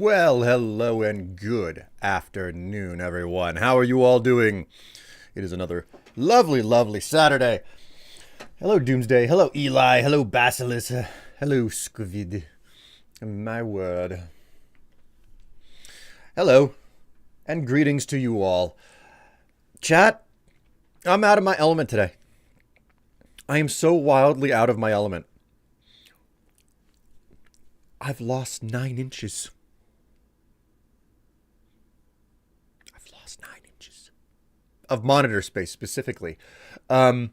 Well, hello and good afternoon, everyone. How are you all doing? It is another lovely, lovely Saturday. Hello, Doomsday. Hello, Eli. Hello, Basilisk. Hello, Squid. My word. Hello, and greetings to you all. Chat, I'm out of my element today. I am so wildly out of my element. I've lost 9 inches. I've lost 9 inches. Of monitor space, specifically. I've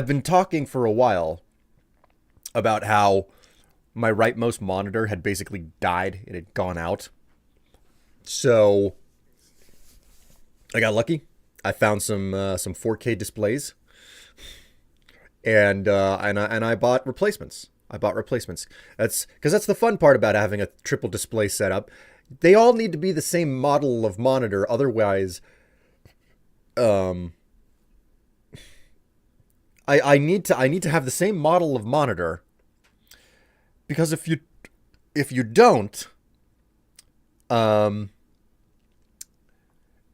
been talking for a while about how my rightmost monitor had basically died. It had gone out. So I got lucky. I found some 4K displays, and I bought replacements. That's because that's the fun part about having a triple display setup. They all need to be the same model of monitor, otherwise, I need to have the same model of monitor, because if you don't,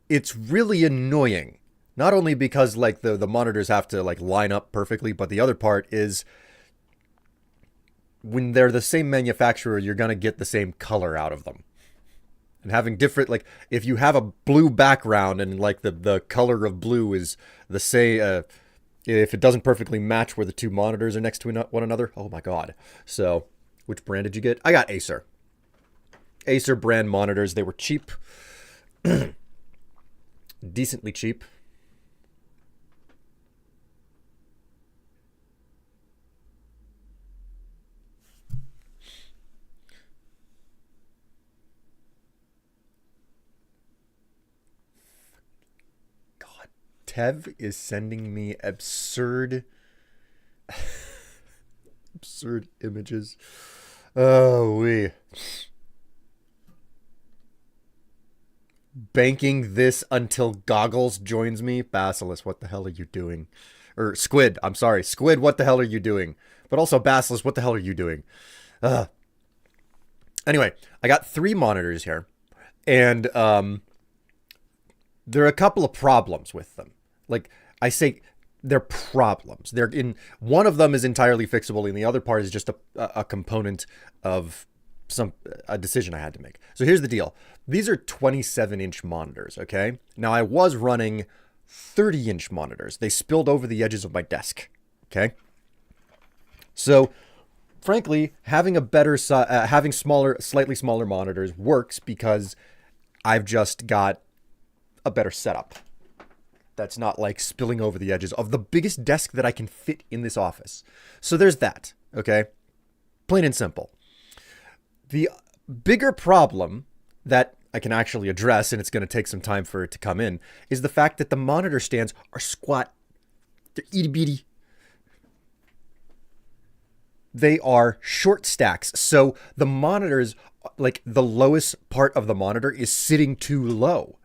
it's really annoying. Not only because like the monitors have to like line up perfectly, but the other part is when they're the same manufacturer, you're gonna get the same color out of them. And having different, like, if you have a blue background and like the color of blue is the same, if it doesn't perfectly match where the two monitors are next to one another, oh my god. So, which brand did you get? I got Acer. Acer brand monitors. They were cheap. Decently cheap. God, Tev is sending me absurd images. Oh, we banking this until Goggles joins me. Basilisk, what the hell are you doing? Or Squid, I'm sorry. Squid, what the hell are you doing? But also Basilisk, what the hell are you doing? Anyway, I got 3 monitors here. And there are a couple of problems with them. Like, I say they're problems. They're in one of them is entirely fixable, and the other part is just a component of a decision I had to make. So here's the deal. These are 27-inch monitors, okay? Now, I was running 30-inch monitors. They spilled over the edges of my desk, okay? So, frankly, having having slightly smaller monitors works because I've just got a better setup that's not like spilling over the edges of the biggest desk that I can fit in this office. So there's that, okay? Plain and simple. The bigger problem that I can actually address, and it's going to take some time for it to come in, is the fact that the monitor stands are squat. They're itty bitty. They are short stacks. So the monitors, like the lowest part of the monitor is sitting too low.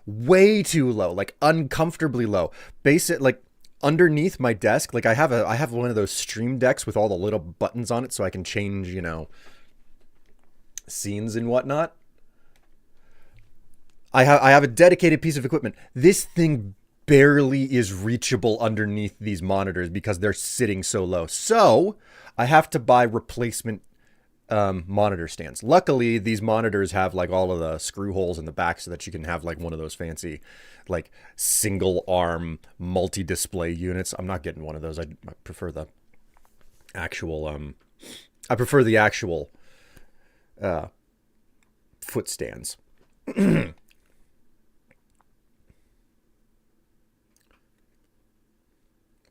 Way too low, like uncomfortably low. Like underneath my desk, like I have one of those stream decks with all the little buttons on it so I can change, scenes and whatnot. I have a dedicated piece of equipment. This thing barely is reachable underneath these monitors because they're sitting so low. So I have to buy replacement monitor stands. Luckily, these monitors have like all of the screw holes in the back so that you can have like one of those fancy like single arm multi-display units. I'm not getting one of those. I prefer the actual foot stands.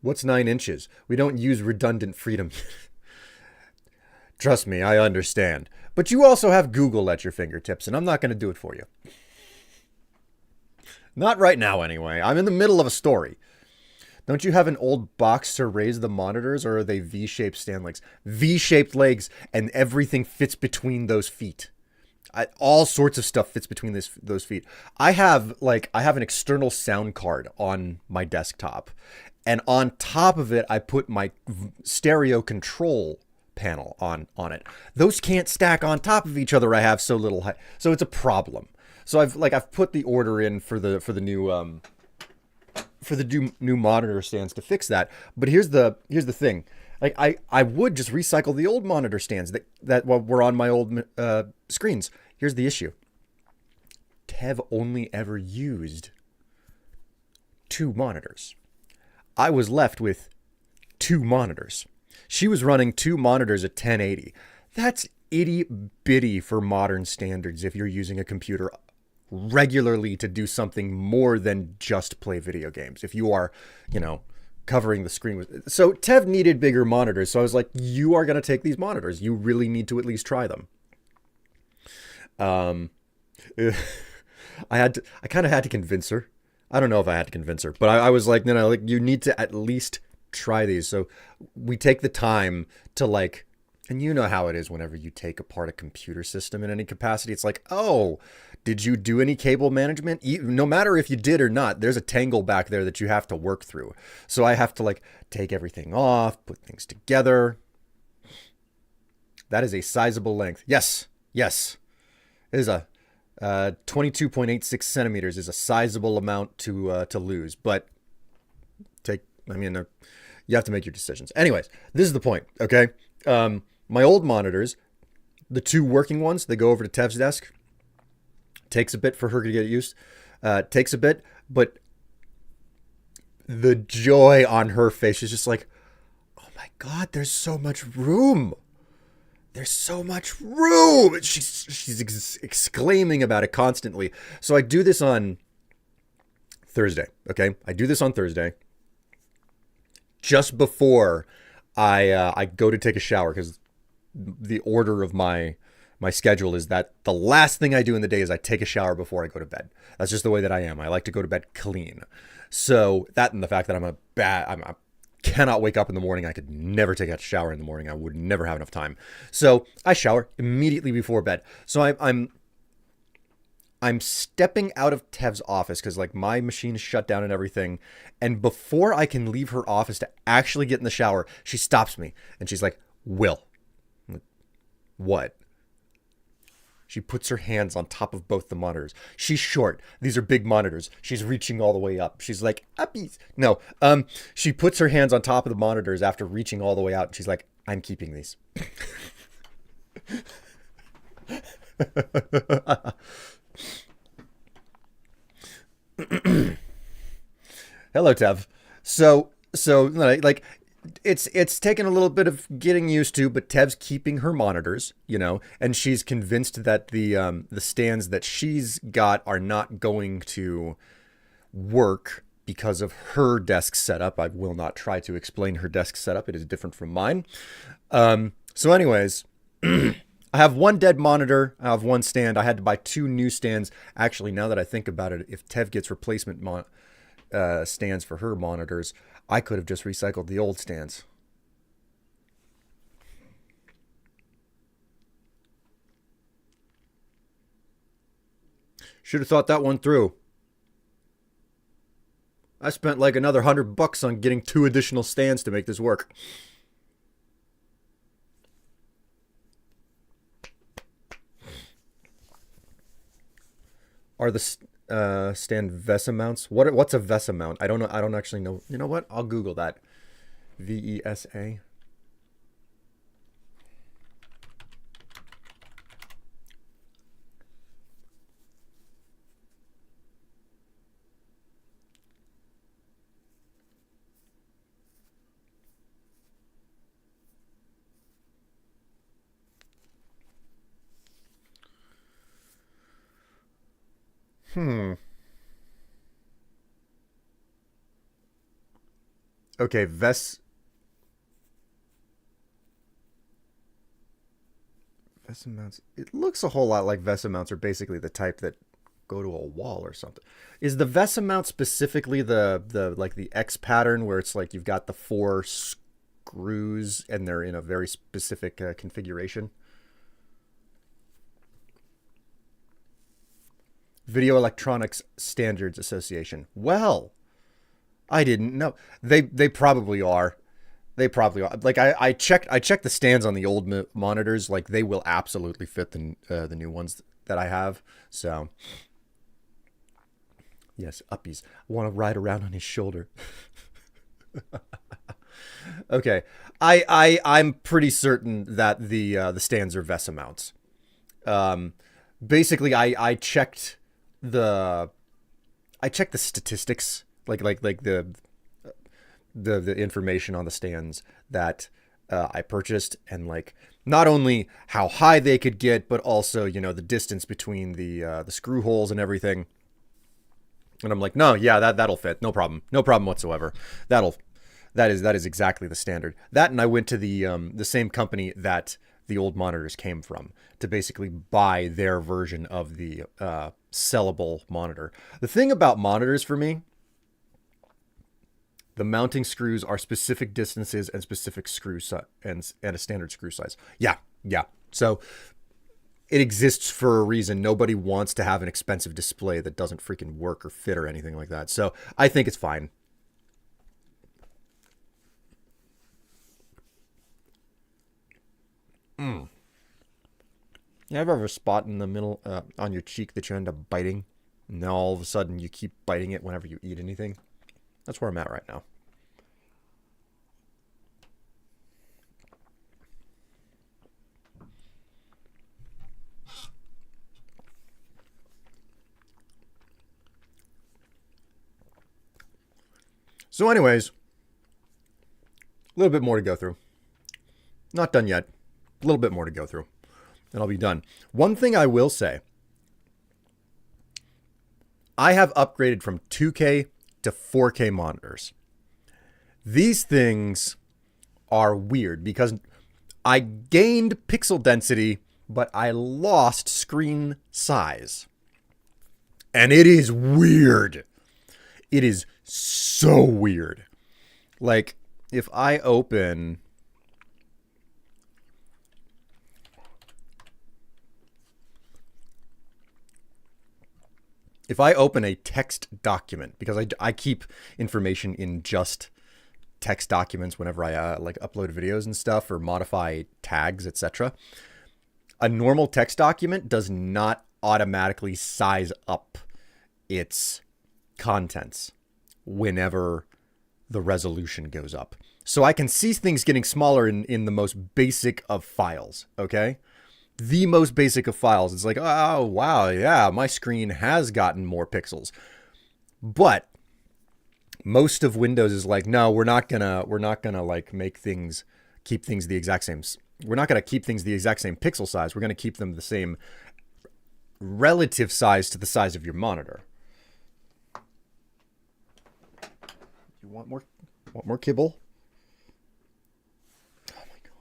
What's 9 inches? We don't use redundant freedom. Trust me, I understand. But you also have Google at your fingertips, and I'm not going to do it for you. Not right now, anyway. I'm in the middle of a story. Don't you have an old box to raise the monitors, or are they V-shaped stand legs? V-shaped legs, and everything fits between those feet. All sorts of stuff fits between those feet. I have an external sound card on my desktop, and on top of it, I put my stereo control panel on it. Those can't stack on top of each other. I have so little height, so it's a problem. So I've put the order in for the new monitor stands to fix that. But here's the thing. Like I would just recycle the old monitor stands that were on my old screens. Here's the issue. Tev only ever used 2 monitors. I was left with 2 monitors. She was running 2 monitors at 1080. That's itty bitty for modern standards if you're using a computer regularly to do something more than just play video games. If you are, covering the screen with. So Tev needed bigger monitors. So I was like, you are going to take these monitors. You really need to at least try them. I kind of had to convince her. I don't know if I had to convince her, but I was like, no, like you need to at least try these. So we take the time to like, and you know how it is whenever you take apart a computer system in any capacity. It's like, oh, did you do any cable management? No matter if you did or not, there's a tangle back there that you have to work through. So I have to like take everything off, put things together. That is a sizable length. Yes. It is a 22.86 centimeters is a sizable amount to lose, but you have to make your decisions. Anyways, this is the point. Okay. My old monitors, the 2 working ones, they go over to Tev's desk. Takes a bit for her to get used. Takes a bit, but the joy on her face is just like, oh my God, there's so much room. There's so much room. She's exclaiming about it constantly. So I do this on Thursday. Okay. I do this on Thursday just before I go to take a shower, because the order of my schedule is that the last thing I do in the day is I take a shower before I go to bed. That's just the way that I am. I like to go to bed clean. So that, and the fact that I cannot wake up in the morning. I could never take a shower in the morning. I would never have enough time. So I shower immediately before bed. So I'm stepping out of Tev's office because like my machine is shut down and everything. And before I can leave her office to actually get in the shower, she stops me and she's like, Will. I'm like, what? She puts her hands on top of both the monitors. She's short. These are big monitors. She's reaching all the way up. She's like, uppies. No. She puts her hands on top of the monitors after reaching all the way out. And she's like, I'm keeping these. Hello, Tev. So like it's taken a little bit of getting used to, but Tev's keeping her monitors, and she's convinced that the stands that she's got are not going to work because of her desk setup. I will not try to explain her desk setup. It is different from mine. So anyways, I have 1 dead monitor. I have 1 stand. I had to buy 2 new stands. Actually, now that I think about it, if Tev gets replacement stands for her monitors, I could have just recycled the old stands. Should have thought that one through. I spent like another $100 on getting 2 additional stands to make this work. Are the stand VESA mounts? What's a VESA mount? I don't know. I don't actually know. You know what? I'll Google that. VESA. Okay, VESA mounts. It looks a whole lot like VESA mounts are basically the type that go to a wall or something. Is the VESA mount specifically the like the X pattern where it's like you've got the 4 screws and they're in a very specific configuration? Video Electronics Standards Association. Well, I didn't know. They probably are. They probably are. Like I checked the stands on the old monitors. Like they will absolutely fit the new ones that I have. So yes, uppies. I want to ride around on his shoulder. Okay, I'm pretty certain that the stands are VESA mounts. Um, Basically, the I checked the statistics, like the information on the stands that I purchased, and like not only how high they could get, but also the distance between the screw holes and everything. And I'm like, no, yeah, that'll fit, no problem whatsoever. That'll that is exactly the standard. That, and I went to the same company that the old monitors came from to basically buy their version of the sellable monitor. The thing about monitors for me, the mounting screws are specific distances and specific and a standard screw size. Yeah, yeah. So it exists for a reason. Nobody wants to have an expensive display that doesn't freaking work or fit or anything like that. So I think it's fine. You ever have a spot in the middle on your cheek that you end up biting? And now all of a sudden you keep biting it whenever you eat anything? That's where I'm at right now. So, anyways, a little bit more to go through. Not done yet. A little bit more to go through, and I'll be done. One thing I will say, I have upgraded from 2K to 4K monitors. These things are weird because I gained pixel density, but I lost screen size. And it is weird. It is so weird. Like, if I open a text document, because I keep information in just text documents whenever I like upload videos and stuff or modify tags, etc. A normal text document does not automatically size up its contents whenever the resolution goes up. So I can see things getting smaller in the most basic of files, okay? The most basic of files. It's like, oh, wow, yeah, my screen has gotten more pixels. But most of Windows is like, no, we're not gonna like keep things the exact same. We're not gonna keep things the exact same pixel size. We're gonna keep them the same relative size to the size of your monitor. You want more kibble? Oh my god.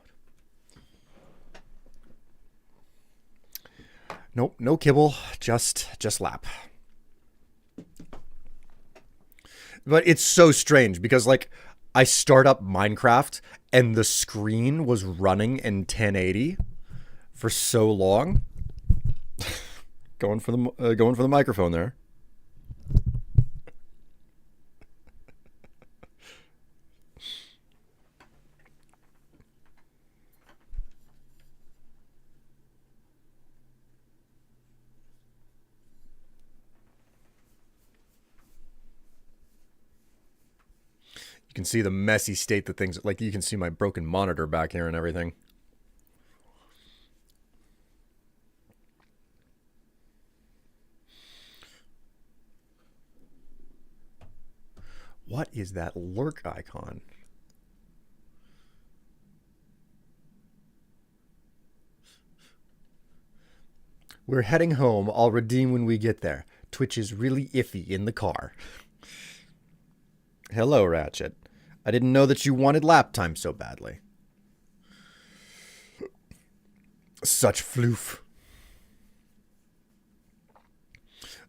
Nope, no kibble, just lap. But it's so strange because like I start up Minecraft and the screen was running in 1080 for so long. Going for the microphone there. You can see the messy state that things, like you can see my broken monitor back here and everything. What is that lurk icon? We're heading home. I'll redeem when we get there. Twitch is really iffy in the car. Hello, Ratchet. I didn't know that you wanted lap time so badly. Such floof.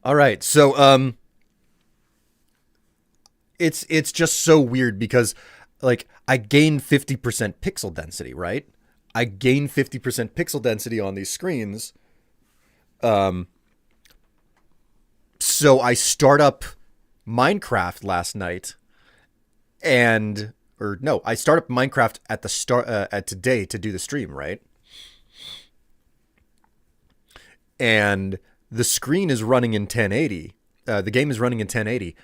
All right, so it's just so weird because like I gain 50% pixel density, right? I gain 50% pixel density on these screens. So I start up Minecraft last night and or no, I start up Minecraft at the start at today to do the stream, right? And the screen is running in 1080. The game is running in 1080,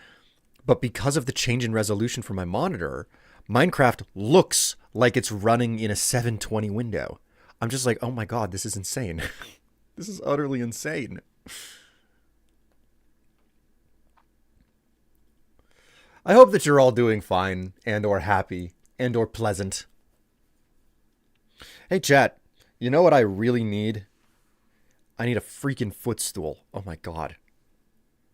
but because of the change in resolution for my monitor, Minecraft looks like it's running in a 720 window. I'm just like, oh my god, this is insane. This is utterly insane. I hope that you're all doing fine and or happy and or pleasant. Hey chat, you know what I really need? I need a freaking footstool. Oh my god.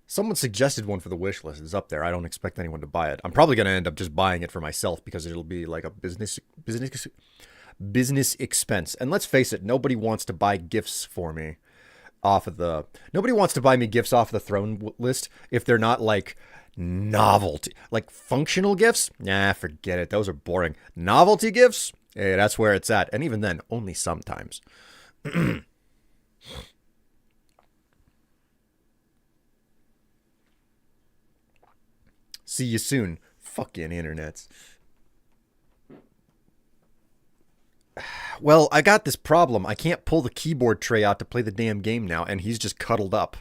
Someone suggested one for the wish list. It's up there. I don't expect anyone to buy it. I'm probably going to end up just buying it for myself because it'll be like a business expense. And let's face it, nobody wants to buy gifts for me off of the... Nobody wants to buy me gifts off the throne list if they're not like novelty. Like functional gifts? Nah, forget it. Those are boring. Novelty gifts? Hey, that's where it's at. And even then, only sometimes. See you soon. Fucking internets. Well, I got this problem. I can't pull the keyboard tray out to play the damn game now, and he's just cuddled up.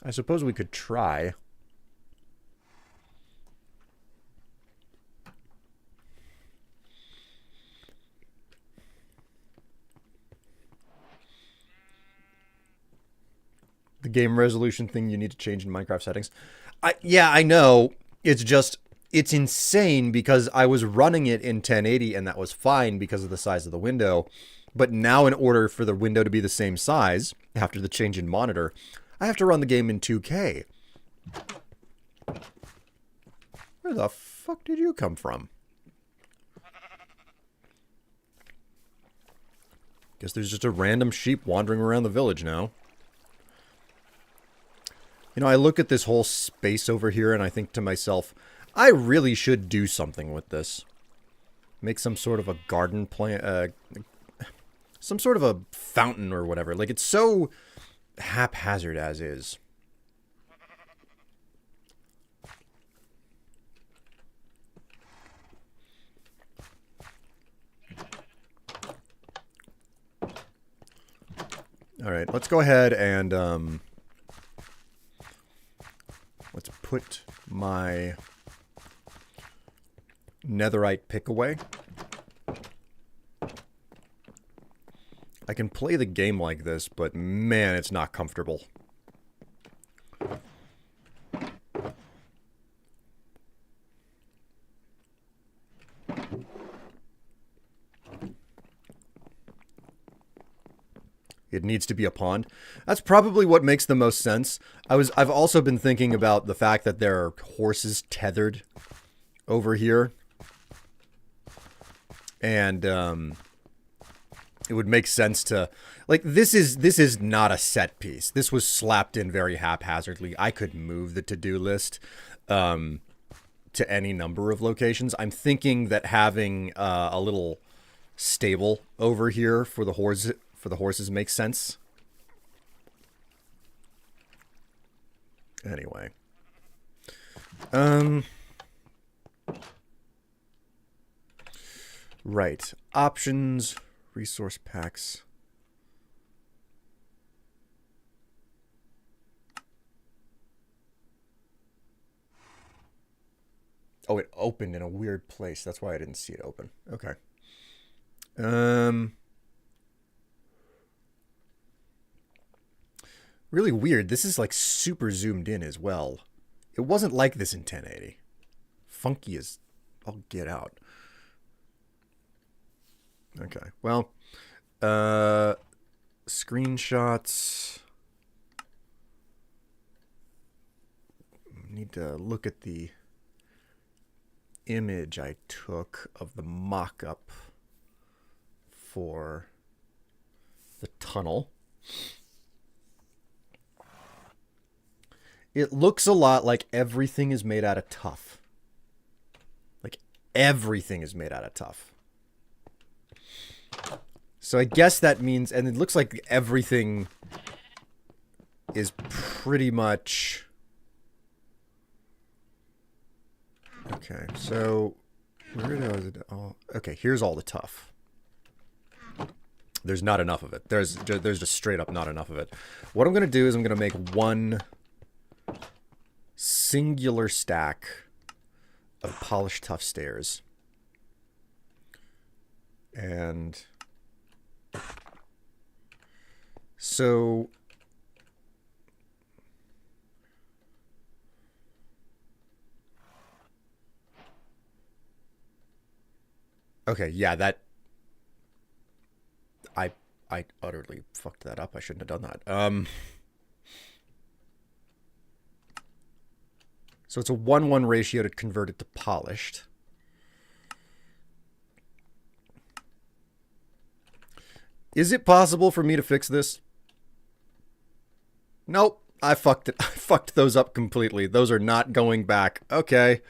I suppose we could try. The game resolution thing you need to change in Minecraft settings. Yeah, I know. It's just, it's insane because I was running it in 1080 and that was fine because of the size of the window. But now in order for the window to be the same size, after the change in monitor, I have to run the game in 2K. Where the fuck did you come from? Guess there's just a random sheep wandering around the village now. You know, I look at this whole space over here and I think to myself, I really should do something with this. Make some sort of a garden plant, some sort of a fountain or whatever. Like, it's so haphazard as is. All right, let's go ahead and let's put my netherite pick away. I can play the game like this, but man, it's not comfortable. It needs to be a pond. That's probably what makes the most sense. I've also been thinking about the fact that there are horses tethered over here. And it would make sense to, like, this is not a set piece. This was slapped in very haphazardly. I could move the to-do list to any number of locations. I'm thinking that having a little stable over here for the horses makes sense. Anyway. Right. Options, resource packs. Oh, it opened in a weird place. That's why I didn't see it open. Okay. Really weird. This is like super zoomed in as well. It wasn't like this in 1080. Funky as I'll get out. Okay. Well, screenshots. Need to look at the image I took of the mock-up for the tunnel. It looks a lot like everything is made out of tuff. Like, everything is made out of tough. So I guess that means, and it looks like everything is pretty much... Okay, so where is it? Oh, okay, here's all the tough. There's not enough of it. There's just straight up not enough of it. What I'm going to do is I'm going to make one singular stack of polished tough stairs. And so okay, yeah, that I utterly fucked that up. I shouldn't have done that. So it's a 1-1 ratio to convert it to polished. Is it possible for me to fix this? Nope. I fucked it. I fucked those up completely. Those are not going back. Okay.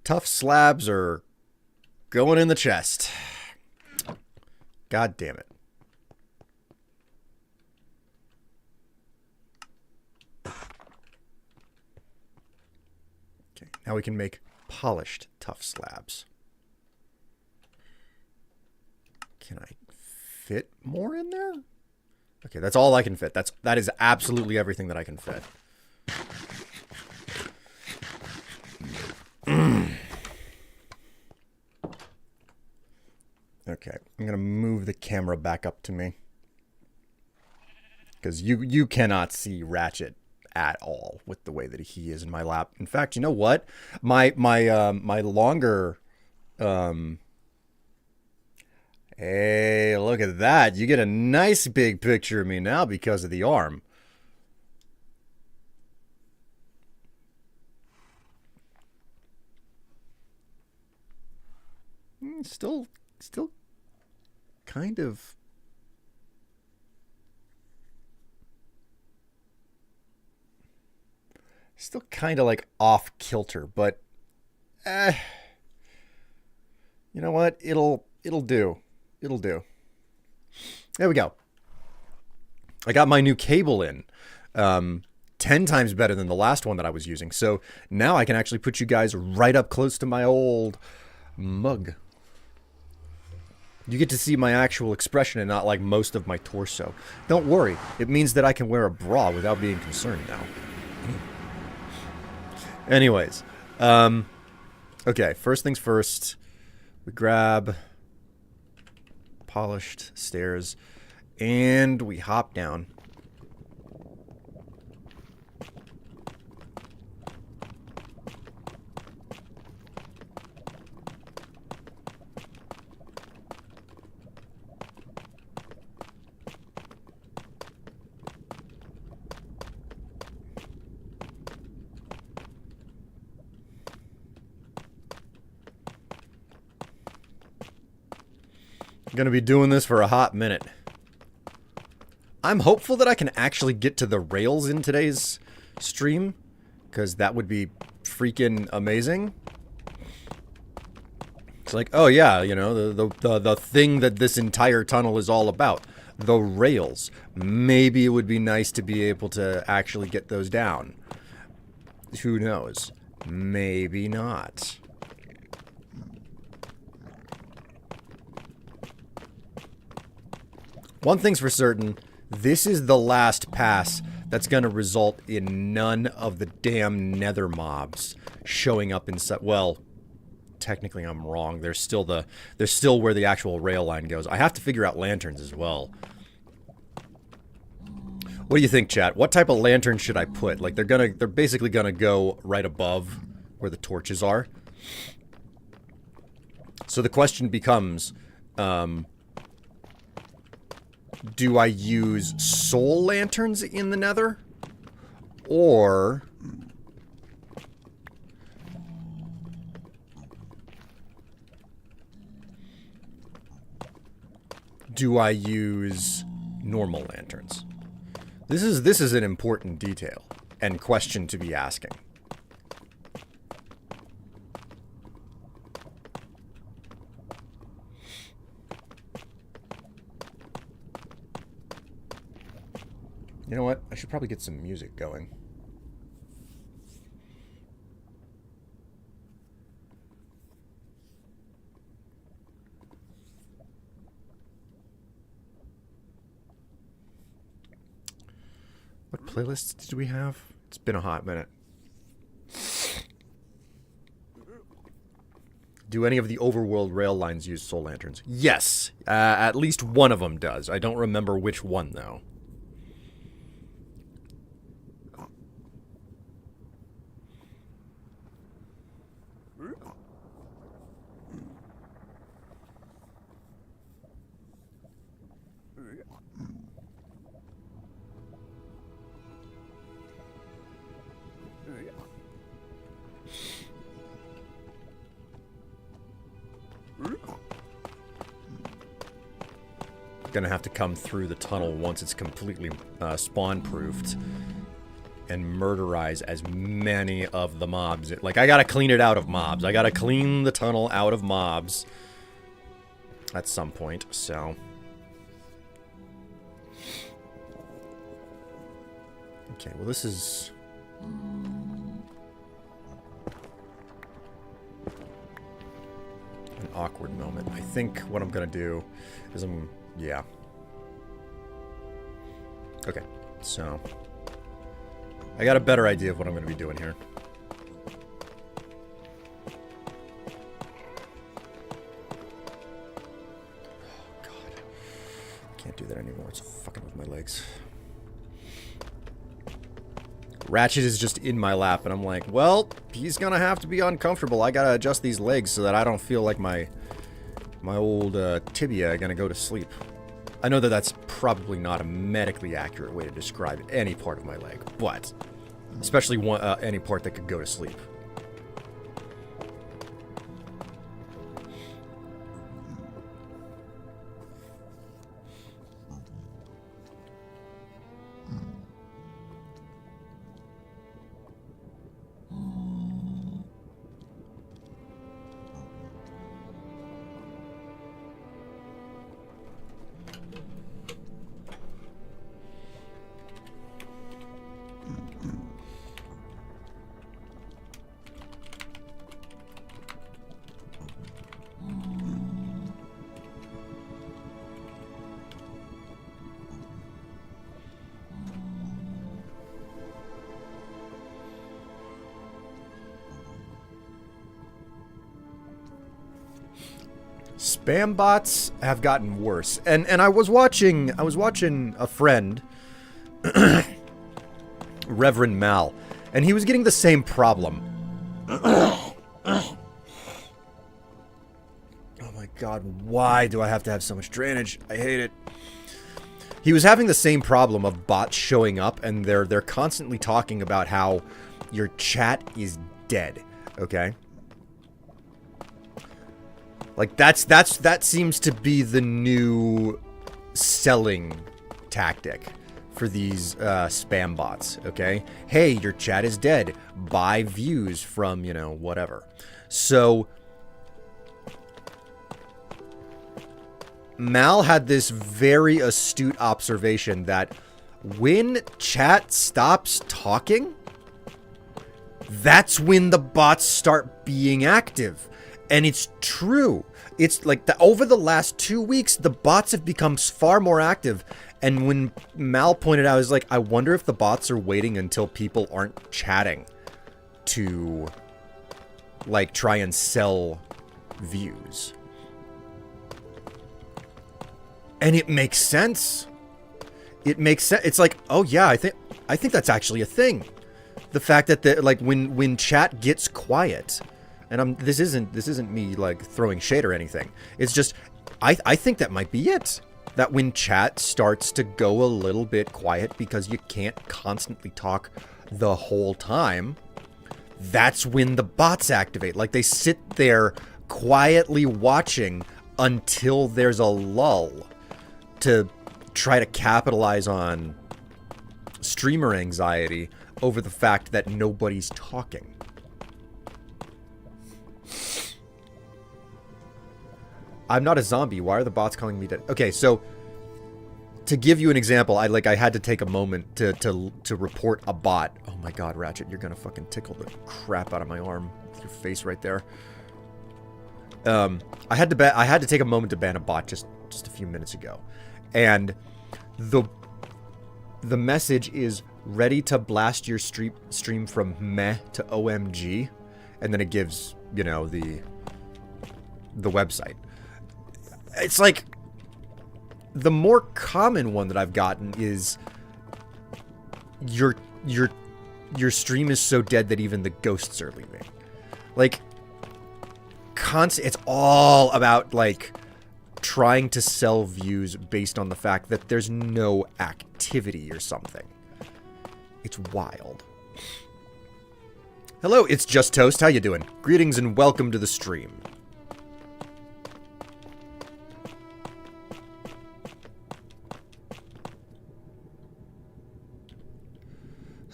Tough slabs are going in the chest. God damn it. Okay, now we can make polished tough slabs. Can I fit more in there? Okay, that's all I can fit. That is absolutely everything that I can fit. Okay, I'm gonna move the camera back up to me because you cannot see Ratchet at all with the way that he is in my lap. In fact, you know what? My longer Hey, look at that. You get a nice big picture of me now because of the arm. Still kind of... Still kind of like off kilter, but... you know what? It'll do. It'll do. There we go. I got my new cable in. 10 times better than the last one that I was using. So now I can actually put you guys right up close to my old mug. You get to see my actual expression and not like most of my torso. Don't worry. It means that I can wear a bra without being concerned now. Anyways. Okay, first things first. We grab... polished stairs, and we hop down. Gonna be doing this for a hot minute. I'm hopeful that I can actually get to the rails in today's stream, because that would be freaking amazing. It's like, oh yeah, you know, the thing that this entire tunnel is all about, the rails. Maybe it would be nice to be able to actually get those down. Who knows? Maybe not. One thing's for certain, this is the last pass that's going to result in none of the damn nether mobs showing up inside. Well, technically I'm wrong. There's still where the actual rail line goes. I have to figure out lanterns as well. What do you think, chat? What type of lantern should I put? Like they're basically gonna go right above where the torches are. So the question becomes, do I use soul lanterns in the nether? Or... do I use normal lanterns? This is an important detail and question to be asking. You know what? I should probably get some music going. What playlists did we have? It's been a hot minute. Do any of the overworld rail lines use soul lanterns? Yes, at least one of them does. I don't remember which one, though. Gonna have to come through the tunnel once it's completely spawn-proofed and murderize as many of the mobs. Like, I gotta clean it out of mobs. I gotta clean the tunnel out of mobs at some point, so... Okay, well this is... an awkward moment. I think what I'm gonna do is yeah. Okay, so... I got a better idea of what I'm going to be doing here. Oh, God. Can't do that anymore. It's fucking with my legs. Ratchet is just in my lap, and I'm like, well, he's gonna have to be uncomfortable. I gotta adjust these legs so that I don't feel like my old tibia are gonna go to sleep. I know that that's probably not a medically accurate way to describe any part of my leg, but especially any part that could go to sleep. Spam bots have gotten worse. And I was watching a friend, Reverend Mal, and he was getting the same problem. Oh my God, why do I have to have so much drainage? I hate it. He was having the same problem of bots showing up, and they're constantly talking about how your chat is dead, okay? Like, that seems to be the new selling tactic for these spam bots, okay? Hey, your chat is dead. Buy views from, you know, whatever. So, Mal had this very astute observation that when chat stops talking, that's when the bots start being active. And it's true. It's like over the last 2 weeks, the bots have become far more active. And when Mal pointed out, I was like, I wonder if the bots are waiting until people aren't chatting to, like, try and sell views. And it makes sense. It makes sense. It's like, oh yeah, I think that's actually a thing. The fact that like when chat gets quiet. And this isn't me like throwing shade or anything. It's just I think that might be it. That when chat starts to go a little bit quiet because you can't constantly talk the whole time, that's when the bots activate. Like they sit there quietly watching until there's a lull to try to capitalize on streamer anxiety over the fact that nobody's talking. I'm not a zombie. Why are the bots calling me dead? Okay, so to give you an example, I had to take a moment to report a bot. Oh my god, Ratchet, you're gonna fucking tickle the crap out of my arm with your face right there. I had to take a moment to ban a bot just a few minutes ago, and the message is ready to blast your stream from meh to OMG, and then it gives, you know, the website. It's like the more common one that I've gotten is your stream is so dead that even the ghosts are leaving. Like, it's all about like trying to sell views based on the fact that there's no activity or something. It's wild. Hello, it's Just Toast. How you doing? Greetings and welcome to the stream.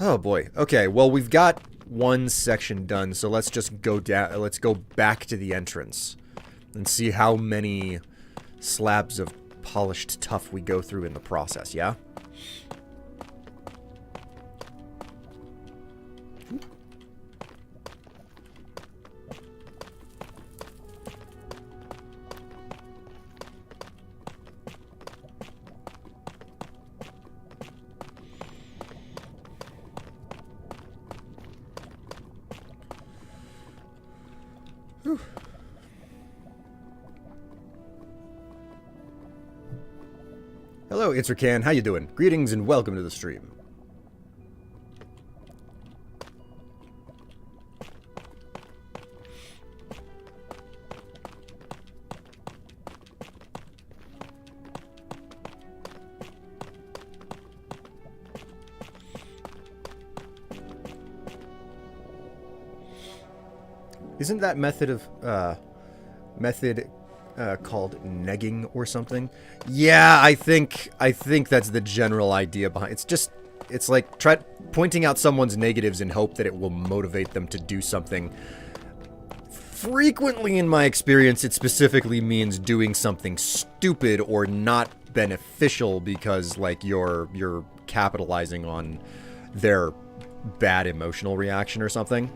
Oh boy. Okay, well, we've got one section done, so let's just go down. Let's go back to the entrance and see how many slabs of polished tuff we go through in the process, yeah? Hello, it's Rakan. How you doing? Greetings and welcome to the stream. Isn't that method called negging or something? Yeah, I think that's the general idea behind. It's like pointing out someone's negatives in hope that it will motivate them to do something. Frequently, in my experience, it specifically means doing something stupid or not beneficial because, like, you're capitalizing on their bad emotional reaction or something.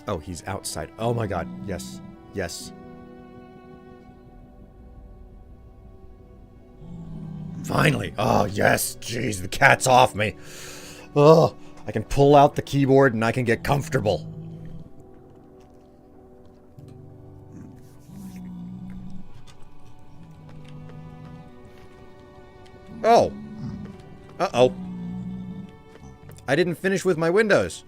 Oh, he's outside. Oh my god. Yes. Yes. Finally. Oh, yes. Jeez, the cat's off me. Oh, I can pull out the keyboard and I can get comfortable. Oh. Uh-oh. I didn't finish with my windows.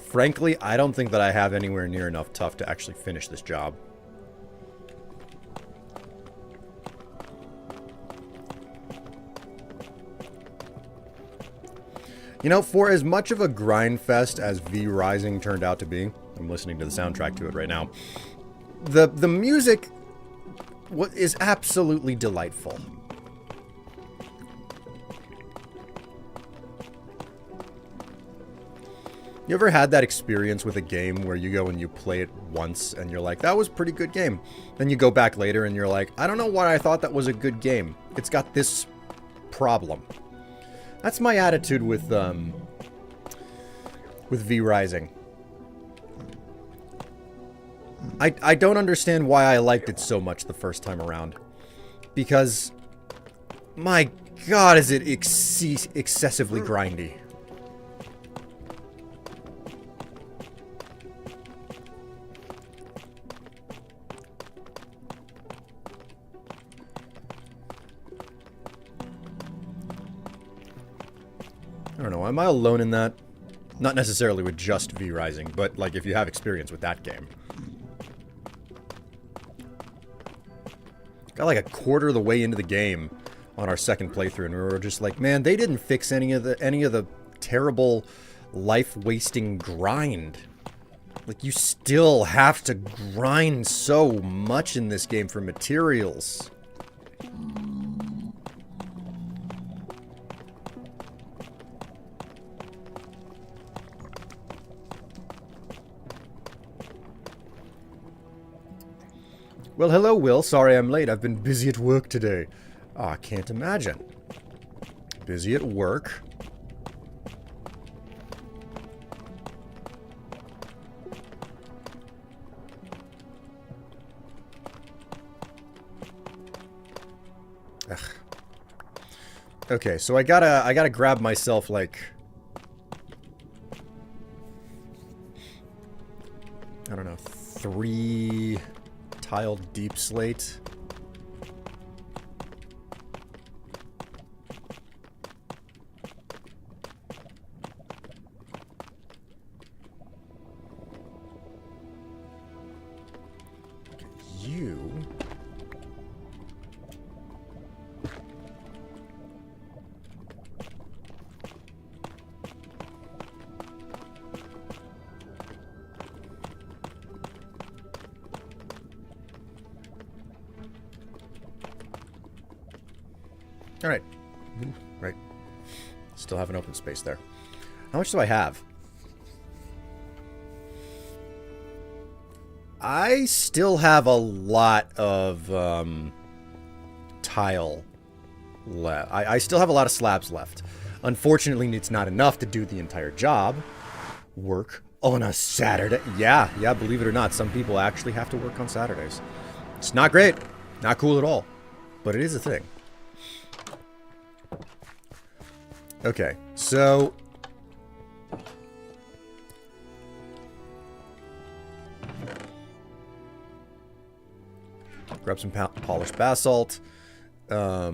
Frankly, I don't think that I have anywhere near enough tuff to actually finish this job. You know, for as much of a grind fest as V Rising turned out to be, I'm listening to the soundtrack to it right now, the music is absolutely delightful. You ever had that experience with a game where you go and you play it once and you're like, that was a pretty good game. Then you go back later and you're like, I don't know why I thought that was a good game. It's got this problem. That's my attitude with V Rising. I don't understand why I liked it so much the first time around. Because, my god, is it excessively grindy. I don't know, am I alone in that? Not necessarily with just V-Rising, but, like, if you have experience with that game. Got like a quarter of the way into the game on our second playthrough, and we were just like, man, they didn't fix any of the terrible life-wasting grind. Like, you still have to grind so much in this game for materials. Well, hello, Will. Sorry I'm late. I've been busy at work today. Ah, can't imagine. Busy at work. Ugh. Okay, so I gotta grab myself, like, I don't know, 3 tiled deep slate. You. All right. Right. Still have an open space there. How much do I have? I still have a lot of tile left. I still have a lot of slabs left. Unfortunately, it's not enough to do the entire job. Work on a Saturday. Yeah, believe it or not, some people actually have to work on Saturdays. It's not great. Not cool at all. But it is a thing. Okay, so grab some polished basalt. That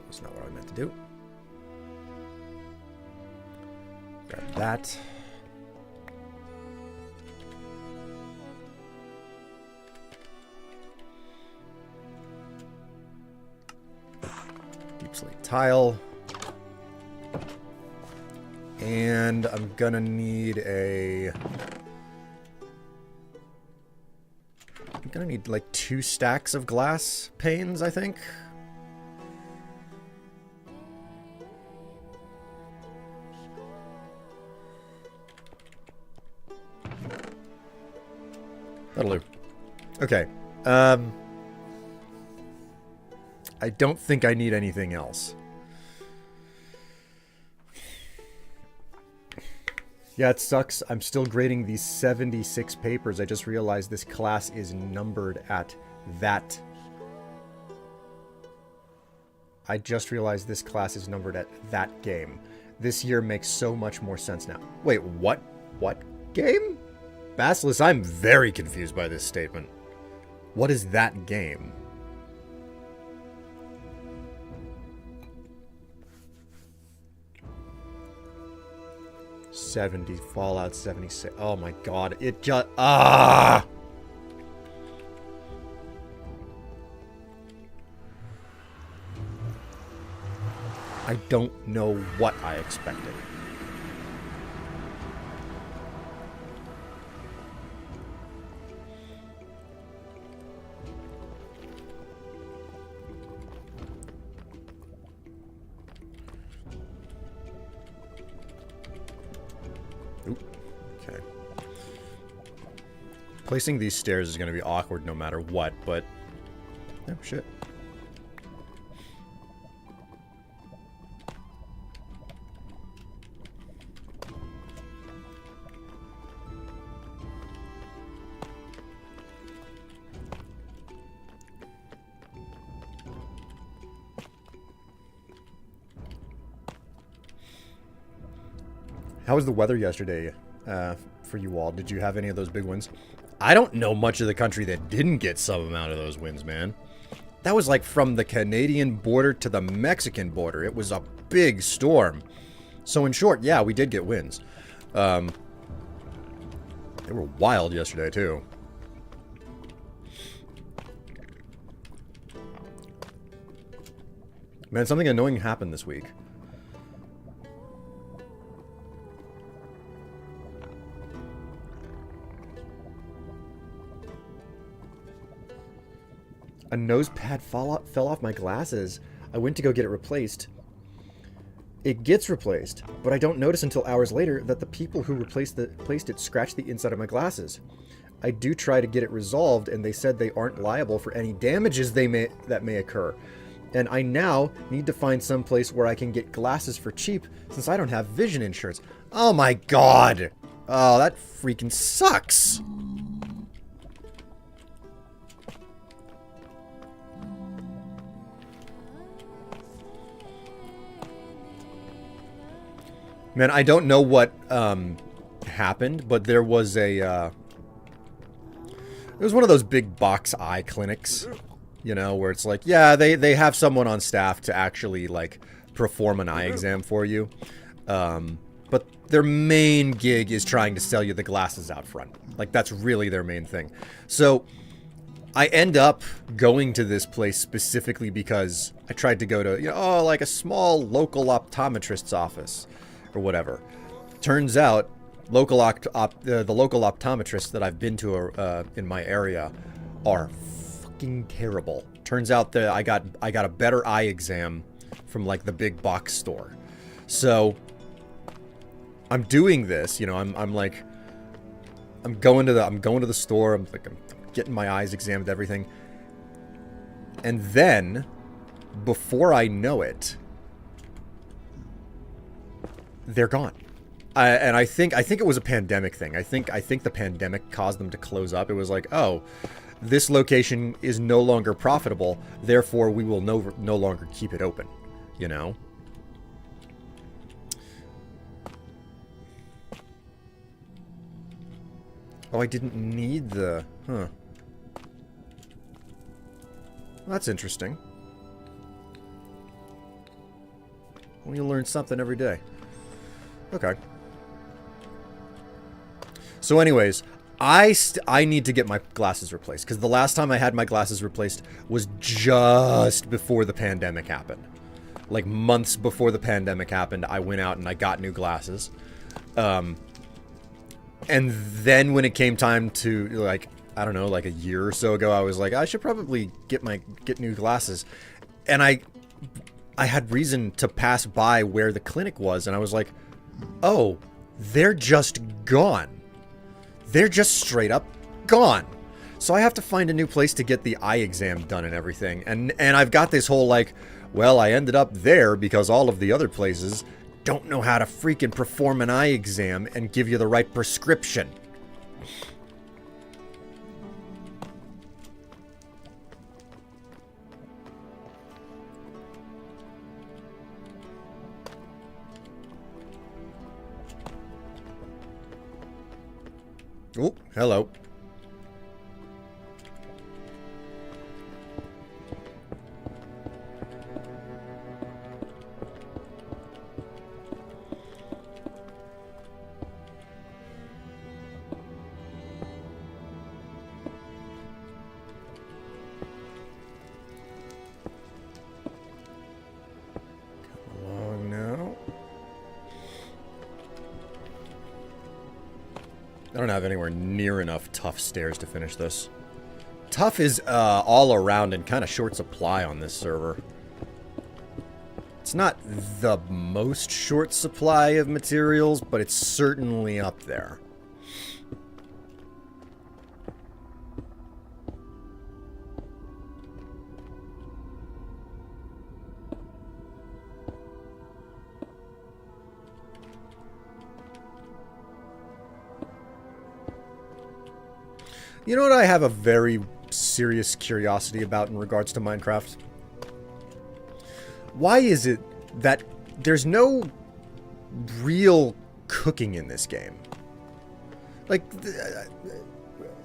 was not what I meant to do. Grab that. Slate tile. And I'm gonna need a... I'm gonna need like 2 stacks of glass panes, I think. That'll do. Okay. I don't think I need anything else. Yeah, it sucks. I'm still grading these 76 papers. I just realized this class is numbered at that. I just realized this class is numbered at that game. This year makes so much more sense now. Wait, what? What game? Basilisk, I'm very confused by this statement. What is that game? Fallout 76. Oh my god, it just... I don't know what I expected. Placing these stairs is going to be awkward no matter what, but... Oh, shit. How was the weather yesterday for you all? Did you have any of those big winds? I don't know much of the country that didn't get some amount of those winds, man. That was like from the Canadian border to the Mexican border. It was a big storm. So in short, yeah, we did get winds. They were wild yesterday, too. Man, something annoying happened this week. A nose pad fell off my glasses. I went to go get it replaced. It gets replaced, but I don't notice until hours later that the people who placed it scratched the inside of my glasses. I do try to get it resolved, and they said they aren't liable for any damages that may occur. And I now need to find some place where I can get glasses for cheap since I don't have vision insurance. Oh my god! Oh, that freaking sucks! Man, I don't know what happened, but there was it was one of those big box eye clinics, you know, where it's like, yeah, they have someone on staff to actually, like, perform an eye exam for you. But their main gig is trying to sell you the glasses out front. Like, that's really their main thing. So, I end up going to this place specifically because I tried to go to, you know, like a small local optometrist's office. Or whatever. Turns out, the local optometrists that I've been to in my area are fucking terrible. Turns out that I got a better eye exam from like the big box store. So I'm doing this, you know. I'm going to the store. I'm getting my eyes examined, everything, and then before I know it, they're gone. And I think it was a pandemic thing. I think the pandemic caused them to close up. It was like, oh, this location is no longer profitable, therefore we will no longer keep it open, you know? Oh, I didn't need the... Huh. Well, that's interesting. Well, you learn something every day. Okay. So anyways, I need to get my glasses replaced, because the last time I had my glasses replaced was just before the pandemic happened. Like months before the pandemic happened, I went out and I got new glasses. And then when it came time to, like, I don't know, like a year or so ago, I was like, I should probably get new glasses. And I had reason to pass by where the clinic was, and I was like, oh, they're just gone. They're just straight up gone. So I have to find a new place to get the eye exam done and everything. And I've got this whole like, well, I ended up there because all of the other places don't know how to freaking perform an eye exam and give you the right prescription. Oh, hello. Come along now. I don't have anywhere near enough tough stairs to finish this. Tough is all around in kind of short supply on this server. It's not the most short supply of materials, but it's certainly up there. You know what I have a very serious curiosity about in regards to Minecraft? Why is it that there's no real cooking in this game. Like,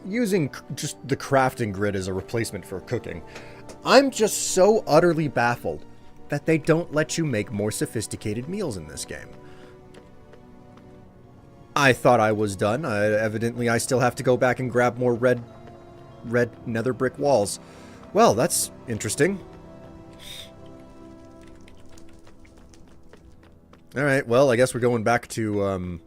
using just the crafting grid as a replacement for cooking. I'm just so utterly baffled that they don't let you make more sophisticated meals in this game. I thought I was done. Evidently, I still have to go back and grab more red nether brick walls. Well, that's interesting. Alright, well, I guess we're going back to,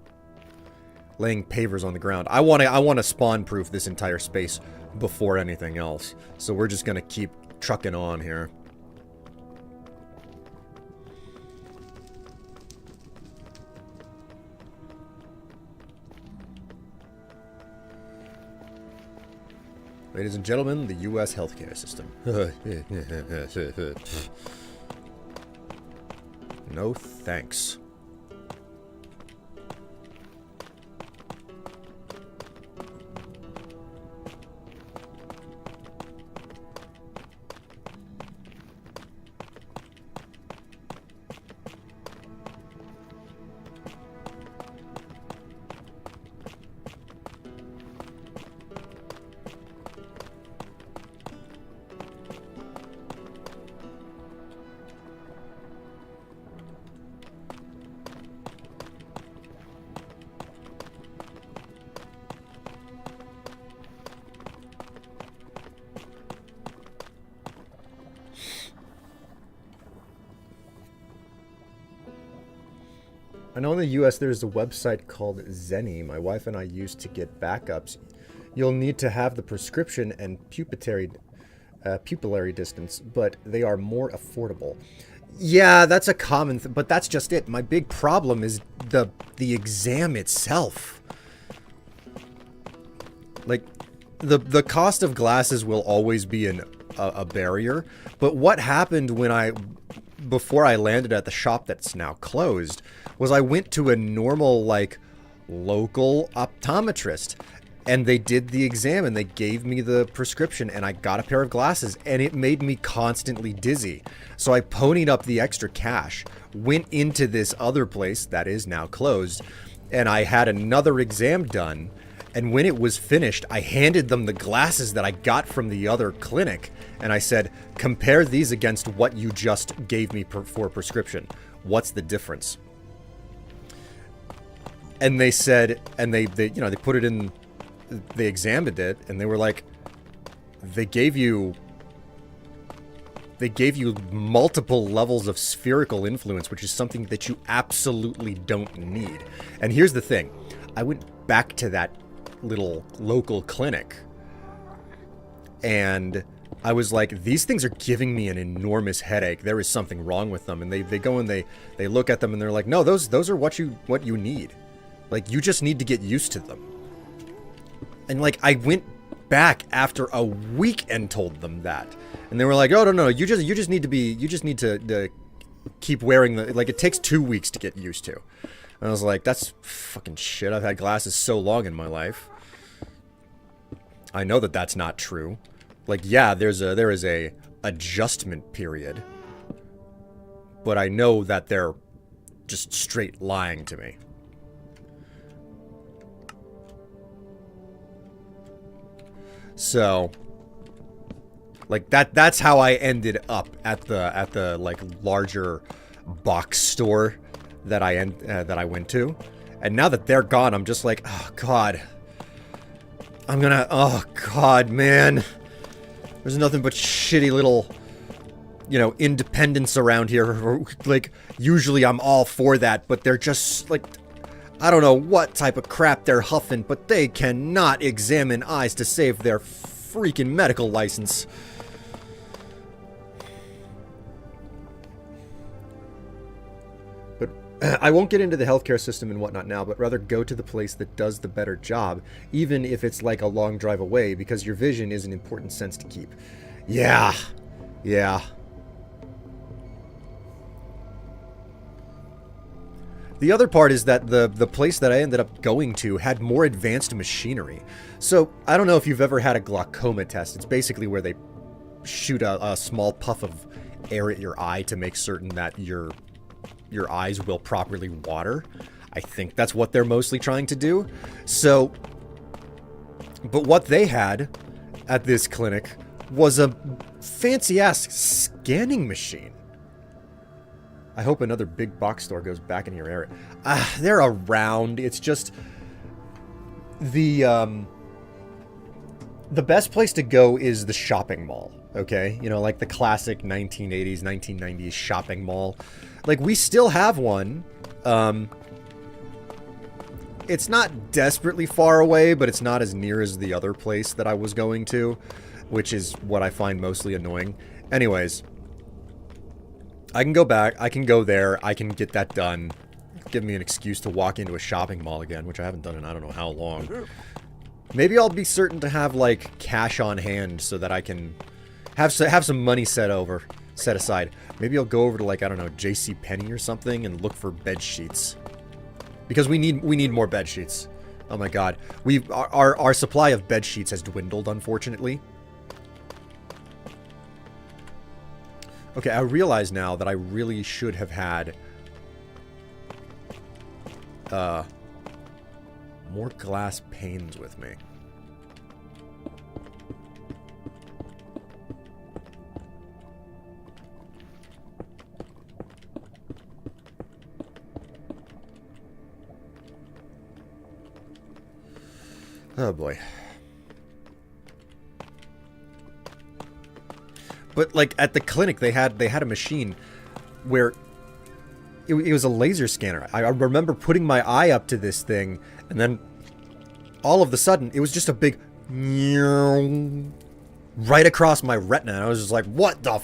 laying pavers on the ground. I want to spawn-proof this entire space before anything else. So we're just gonna keep trucking on here. Ladies and gentlemen, the U.S. healthcare system. No thanks. I know in the US there's a website called Zenny my wife and I used to get backups. You'll need to have the prescription and pupillary distance, but they are more affordable. Yeah, that's a common thing, but that's just it. My big problem is the exam itself. Like, the cost of glasses will always be a barrier, but what happened before I landed at the shop that's now closed was I went to a normal, like, local optometrist, and they did the exam and they gave me the prescription and I got a pair of glasses and it made me constantly dizzy. So I ponied up the extra cash, went into this other place that is now closed, and I had another exam done. And when it was finished, I handed them the glasses that I got from the other clinic. And I said, compare these against what you just gave me for a prescription. What's the difference? And they said, and they put it in, they examined it, and they were like, they gave you multiple levels of spherical influence, which is something that you absolutely don't need. And here's the thing. I went back to that little local clinic and I was like, these things are giving me an enormous headache. There is something wrong with them. And they go and they look at them and they're like, no, those are what you need. Like, you just need to get used to them. And like, I went back after a week and told them that, and they were like, oh no, you just need to keep wearing the, like, it takes 2 weeks to get used to. And I was like, that's fucking shit. I've had glasses so long in my life. I know that that's not true. Like, yeah, there is a adjustment period, but I know that they're just straight lying to me. So, like, that's how I ended up at the like larger box store that I went to. And now that they're gone, I'm just like, oh god. Oh god, man. There's nothing but shitty little, independents around here. Like, usually I'm all for that, but they're just, like, I don't know what type of crap they're huffing, but they cannot examine eyes to save their freaking medical license. But I won't get into the healthcare system and whatnot now, but rather go to the place that does the better job, even if it's like a long drive away, because your vision is an important sense to keep. Yeah. The other part is that the place that I ended up going to had more advanced machinery. So, I don't know if you've ever had a glaucoma test. It's basically where they shoot a small puff of air at your eye to make certain that your eyes will properly water. I think that's what they're mostly trying to do. So, but what they had at this clinic was a fancy-ass scanning machine. I hope another big box store goes back in your area. They're around. It's just the best place to go is the shopping mall, okay? You know, like the classic 1980s, 1990s shopping mall. Like, we still have one. It's not desperately far away, but it's not as near as the other place that I was going to, which is what I find mostly annoying. Anyways, I can go back, I can go there, I can get that done. Give me an excuse to walk into a shopping mall again, which I haven't done in I don't know how long. Maybe I'll be certain to have, like, cash on hand so that I can have some money set aside. Maybe I'll go over to, like, I don't know, JCPenney or something and look for bed sheets. Because we need more bed sheets. Oh my god. Our supply of bed sheets has dwindled, unfortunately. Okay, I realize now that I really should have had more glass panes with me. Oh boy. But like at the clinic they had a machine where it was a laser scanner. I remember putting my eye up to this thing and then all of a sudden it was just a big right across my retina and I was just like, what the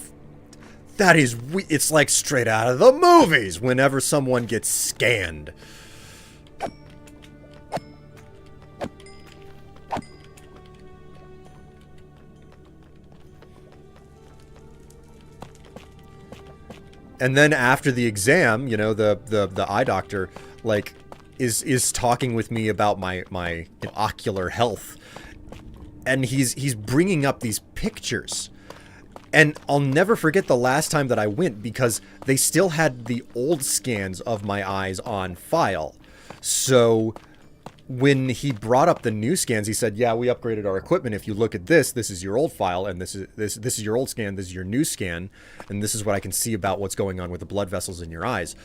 that is it's like straight out of the movies whenever someone gets scanned. And then after the exam, you know, the eye doctor, like, is talking with me about my ocular health. And he's bringing up these pictures. And I'll never forget the last time that I went because they still had the old scans of my eyes on file. So when he brought up the new scans, he said, yeah, we upgraded our equipment. If you look at this is your old file, and this is your old scan, this is your new scan, and this is what I can see about what's going on with the blood vessels in your eyes.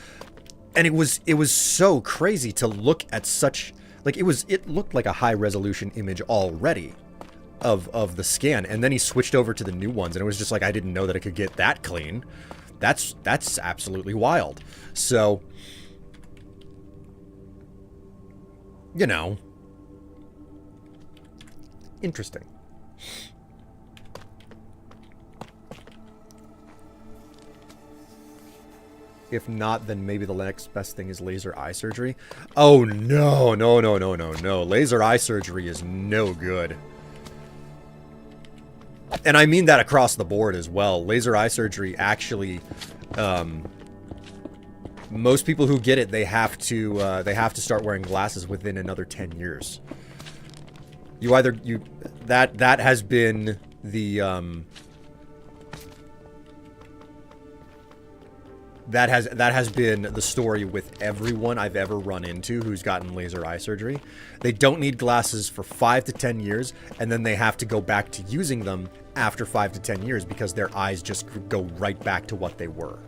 And it was so crazy to look at such, like, it looked like a high resolution image already of the scan, and then he switched over to the new ones, and it was just like, I didn't know that it could get that clean. That's absolutely wild. So, you know, interesting. If not, then maybe the next best thing is laser eye surgery. Oh, no, no, no, no, no, no. Laser eye surgery is no good. And I mean that across the board as well. Laser eye surgery actually, most people who get it, they have to start wearing glasses within another 10 years. That has been the, that has been the story with everyone I've ever run into who's gotten laser eye surgery. They don't need glasses for 5 to 10 years, and then they have to go back to using them after 5 to 10 years because their eyes just go right back to what they were.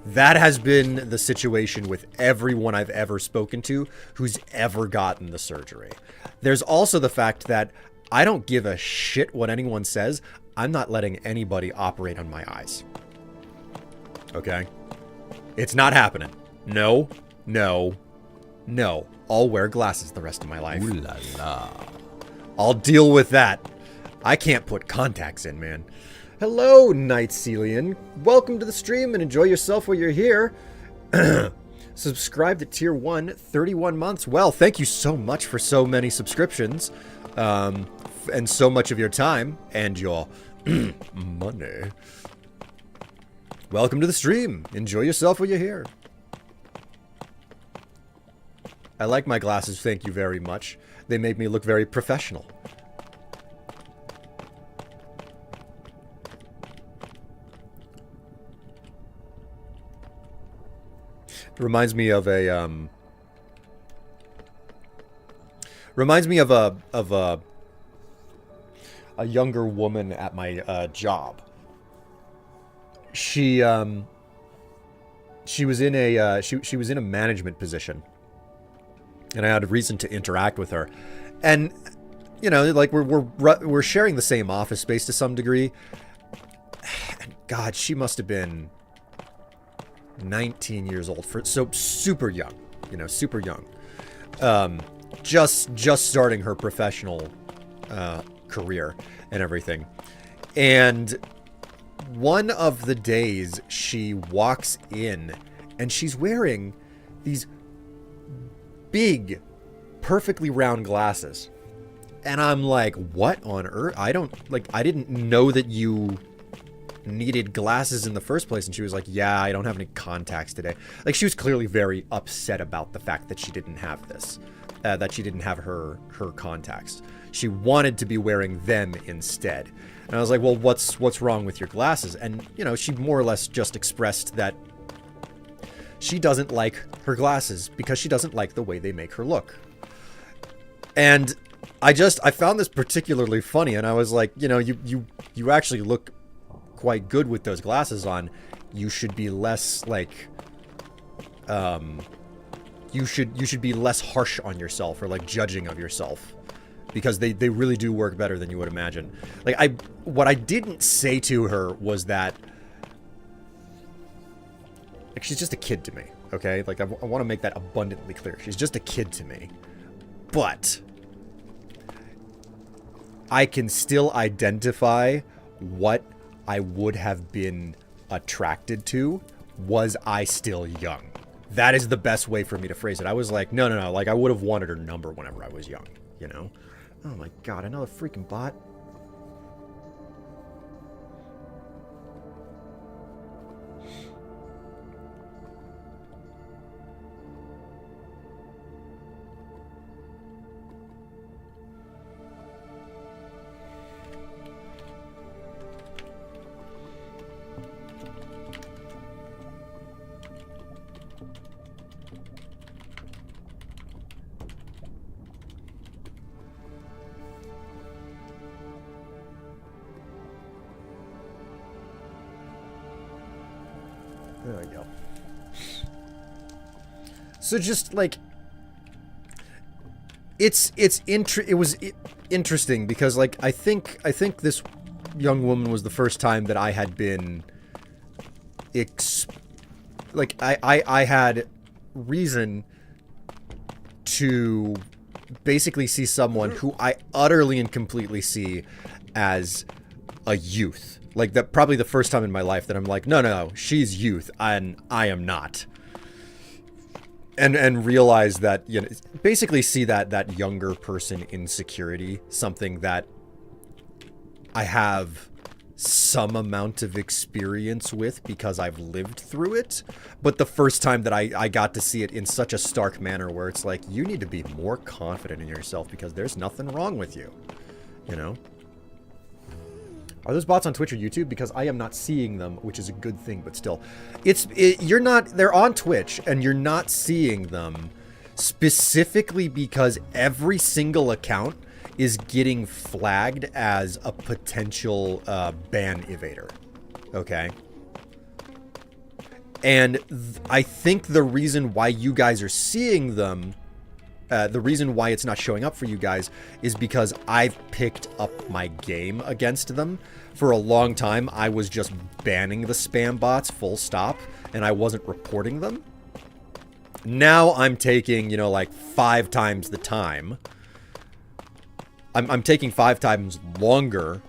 That has been the situation with everyone I've ever spoken to who's ever gotten the surgery. There's also the fact that I don't give a shit what anyone says. I'm not letting anybody operate on my eyes. Okay? It's not happening. No, no, no. I'll wear glasses the rest of my life. Ooh la la. I'll deal with that. I can't put contacts in, man. Hello, Night Celian. Welcome to the stream and enjoy yourself while you're here. Subscribe to Tier 1, 31 months. Well, thank you so much for so many subscriptions. And so much of your time and your money. Welcome to the stream. Enjoy yourself while you're here. I like my glasses, thank you very much. They make me look very professional. It reminds me of a Reminds me of a younger woman at my job. She she was in a she was in a management position, and I had a reason to interact with her, and you know, like we're sharing the same office space to some degree. And God, she must have been 19 years old, so super young, you know, super young. Just starting her professional career and everything. And one of the days she walks in and she's wearing these big, perfectly round glasses. And I'm like, what on earth? I didn't know that you needed glasses in the first place. And she was like, yeah, I don't have any contacts today. Like, she was clearly very upset about the fact that she didn't have this, that she didn't have her contacts. She wanted to be wearing them instead. And I was like, well, what's wrong with your glasses? And, you know, she more or less just expressed that she doesn't like her glasses because she doesn't like the way they make her look. And I found this particularly funny, and I was like, you know, you actually look quite good with those glasses on. You should be less like, you should be less harsh on yourself or like judging of yourself, because they really do work better than you would imagine. Like, what I didn't say to her was that, like, she's just a kid to me, okay? Like, I want to make that abundantly clear. She's just a kid to me. But I can still identify what I would have been attracted to was I still young. That is the best way for me to phrase it. I was like, no. Like, I would have wanted her number whenever I was young, you know? Oh my God, another freaking bot. There we go. So just like, it was interesting because, like, I think this young woman was the first time that I had been I had reason to basically see someone who I utterly and completely see as a youth. Like, that probably the first time in my life that I'm like, no, she's youth and I am not. And realize that, you know, basically see that younger person insecurity, something that I have some amount of experience with because I've lived through it. But the first time that I got to see it in such a stark manner where it's like, you need to be more confident in yourself because there's nothing wrong with you, you know? Are those bots on Twitch or YouTube? Because I am not seeing them, which is a good thing, but still. You're not, they're on Twitch, and you're not seeing them specifically because every single account is getting flagged as a potential ban evader. Okay? And I think the reason why you guys are seeing them, the reason why it's not showing up for you guys is because I've picked up my game against them. For a long time, I was just banning the spam bots full stop, and I wasn't reporting them. Now I'm taking, you know, like 5 times the time. I'm taking 5 times longer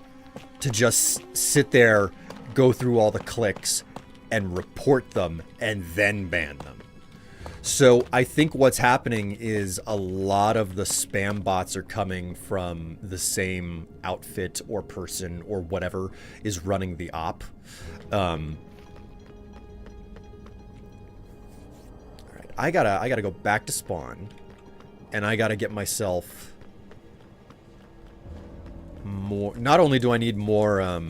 to just sit there, go through all the clicks, and report them, and then ban them. So I think what's happening is a lot of the spam bots are coming from the same outfit or person or whatever is running the op. All right, I gotta go back to spawn, and I gotta get myself more. Not only do I need more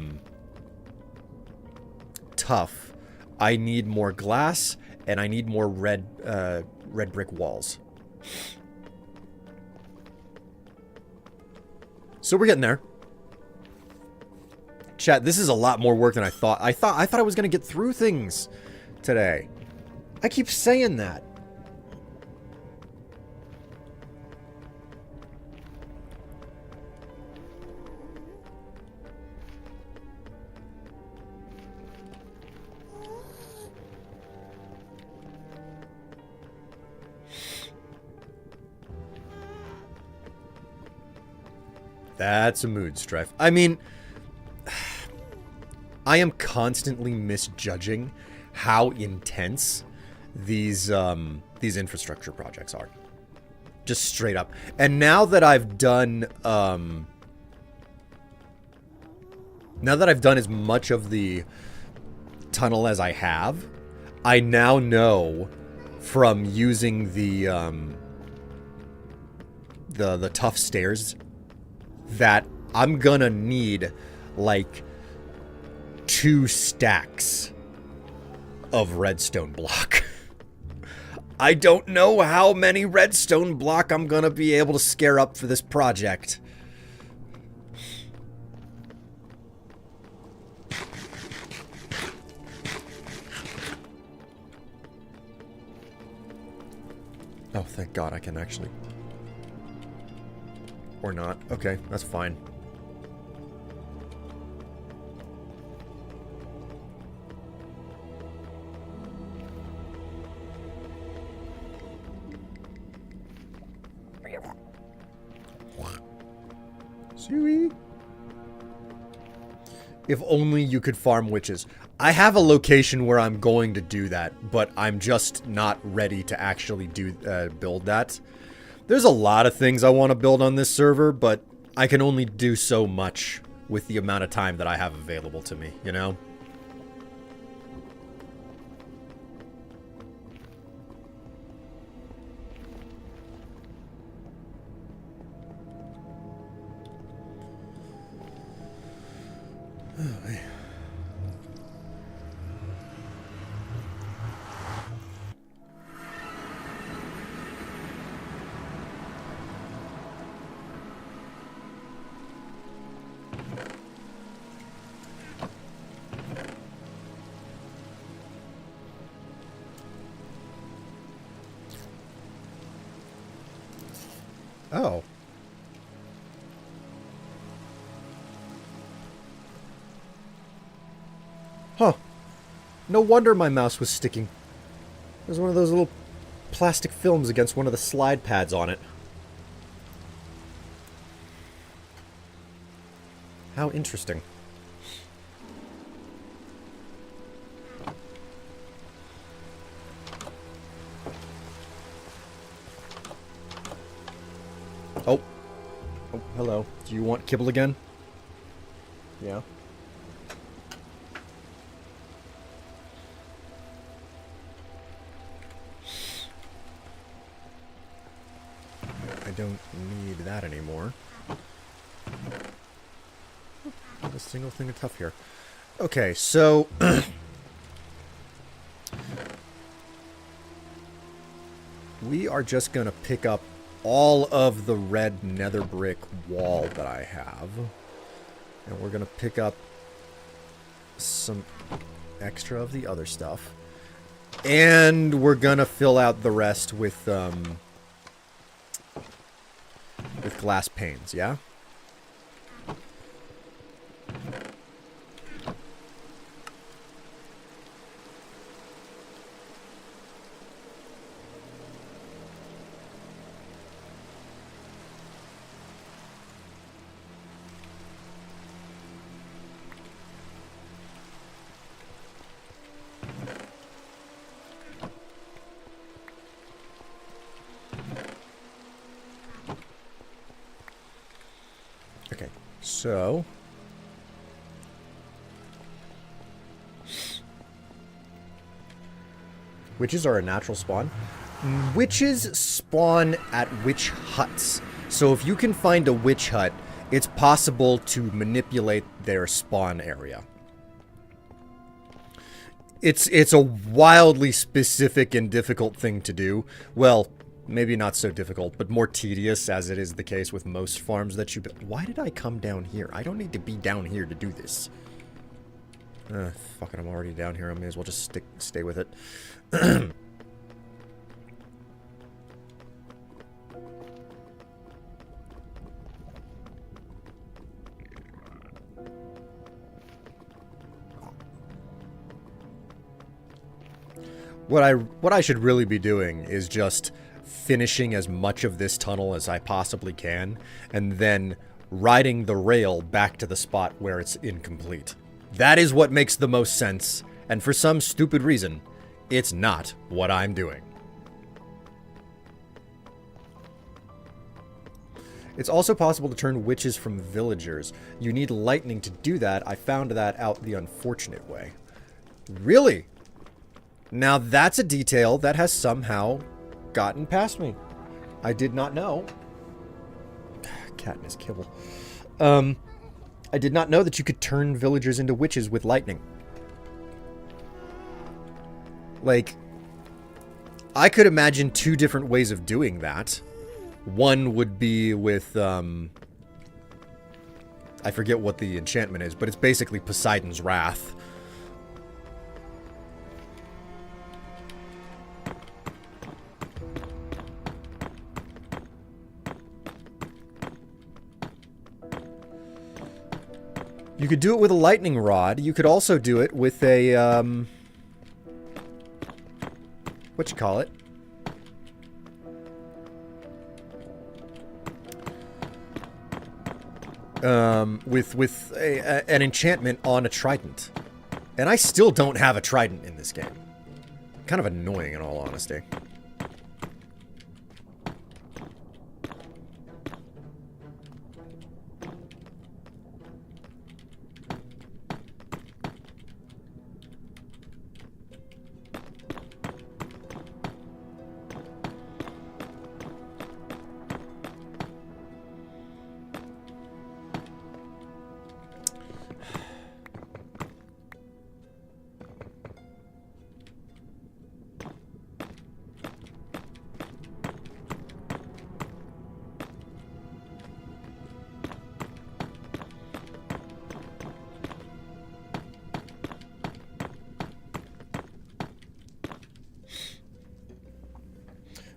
tough, I need more glass. And I need more red brick walls. So we're getting there. Chat, this is a lot more work than I thought. I thought I was going to get through things today. I keep saying that. That's a mood, Strife. I mean, I am constantly misjudging how intense these infrastructure projects are. Just straight up. And now that I've done as much of the tunnel as I have, I now know from using the tough stairs that I'm gonna need like 2 stacks of redstone block. I don't know how many redstone block I'm gonna be able to scare up for this project. Oh, thank God I can actually... Or not. Okay, that's fine. Suey. If only you could farm witches. I have a location where I'm going to do that, but I'm just not ready to actually build that. There's a lot of things I want to build on this server, but I can only do so much with the amount of time that I have available to me, you know? Oh, man. Oh. Huh. No wonder my mouse was sticking. There's one of those little plastic films against one of the slide pads on it. How interesting. Oh. Oh, hello. Do you want kibble again? Yeah. I don't need that anymore. Not a single thing of tough here. Okay, so... we are just gonna pick up all of the red nether brick wall that I have. And we're gonna pick up some extra of the other stuff. And we're gonna fill out the rest with glass panes, yeah? Okay, so... witches are a natural spawn. Witches spawn at witch huts. So if you can find a witch hut, it's possible to manipulate their spawn area. It's a wildly specific and difficult thing to do. Well, Maybe not so difficult, but more tedious, as it is the case with most farms that you... Why did I come down here? I don't need to be down here to do this. Fuck it, I'm already down here. I may as well just stay with it. What I should really be doing is just finishing as much of this tunnel as I possibly can, and then riding the rail back to the spot where it's incomplete. That is what makes the most sense, and for some stupid reason, it's not what I'm doing. It's also possible to turn witches from villagers. You need lightning to do that. I found that out the unfortunate way. Really? Now that's a detail that has somehow gotten past me. I did not know. Cat and his kibble. I did not know that you could turn villagers into witches with lightning. Like, I could imagine two different ways of doing that. One would be with, I forget what the enchantment is, but it's basically Poseidon's Wrath. You could do it with a lightning rod. You could also do it with a, what you call it? With an enchantment on a trident. And I still don't have a trident in this game. Kind of annoying, in all honesty.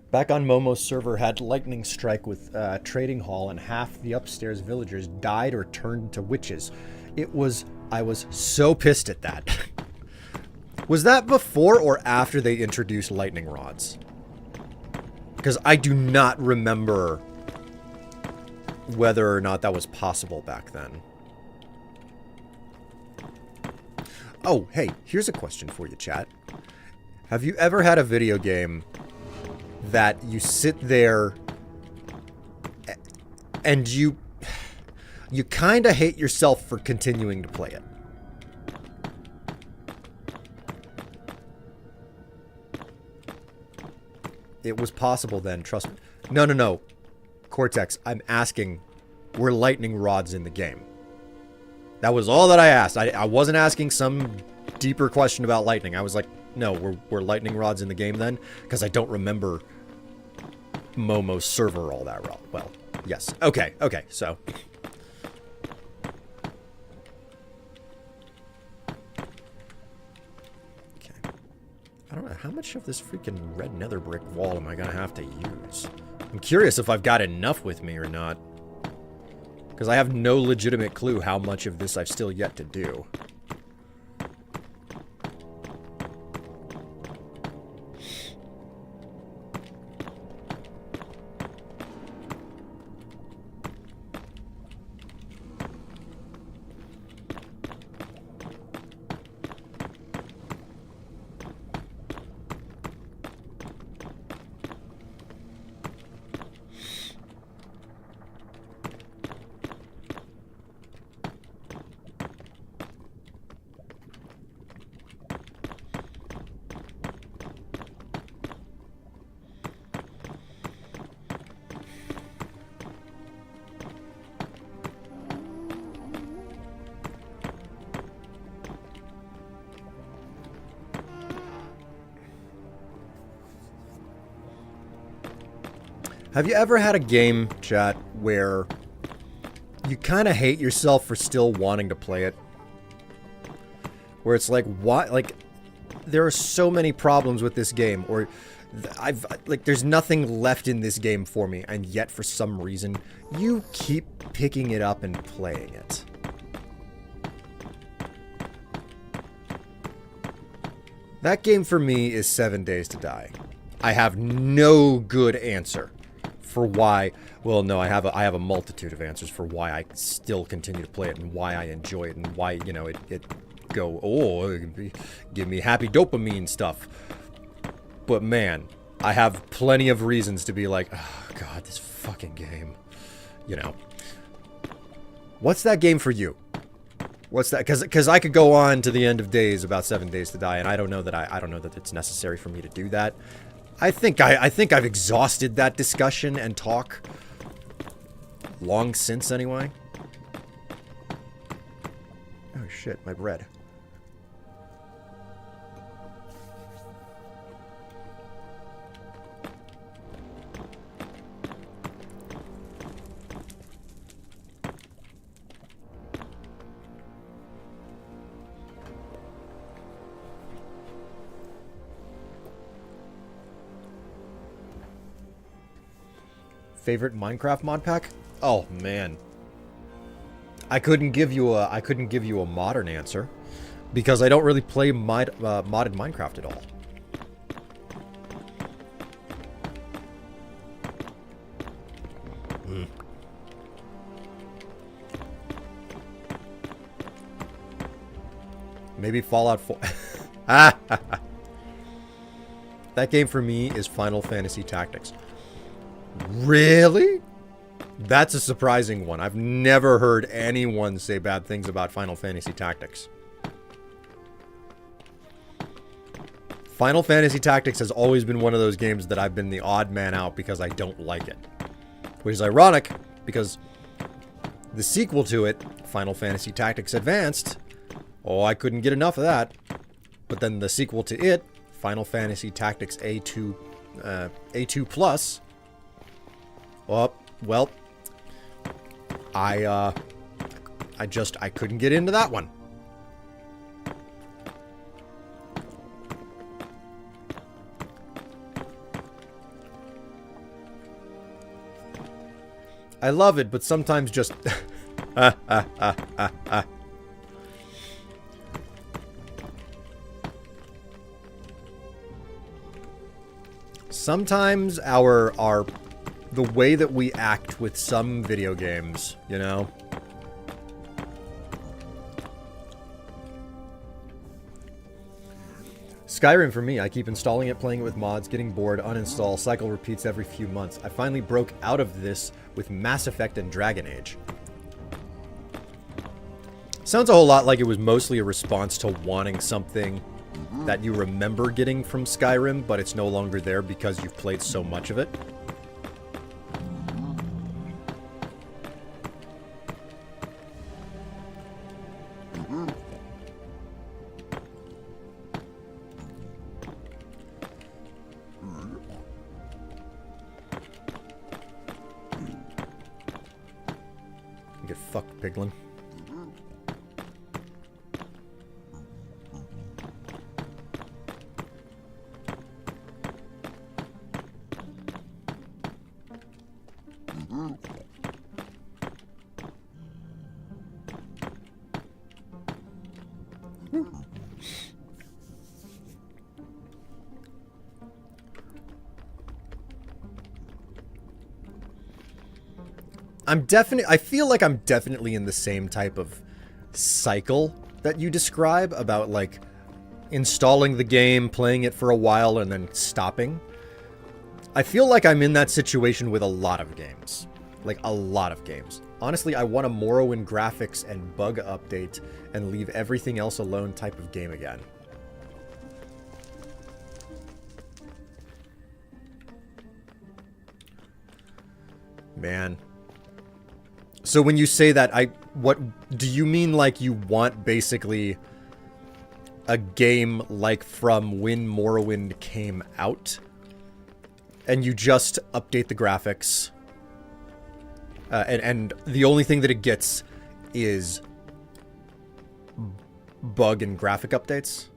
Back on Momo's server had lightning strike with trading hall, and half the upstairs villagers died or turned to witches. I was so pissed at that. Was that before or after they introduced lightning rods? Because I do not remember whether or not that was possible back then. Oh, hey, here's a question for you, chat. Have you ever had a video game that you sit there and you kind of hate yourself for continuing to play it? It was possible then, trust me. No. Cortex, I'm asking, were lightning rods in the game? That was all that I asked. I wasn't asking some deeper question about lightning. I was like, no, were lightning rods in the game then? Because I don't remember Momo's server all that well. Yes. Okay, so. Okay. I don't know, how much of this freaking red nether brick wall am I gonna have to use? I'm curious if I've got enough with me or not. Because I have no legitimate clue how much of this I've still yet to do. Have you ever had a game, chat, where you kind of hate yourself for still wanting to play it? Where it's like, why? Like, there are so many problems with this game, or there's nothing left in this game for me, and yet for some reason, you keep picking it up and playing it. That game for me is 7 Days to Die. I have no good answer for why. Well, no, I have a multitude of answers for why I still continue to play it and why I enjoy it and why, you know, it go, oh, give me happy dopamine stuff. But man, I have plenty of reasons to be like, oh god, this fucking game. You know. What's that game for you? What's that? Because I could go on to the end of days about 7 Days to Die, and I don't know that I don't know that it's necessary for me to do that. I think I've exhausted that discussion and talk long since anyway. Oh shit, my bread. Favorite Minecraft mod pack? Oh man, I couldn't give you a modern answer because I don't really play modded Minecraft at all. Maybe Fallout 4. That game for me is Final Fantasy Tactics. Really? That's a surprising one. I've never heard anyone say bad things about Final Fantasy Tactics. Final Fantasy Tactics has always been one of those games that I've been the odd man out because I don't like it. Which is ironic, because the sequel to it, Final Fantasy Tactics Advanced, oh, I couldn't get enough of that. But then the sequel to it, Final Fantasy Tactics A2 Plus, well, I couldn't get into that one. I love it, but sometimes just sometimes the way that we act with some video games, you know? Skyrim for me, I keep installing it, playing it with mods, getting bored, uninstall, cycle repeats every few months. I finally broke out of this with Mass Effect and Dragon Age. Sounds a whole lot like it was mostly a response to wanting something that you remember getting from Skyrim, but it's no longer there because you've played so much of it. Get fucked, Piglin. I feel like I'm definitely in the same type of cycle that you describe about, like, installing the game, playing it for a while, and then stopping. I feel like I'm in that situation with a lot of games. Like, a lot of games. Honestly, I want a Morrowind graphics and bug update and leave everything else alone type of game again. Man. So when you say that, what do you mean? Like, you want basically a game like from when Morrowind came out? and you just update the graphics, and the only thing that it gets is bug and graphic updates.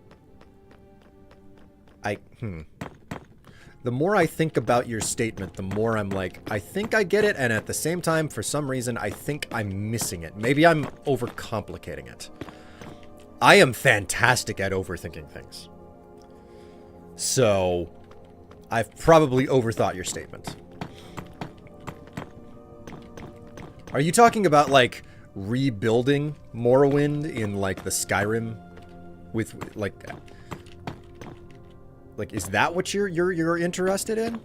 The more I think about your statement, the more I'm like, I think I get it, and at the same time, for some reason, I think I'm missing it. Maybe I'm overcomplicating it. I am fantastic at overthinking things. So, I've probably overthought your statement. Are you talking about, like, rebuilding Morrowind in, like, the Skyrim with, like, is that what you're interested in?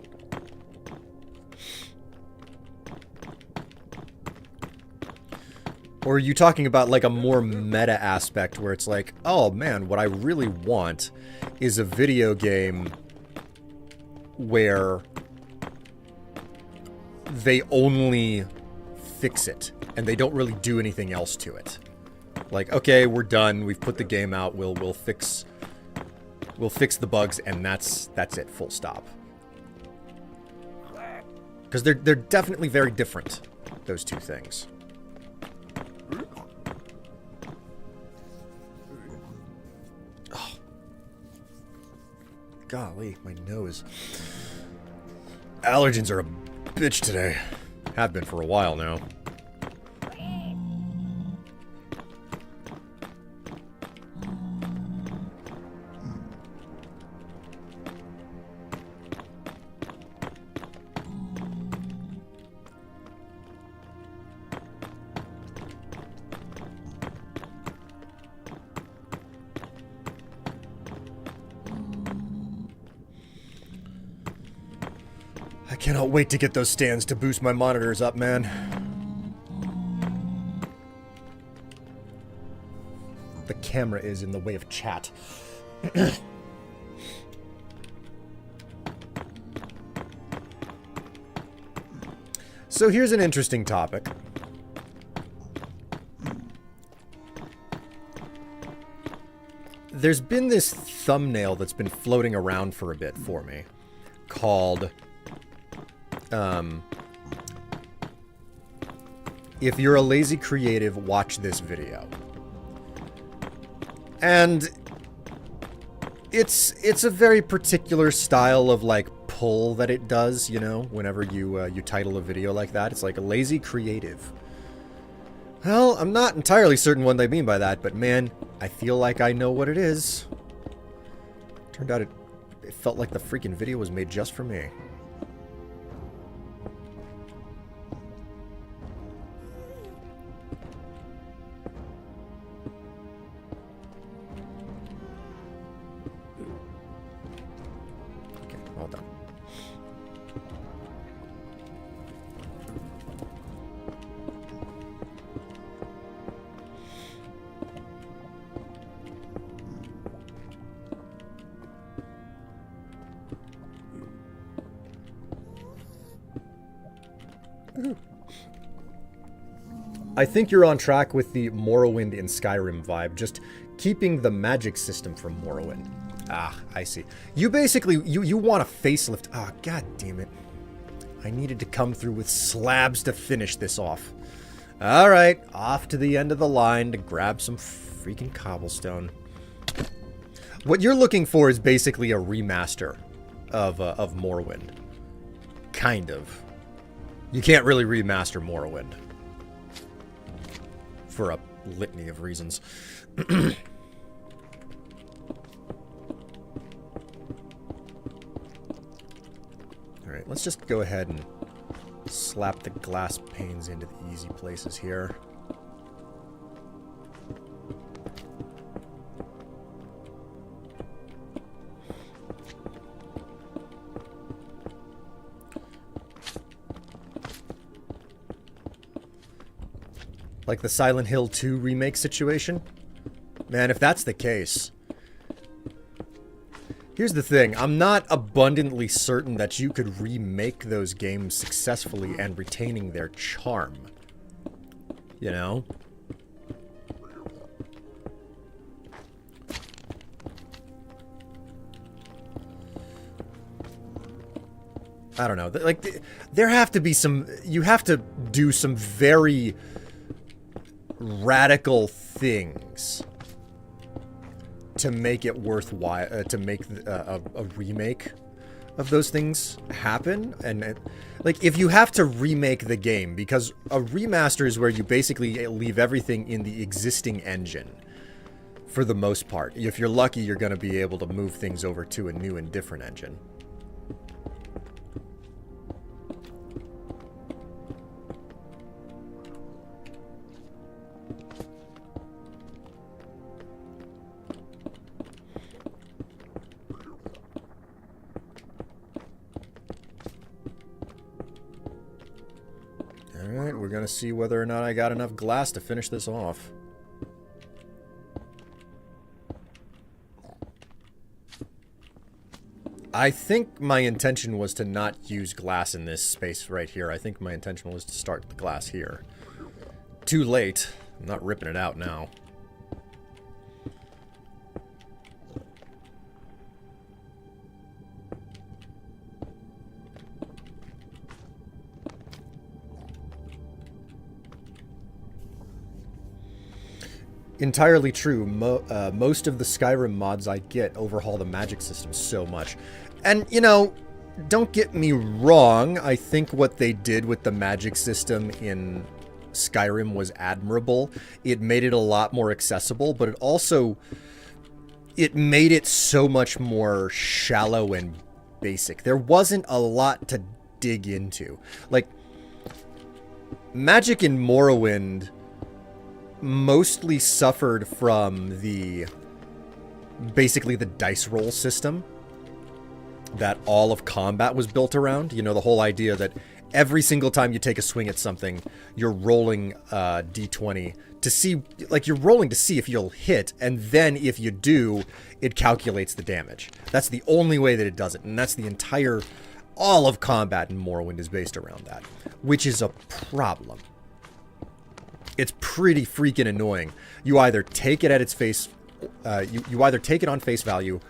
Or are you talking about like a more meta aspect where it's like, oh man, what I really want is a video game where they only fix it and they don't really do anything else to it. Like, okay, we're done. We've put the game out. We'll fix the bugs, and that's it, full stop. Because they're definitely very different, those two things. Oh. Golly, my nose. Allergens are a bitch today. Have been for a while now. I cannot wait to get those stands to boost my monitors up, man. The camera is in the way of chat. So here's an interesting topic. There's been this thumbnail that's been floating around for a bit for me called if you're a lazy creative, watch this video. And it's a very particular style of like pull that it does, you know, whenever you title a video like that. It's like a lazy creative. Well, I'm not entirely certain what they mean by that, but man, I feel like I know what it is. Turned out it felt like the freaking video was made just for me. I think you're on track with the Morrowind and Skyrim vibe, just keeping the magic system from Morrowind. Ah, I see. You basically, you want a facelift. Ah, god damn it. I needed to come through with slabs to finish this off. Alright, off to the end of the line to grab some freaking cobblestone. What you're looking for is basically a remaster of Morrowind. Kind of. You can't really remaster Morrowind. For a litany of reasons. Alright, let's just go ahead and slap the glass panes into the easy places here. Like the Silent Hill 2 remake situation? Man, if that's the case... Here's the thing, I'm not abundantly certain that you could remake those games successfully and retaining their charm. You know? I don't know. Like, there have to be some... You have to do some very radical things to make it worthwhile, to make a remake of those things happen. And like, if you have to remake the game, because a remaster is where you basically leave everything in the existing engine for the most part. If you're lucky, you're going to be able to move things over to a new and different engine. Alright, we're gonna see whether or not I got enough glass to finish this off. I think my intention was to not use glass in this space right here. I think my intention was to start the glass here. Too late. I'm not ripping it out now. Entirely true. Most of the Skyrim mods I get overhaul the magic system so much. And, you know, don't get me wrong, I think what they did with the magic system in Skyrim was admirable. It made it a lot more accessible, but it also... It made it so much more shallow and basic. There wasn't a lot to dig into. Like, magic in Morrowind mostly suffered from basically the dice roll system that all of combat was built around. You know, the whole idea that every single time you take a swing at something, you're rolling d20 to see, like, you're rolling to see if you'll hit, and then if you do, it calculates the damage. That's the only way that it does it, and that's the entire, all of combat in Morrowind is based around that, which is a problem. It's pretty freaking annoying. You either take it at its face, you either take it on face value,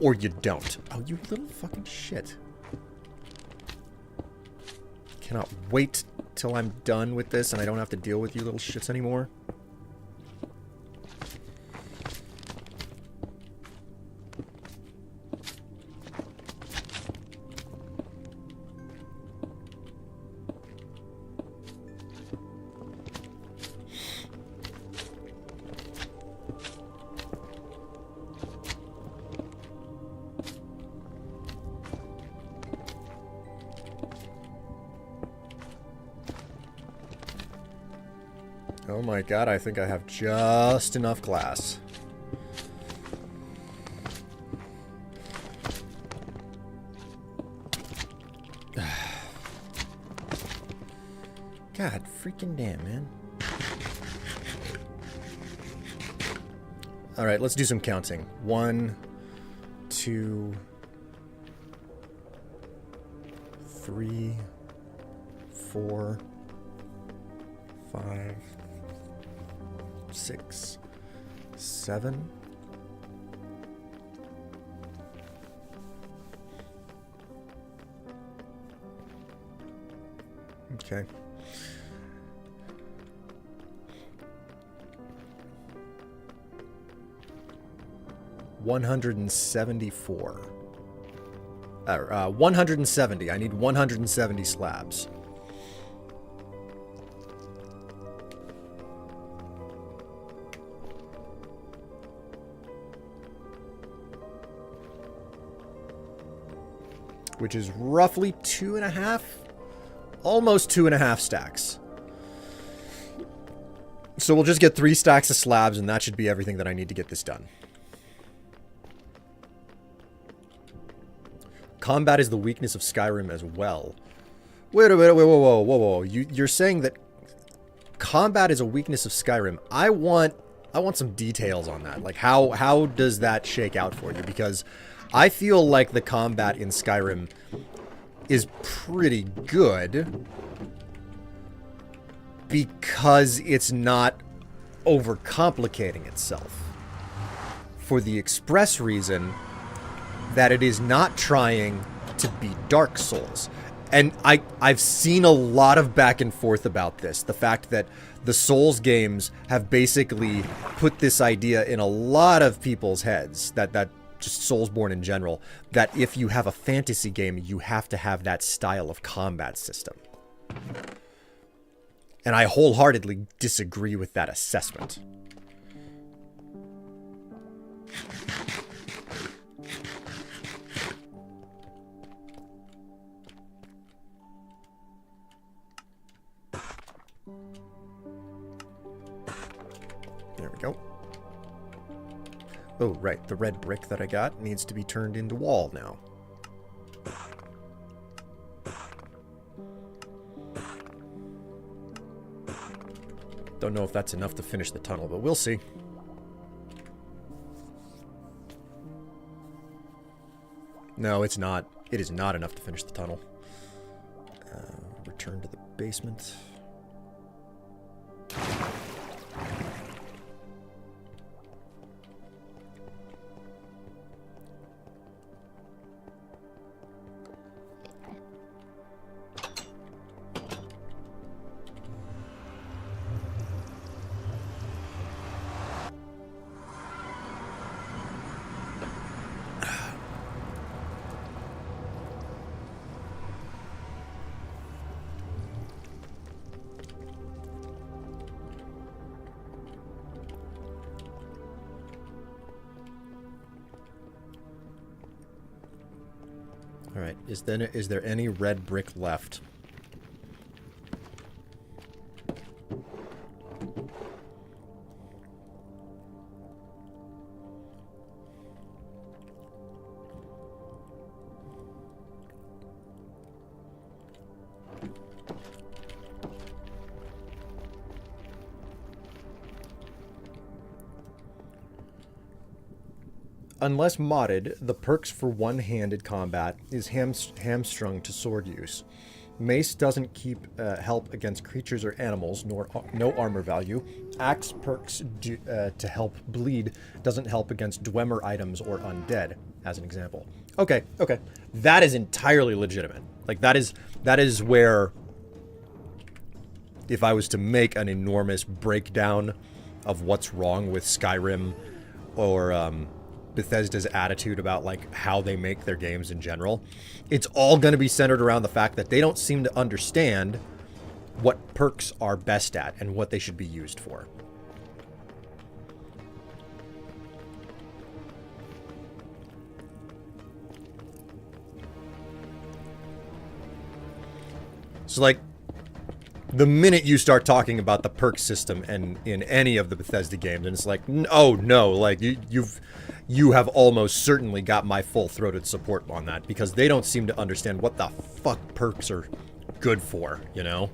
or you don't. Oh, you little fucking shit. Cannot wait till I'm done with this and I don't have to deal with you little shits anymore. Oh my god, I think I have just enough glass. God freaking damn, man. Alright, let's do some counting. 1, 2, 3, 4, 5, 6, 7. Okay. $174. 170. I need 170 slabs. Which is roughly 2.5, almost 2.5 stacks. So we'll just get 3 stacks of slabs, and that should be everything that I need to get this done. Combat is the weakness of Skyrim as well. Wait a minute, whoa. You're saying that combat is a weakness of Skyrim. I want some details on that. Like, how does that shake out for you? Because I feel like the combat in Skyrim is pretty good because it's not overcomplicating itself. For the express reason that it is not trying to be Dark Souls. And I've seen a lot of back and forth about this. The fact that the Souls games have basically put this idea in a lot of people's heads, that just Soulsborne in general, that if you have a fantasy game, you have to have that style of combat system. And I wholeheartedly disagree with that assessment. There we go. Oh, right. The red brick that I got needs to be turned into wall now. Don't know if that's enough to finish the tunnel, but we'll see. No, it's not. It is not enough to finish the tunnel. Return to the basement. Alright, is there any red brick left? Unless modded, the perks for one-handed combat is hamstrung to sword use. Mace doesn't keep help against creatures or animals, nor no armor value. Axe perks to help bleed doesn't help against Dwemer items or undead, as an example. Okay, okay. That is entirely legitimate. Like, that is where, if I was to make an enormous breakdown of what's wrong with Skyrim or Bethesda's attitude about like how they make their games in general, it's all going to be centered around the fact that they don't seem to understand what perks are best at and what they should be used for. So like, the minute you start talking about the perk system and in any of the Bethesda games, and it's like, oh no, like you have almost certainly got my full-throated support on that, because they don't seem to understand what the fuck perks are good for, you know?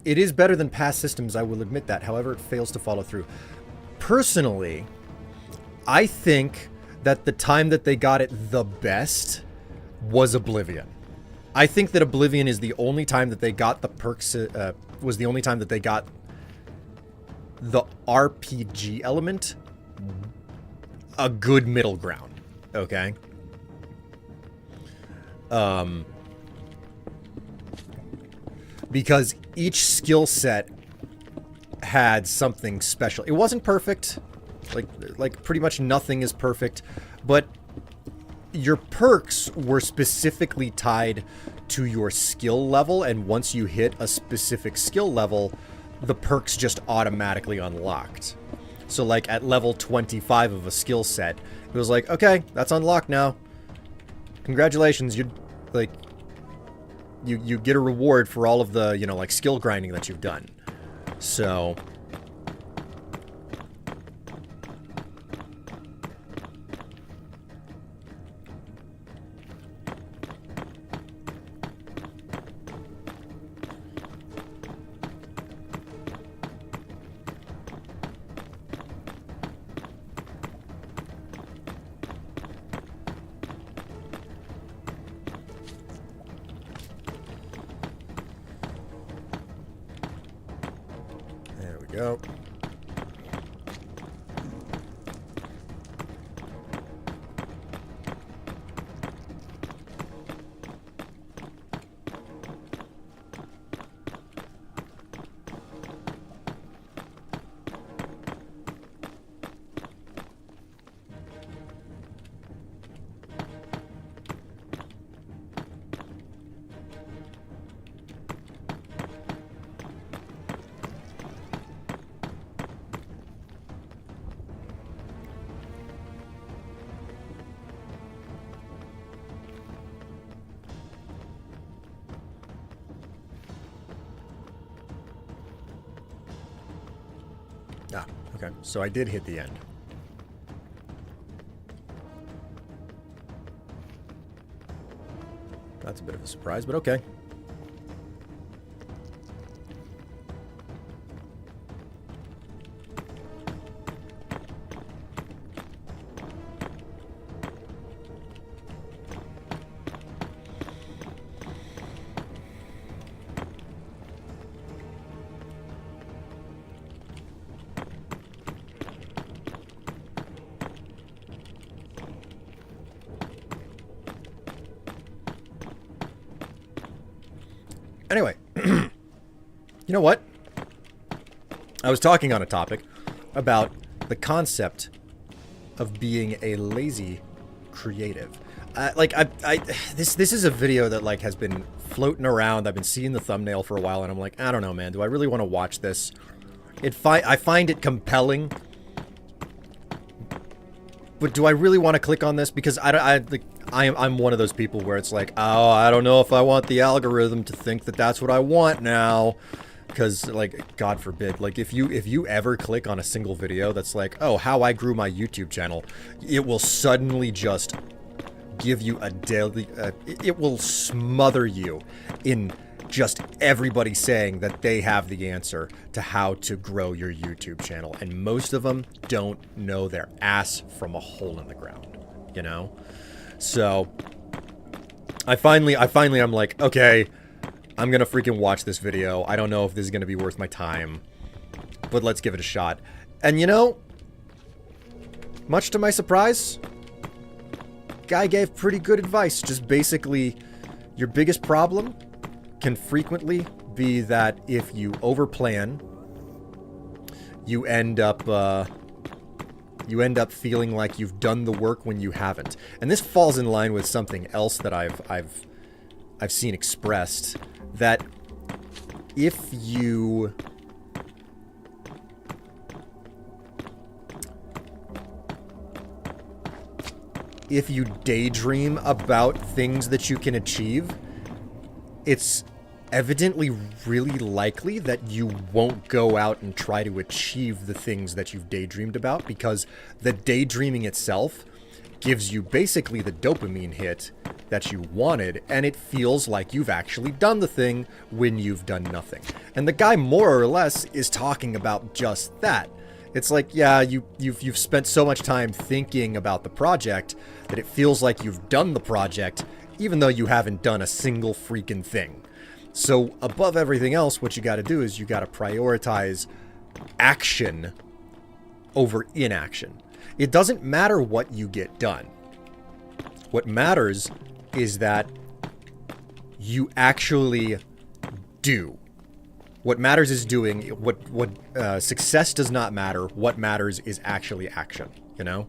It is better than past systems, I will admit that. However, it fails to follow through. Personally, I think that the time that they got it the best was Oblivion. I think that Oblivion is the only time that they got the perks, was the only time that they got the RPG element a good middle ground, okay? Because each skill set had something special. It wasn't perfect. Like pretty much nothing is perfect, but your perks were specifically tied to your skill level, and once you hit a specific skill level, the perks just automatically unlocked. So like at level 25 of a skill set, it was like, okay, that's unlocked now. Congratulations, you get a reward for all of the, you know, like skill grinding that you've done. So there we go. Ah, okay. So I did hit the end. That's a bit of a surprise, but okay. Anyway, you know what? I was talking on a topic about the concept of being a lazy creative. This is a video that like has been floating around. I've been seeing the thumbnail for a while, and I'm like, I don't know, man. Do I really want to watch this? I find it compelling, but do I really want to click on this? Because I'm one of those people where it's like, oh, I don't know if I want the algorithm to think that that's what I want now. Because, like, God forbid, like, if you ever click on a single video that's like, oh, how I grew my YouTube channel, it will suddenly just give you a daily, it will smother you in just everybody saying that they have the answer to how to grow your YouTube channel. And most of them don't know their ass from a hole in the ground, you know? So, I'm like, okay, I'm gonna freaking watch this video. I don't know if this is gonna be worth my time, but let's give it a shot. And you know, much to my surprise, guy gave pretty good advice. Just basically, your biggest problem can frequently be that if you overplan, you end up feeling like you've done the work when you haven't. And this falls in line with something else that I've seen expressed, that if you daydream about things that you can achieve, it's evidently really likely that you won't go out and try to achieve the things that you've daydreamed about, because the daydreaming itself gives you basically the dopamine hit that you wanted, and it feels like you've actually done the thing when you've done nothing. And the guy more or less is talking about just that. It's like, yeah, you've spent so much time thinking about the project that it feels like you've done the project, even though you haven't done a single freaking thing. So above everything else, what you got to do is you got to prioritize action over inaction. It doesn't matter what you get done. What matters is that you actually do. What matters is doing. What success does not matter. What matters is actually action, you know?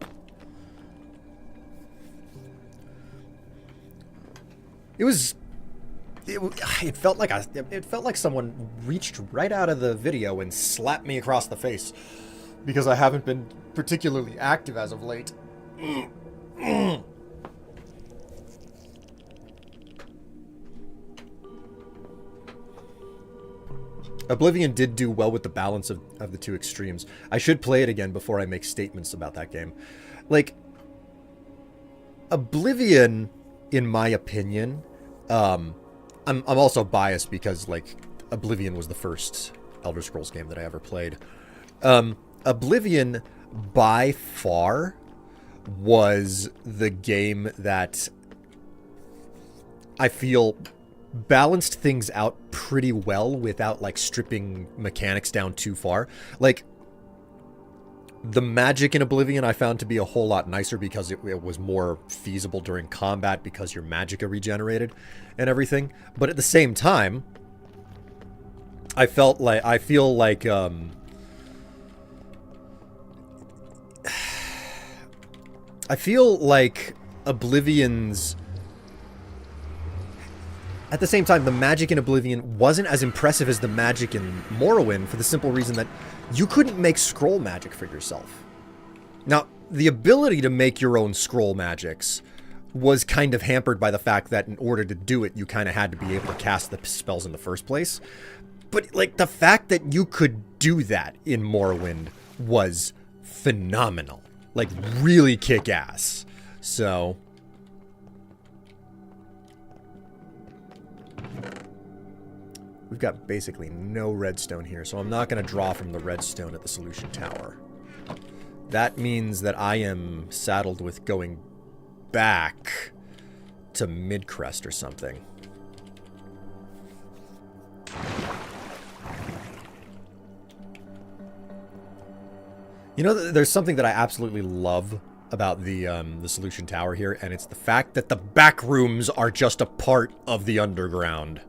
It felt like someone reached right out of the video and slapped me across the face, because I haven't been particularly active as of late. Oblivion did do well with the balance of the two extremes. I should play it again before I make statements about that game. Like, Oblivion, in my opinion, I'm also biased because, like, Oblivion was the first Elder Scrolls game that I ever played. Oblivion, by far, was the game that I feel balanced things out pretty well without, like, stripping mechanics down too far. Like, the magic in Oblivion I found to be a whole lot nicer because it was more feasible during combat because your magicka regenerated and everything. But at the same time, I feel like Oblivion's... At the same time, the magic in Oblivion wasn't as impressive as the magic in Morrowind for the simple reason that you couldn't make scroll magic for yourself. Now, the ability to make your own scroll magics was kind of hampered by the fact that in order to do it, you kind of had to be able to cast the spells in the first place. But, like, the fact that you could do that in Morrowind was phenomenal. Like, really kick-ass. So... we've got basically no redstone here, so I'm not going to draw from the redstone at the solution tower. That means that I am saddled with going back to Midcrest or something. You know, there's something that I absolutely love about the solution tower here, and it's the fact that the back rooms are just a part of the underground.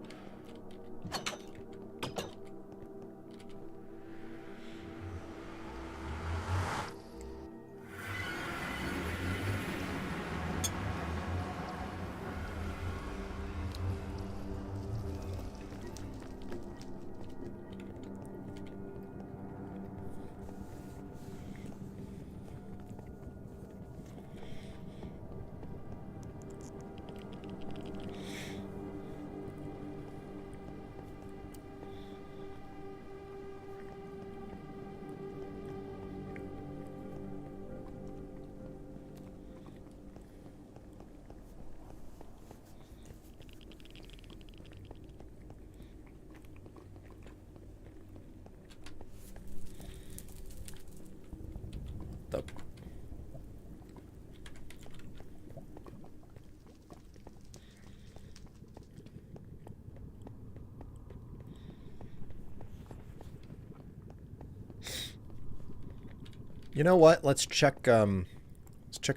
You know what? Let's check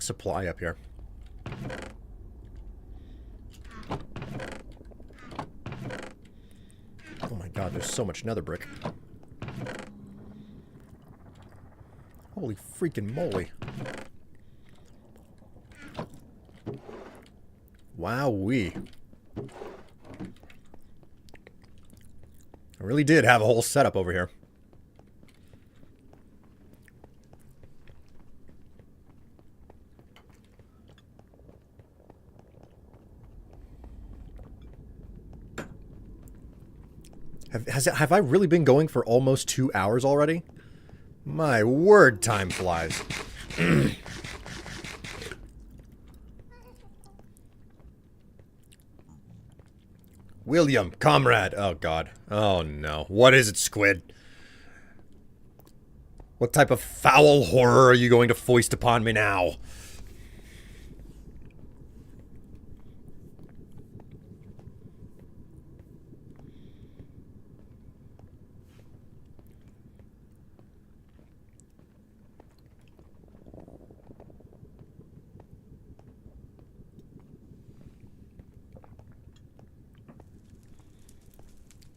supply up here. Oh my god, there's so much nether brick. Holy freaking moly. Wowee. I really did have a whole setup over here. Have I really been going for almost 2 hours already? My word, time flies. William, comrade. Oh, God. Oh, no. What is it, Squid? What type of foul horror are you going to foist upon me now?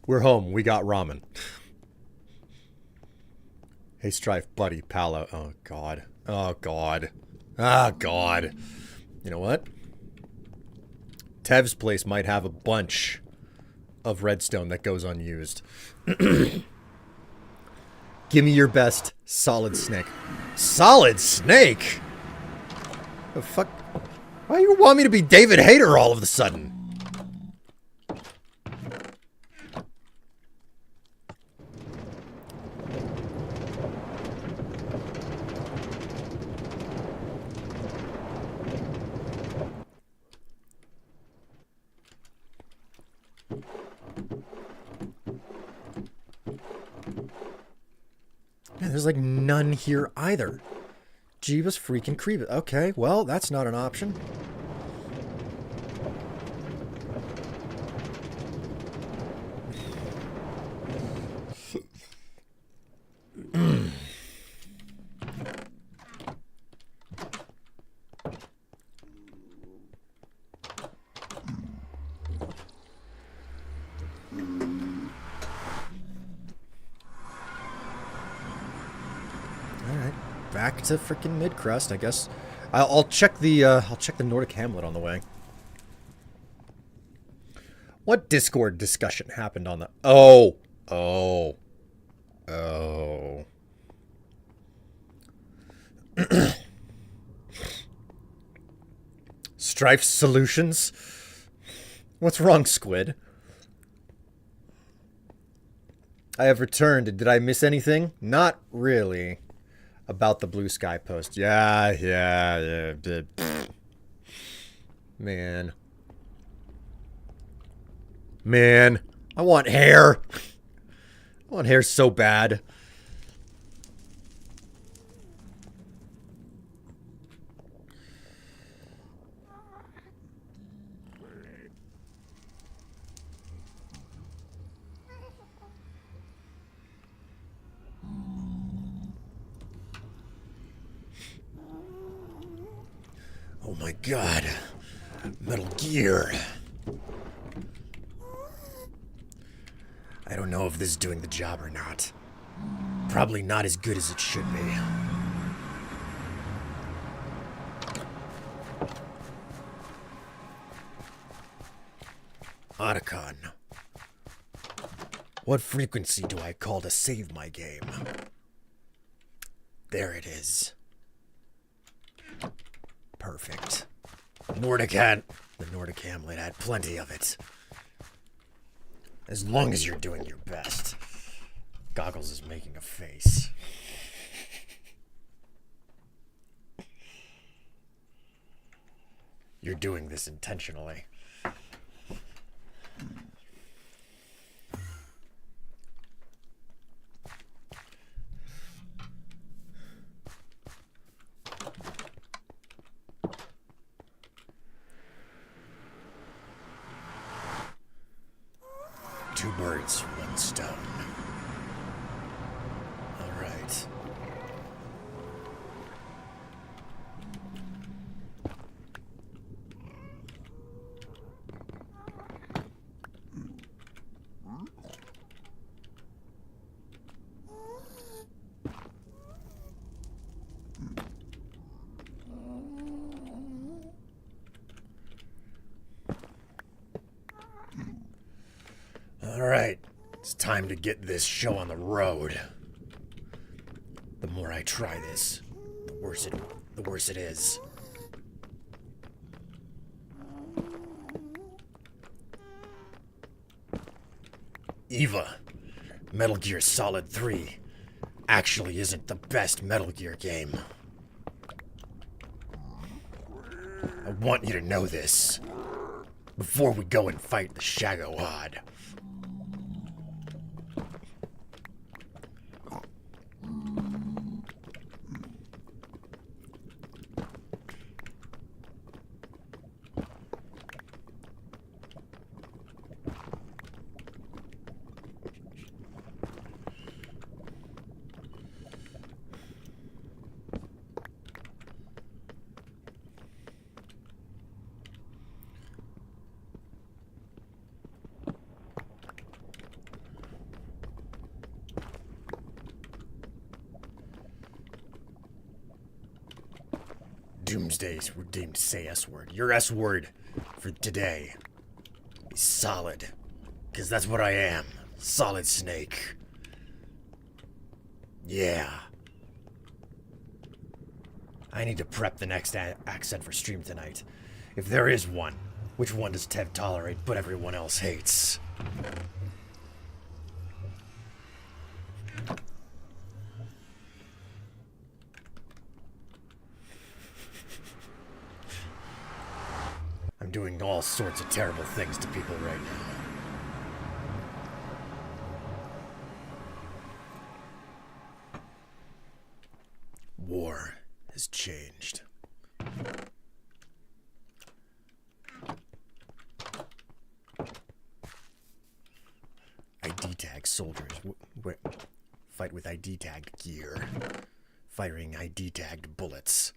We're home. We got ramen. Hey, Strife, buddy, Palo. Oh, God. Oh, God. Ah, God. You know what? Tev's place might have a bunch of redstone that goes unused. Give me your best solid snake. Solid snake? The fuck? Why do you want me to be David Hayter all of a sudden? Yeah, there's like none here either. Jeebus freaking creepy. Okay, well, that's not an option. Alright, back to freaking mid-crust, I guess. I'll check the Nordic Hamlet on the way. What Discord discussion happened on the... Oh. Strife solutions? What's wrong, Squid? I have returned. Did I miss anything? Not really. About the blue sky post. Yeah. Man. I want hair. I want hair so bad. Oh my god. Metal Gear. I don't know if this is doing the job or not. Probably not as good as it should be. Otacon. What frequency do I call to save my game? There it is. Perfect. The Nordic Hamlet had plenty of it. As long as you're doing your best. Goggles is making a face. You're doing this intentionally. Two birds, one stone. All right. Alright, it's time to get this show on the road. The more I try this, the worse it is. Eva, Metal Gear Solid 3 actually isn't the best Metal Gear game. I want you to know this before we go and fight the Shagohod. Doomsday's redeemed say S-word. Your S-word for today is solid. Because that's what I am. Solid Snake. Yeah. I need to prep the next accent for stream tonight. If there is one, which one does Tev tolerate but everyone else hates? I'm doing all sorts of terrible things to people right now. has changed. ID tag soldiers fight with ID tagged gear, firing ID tagged bullets.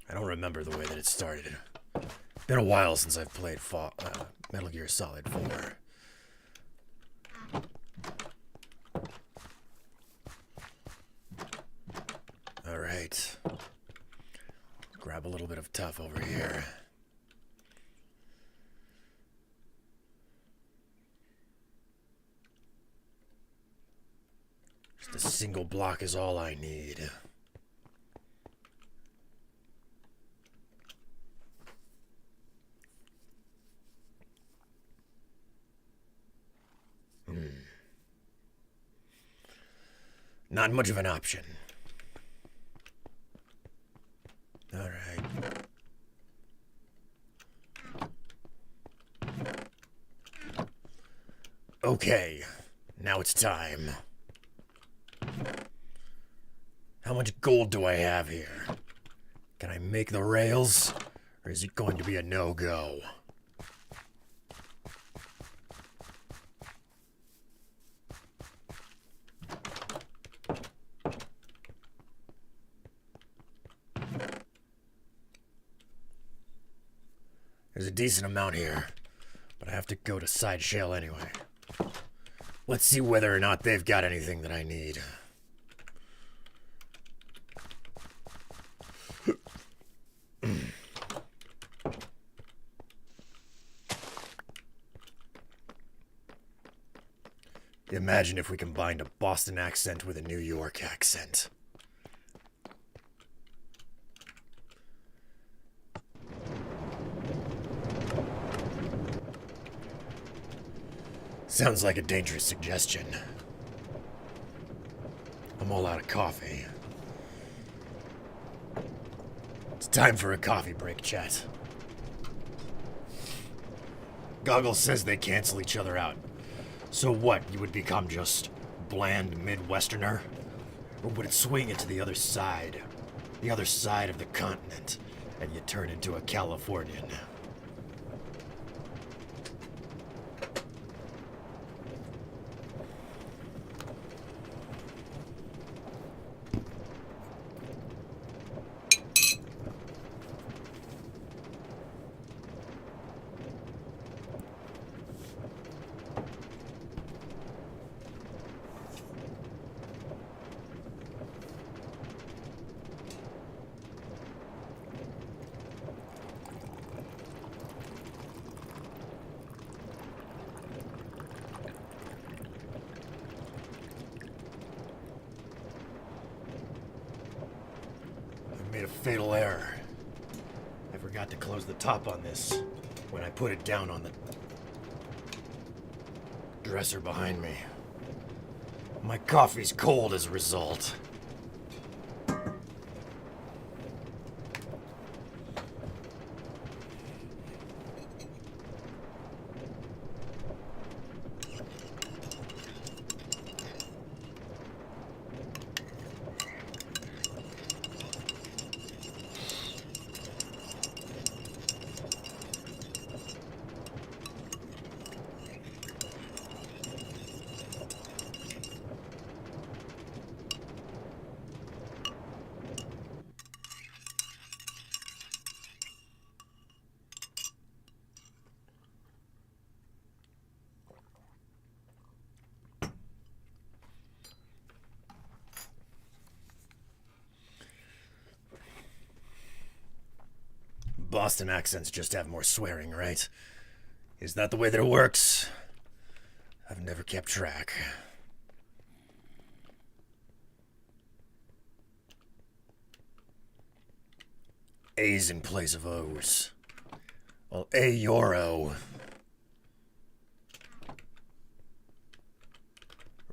I don't remember the way that it started. Been a while since I've played Metal Gear Solid 4. Alright. Grab a little bit of tough over here. Just a single block is all I need. Not much of an option. All right. Okay, now it's time. How much gold do I have here? Can I make the rails, or is it going to be a no-go? There's a decent amount here, but I have to go to Side Shell anyway. Let's see whether or not they've got anything that I need. Imagine if we combined a Boston accent with a New York accent. Sounds like a dangerous suggestion. I'm all out of coffee. It's time for a coffee break, chat. Goggles says they cancel each other out. So what, you would become just bland Midwesterner? Or would it swing it to the other side of the continent, and you turn into a Californian? Made a fatal error. I forgot to close the top on this when I put it down on the dresser behind me. My coffee's cold as a result. Boston accents just have more swearing, right? Is that the way that it works? I've never kept track. A's in place of O's. Well, A euro.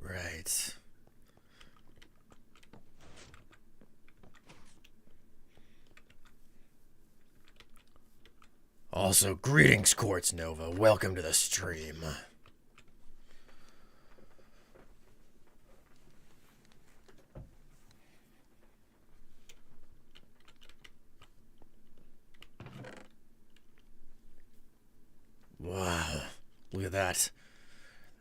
Right. Also, greetings, Quartz Nova. Welcome to the stream. to that.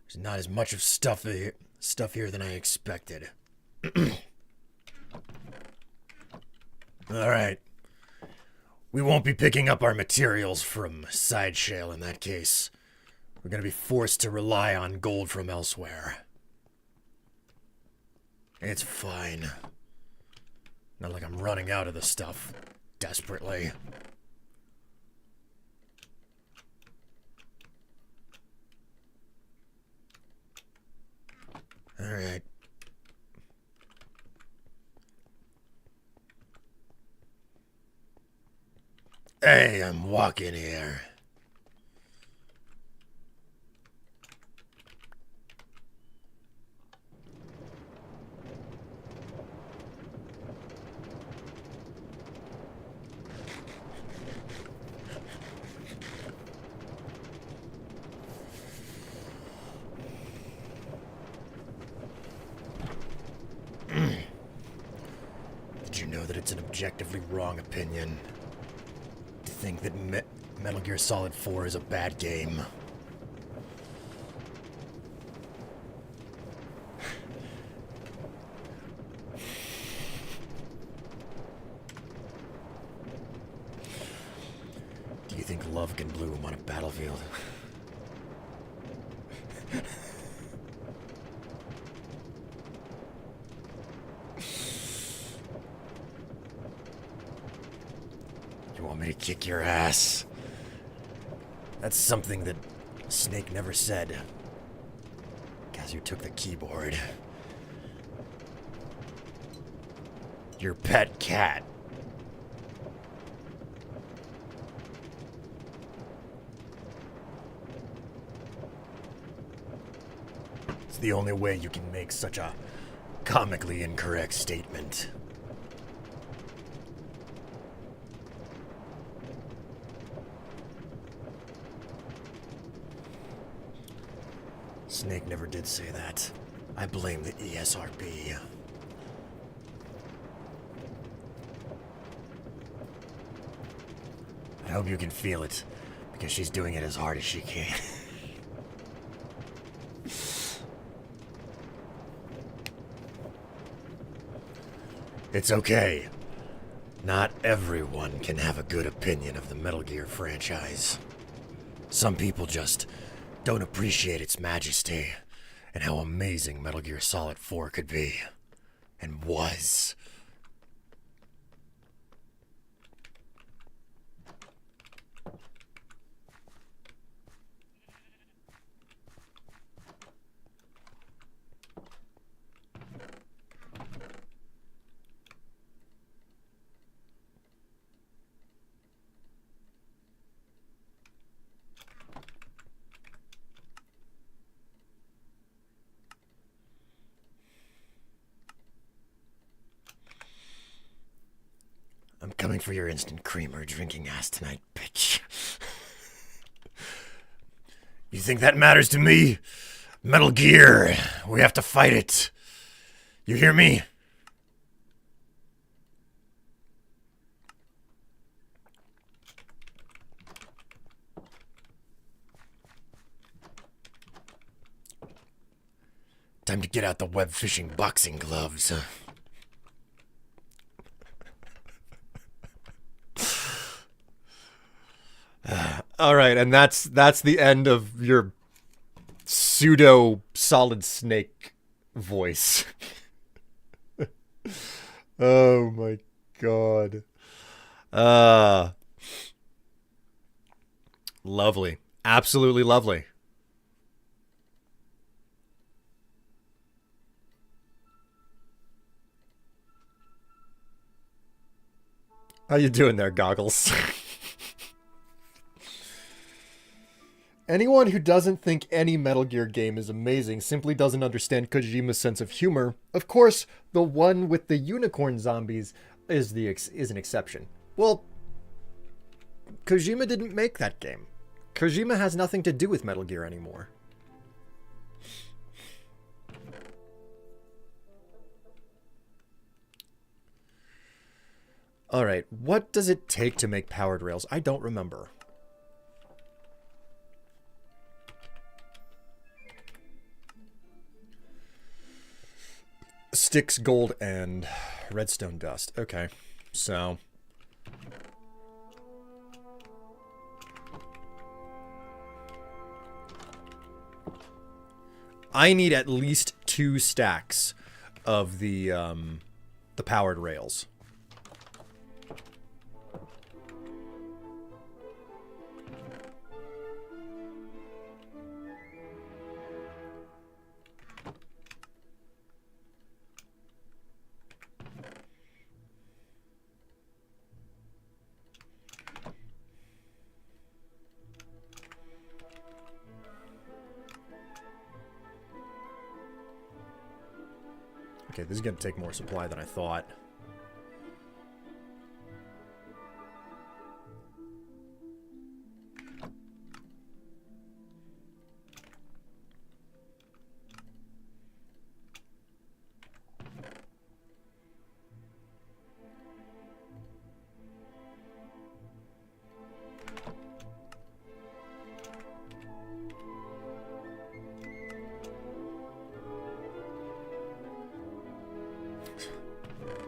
There's not as much of stuff here than I expected. Alright. We won't be picking up our materials from Sideshale in that case. We're gonna be forced to rely on gold from elsewhere. It's fine. Not like I'm running out of the stuff desperately. Alright. Hey, I'm walking here. Did you know that it's an objectively wrong opinion to think that Metal Gear Solid 4 is a bad game? Do you think love can bloom on a battlefield? You want me to kick your ass? That's something that Snake never said. Guess you took the keyboard. Your pet cat. It's the only way you can make such a comically incorrect statement. Snake never did say that. I blame the ESRB. I hope you can feel it, because she's doing it as hard as she can. It's okay. Not everyone can have a good opinion of the Metal Gear franchise. Some people just don't appreciate its majesty and how amazing Metal Gear Solid 4 could be. And was. I'm coming for your instant creamer drinking ass tonight, bitch. You think that matters to me? Metal Gear, we have to fight it. You hear me? Time to get out the web fishing boxing gloves. All right, and that's the end of your pseudo Solid Snake voice. Oh my god. Lovely. Absolutely lovely. How you doing there, Goggles? Anyone who doesn't think any Metal Gear game is amazing simply doesn't understand Kojima's sense of humor. Of course, the one with the unicorn zombies is an exception. Well, Kojima didn't make that game. Kojima has nothing to do with Metal Gear anymore. Alright, what does it take to make powered rails? I don't remember. Sticks, gold, and redstone dust. Okay, so I need at least 2 stacks of the powered rails. Okay, this is going to take more supply than I thought.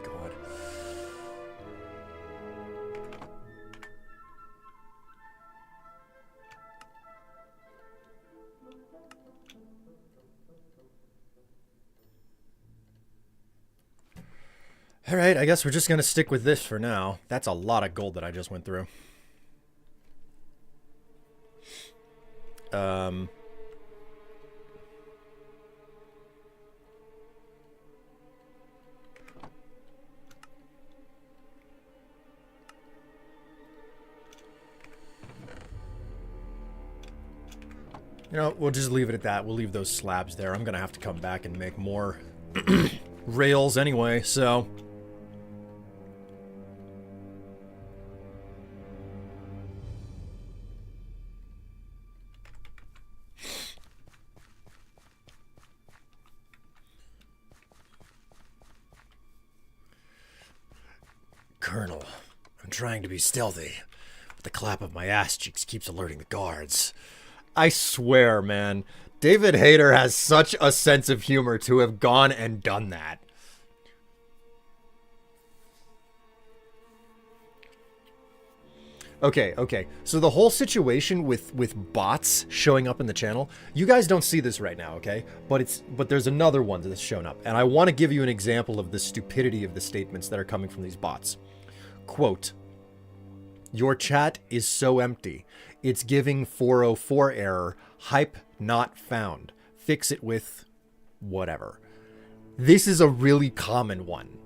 God. All right, I guess we're just going to stick with this for now. That's a lot of gold that I just went through. You know, we'll just leave it at that. We'll leave those slabs there. I'm going to have to come back and make more rails anyway, so... Colonel, I'm trying to be stealthy, but the clap of my ass cheeks keeps alerting the guards. I swear, man, David Hayter has such a sense of humor to have gone and done that. Okay. So the whole situation with bots showing up in the channel, you guys don't see this right now, okay? But there's another one that's shown up, and I want to give you an example of the stupidity of the statements that are coming from these bots. Quote, "Your chat is so empty. It's giving 404 error. Hype not found. Fix it with whatever." This is a really common one.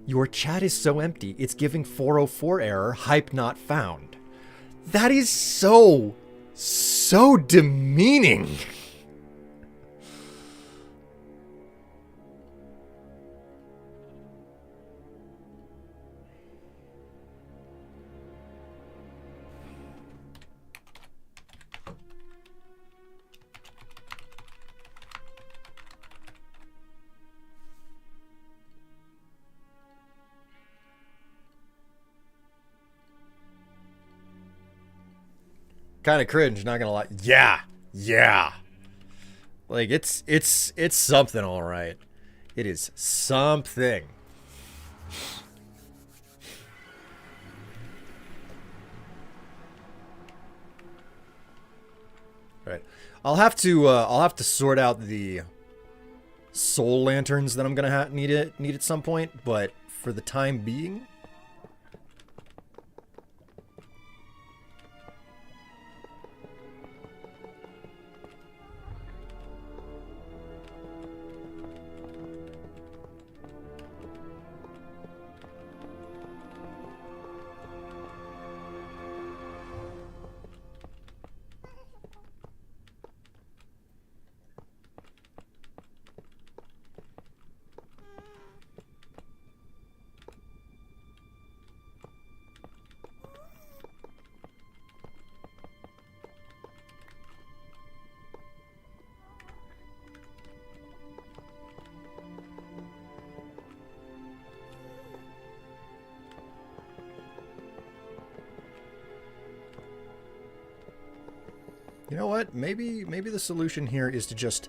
Your chat is so empty. It's giving 404 error. Hype not found. That is so demeaning. Kind of cringe, not gonna lie. Yeah. Like it's something, all right. It is something. Right. I'll have to sort out the soul lanterns that I'm gonna need at some point, but for the time being. You know what? Maybe the solution here is to just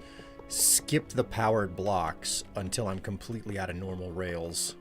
skip the powered blocks until I'm completely out of normal rails.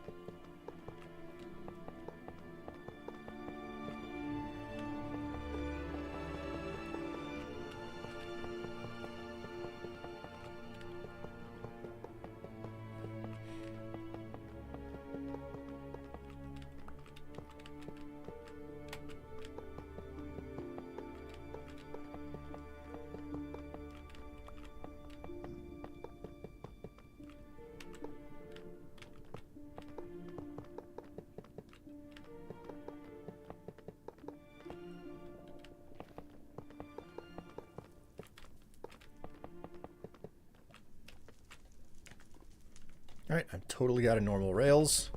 All right, I'm totally out of normal rails.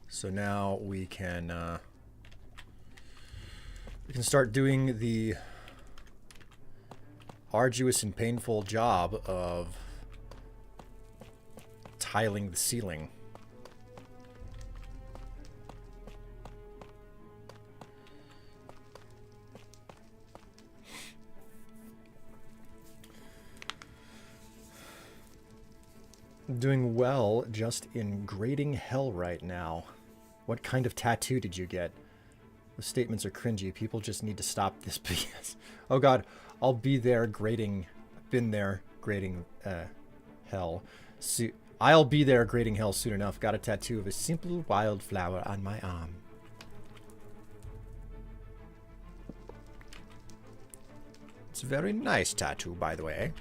So now we can start doing the arduous and painful job of tiling the ceiling. Doing well just in grading hell right now. What kind of tattoo did you get? The statements are cringy. People just need to stop this BS. Oh god, I'll be there grading. Been there grading hell. I'll be there grading hell soon enough. Got a tattoo of a simple wildflower on my arm. It's a very nice tattoo, by the way.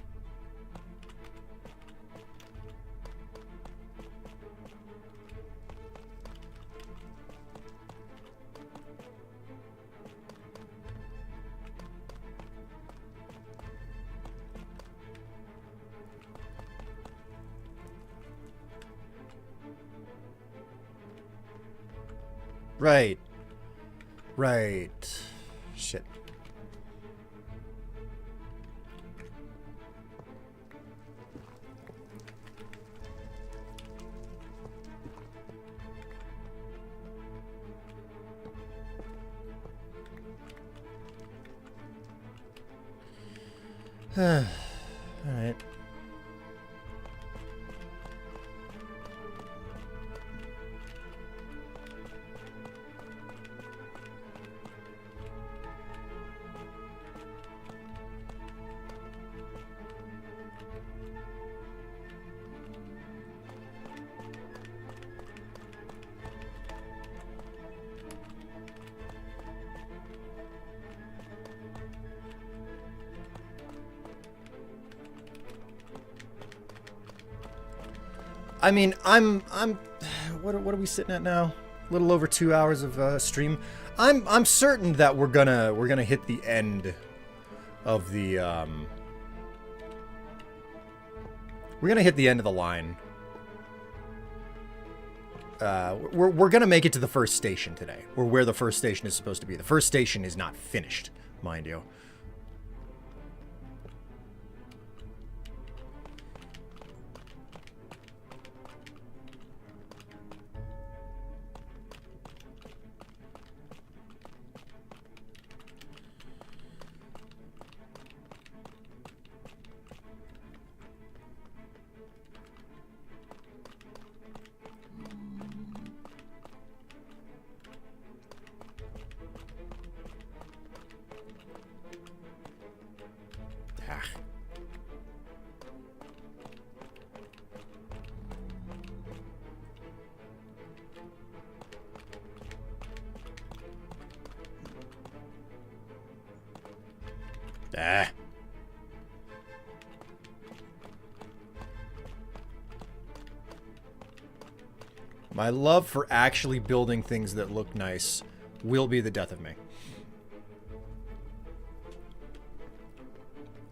Right. Right. Shit. All right. I mean, what are we sitting at now? A little over 2 hours of stream. I'm certain that we're gonna hit the end of the we're gonna hit the end of the line. We're gonna make it to the first station today, or where the first station is supposed to be. The first station is not finished, mind you. My love for actually building things that look nice will be the death of me.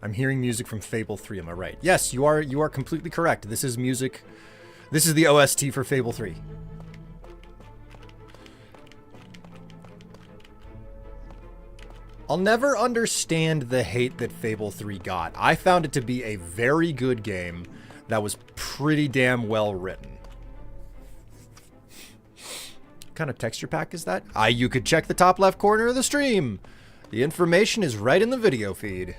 I'm hearing music from Fable 3, am I right? Yes, you are completely correct. This is music. This is the OST for Fable 3. I'll never understand the hate that Fable 3 got. I found it to be a very good game that was pretty damn well written. What kind of texture pack is that? You could check the top left corner of the stream. The information is right in the video feed.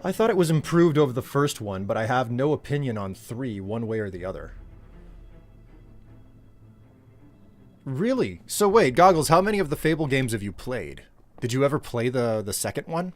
I thought it was improved over the first one, but I have no opinion on 3 one way or the other. Really? So wait, Goggles, how many of the Fable games have you played? Did you ever play the second one?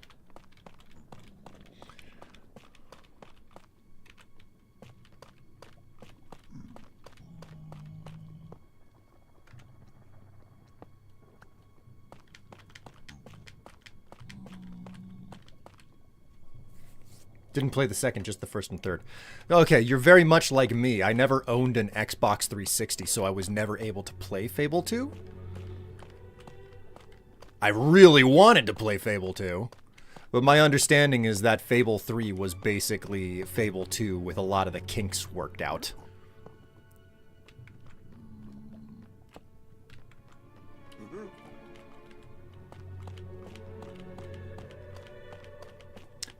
Didn't play the second, just the first and third. Okay, you're very much like me. I never owned an Xbox 360, so I was never able to play Fable 2. I really wanted to play Fable 2, but my understanding is that Fable 3 was basically Fable 2 with a lot of the kinks worked out.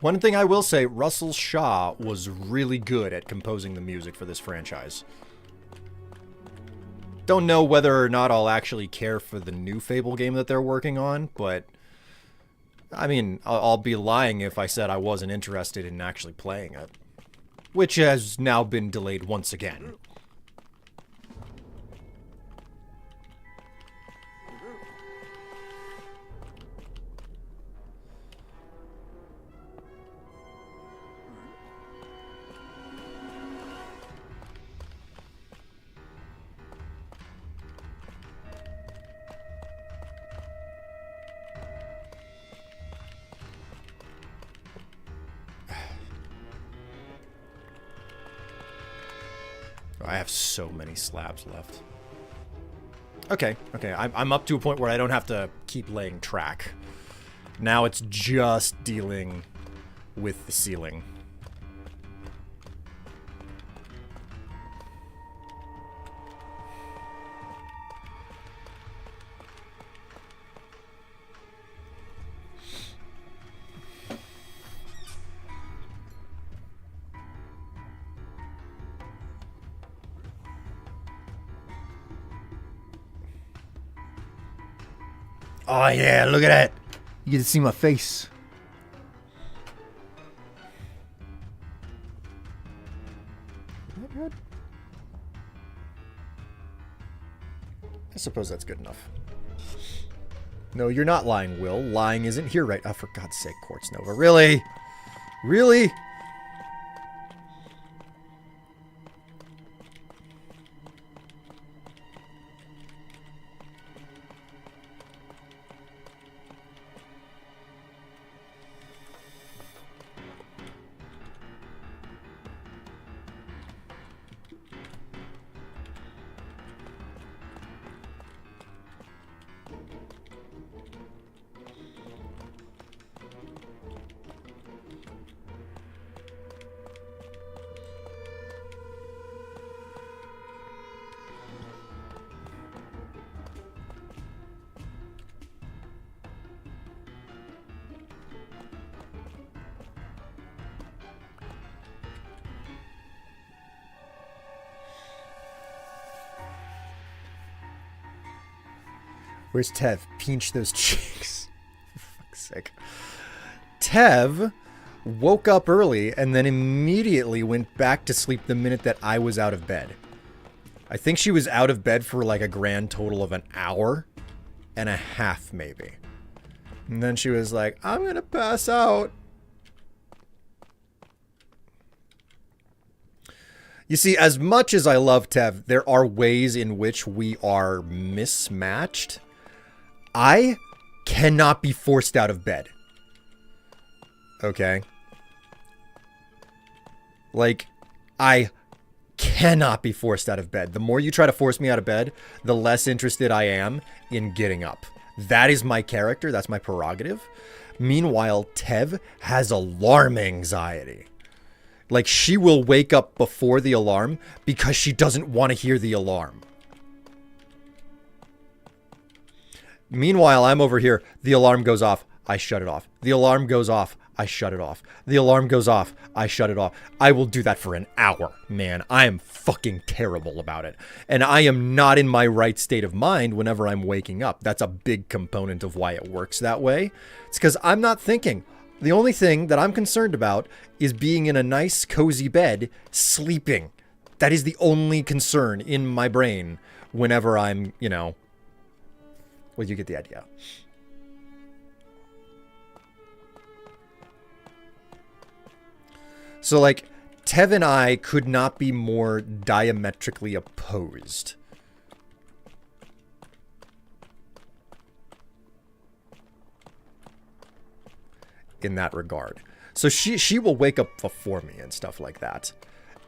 One thing I will say, Russell Shaw was really good at composing the music for this franchise. Don't know whether or not I'll actually care for the new Fable game that they're working on, but I mean, I'll be lying if I said I wasn't interested in actually playing it, which has now been delayed once again. I have so many slabs left. Okay, I'm up to a point where I don't have to keep laying track. Now it's just dealing with the ceiling. Oh yeah, look at that. You get to see my face. Is that good? I suppose that's good enough. No, you're not lying, Will. Lying isn't here right... Oh, for God's sake, Quartz Nova. Really? Really? Where's Tev? Pinch those cheeks. For fuck's sake. Tev woke up early and then immediately went back to sleep the minute that I was out of bed. I think she was out of bed for like a grand total of an hour and a half, maybe. And then she was like, I'm gonna pass out. You see, as much as I love Tev, there are ways in which we are mismatched. I cannot be forced out of bed. Okay? Like, I cannot be forced out of bed. The more you try to force me out of bed, the less interested I am in getting up. That is my character. That's my prerogative. Meanwhile, Tev has alarm anxiety. Like, she will wake up before the alarm because she doesn't want to hear the alarm. Meanwhile, I'm over here. The alarm goes off. I shut it off. The alarm goes off. I shut it off. The alarm goes off. I shut it off. I will do that for an hour, man. I am fucking terrible about it. And I am not in my right state of mind whenever I'm waking up. That's a big component of why it works that way. It's because I'm not thinking, The only thing that I'm concerned about is being in a nice, cozy bed, sleeping. That is the only concern in my brain whenever I'm, you know... Well, you get the idea. So, like, Tev and I could not be more diametrically opposed. In that regard. So she will wake up before me and stuff like that.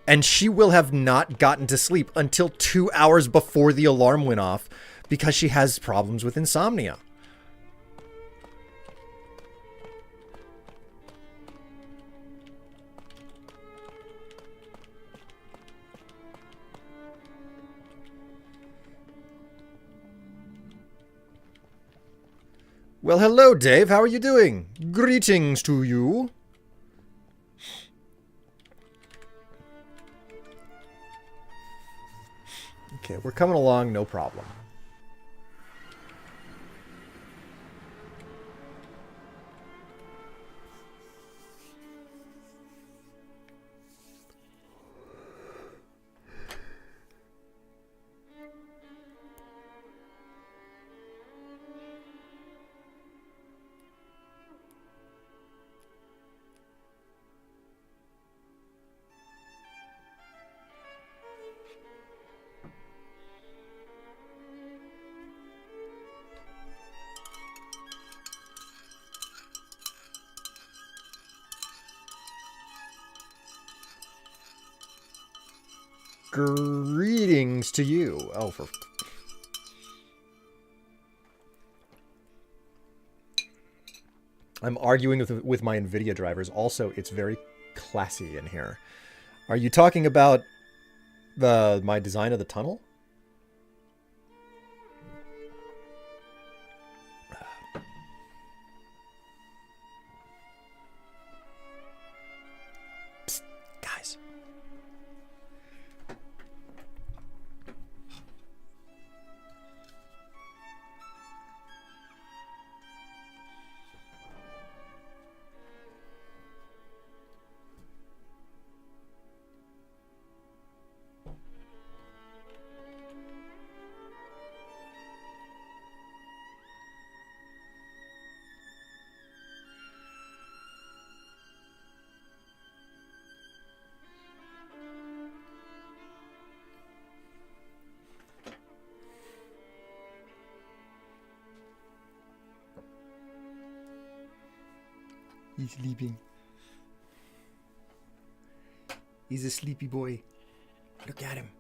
And she will have not gotten to sleep until 2 hours before the alarm went off because she has problems with insomnia. Well, hello, Dave. How are you doing? Greetings to you. Okay, we're coming along, no problem. Greetings to you. Oh, for... I'm arguing with my NVIDIA drivers. Also, it's very classy in here. Are you talking about my design of the tunnel? Psst, guys. He's sleeping. He's a sleepy boy. Look at him.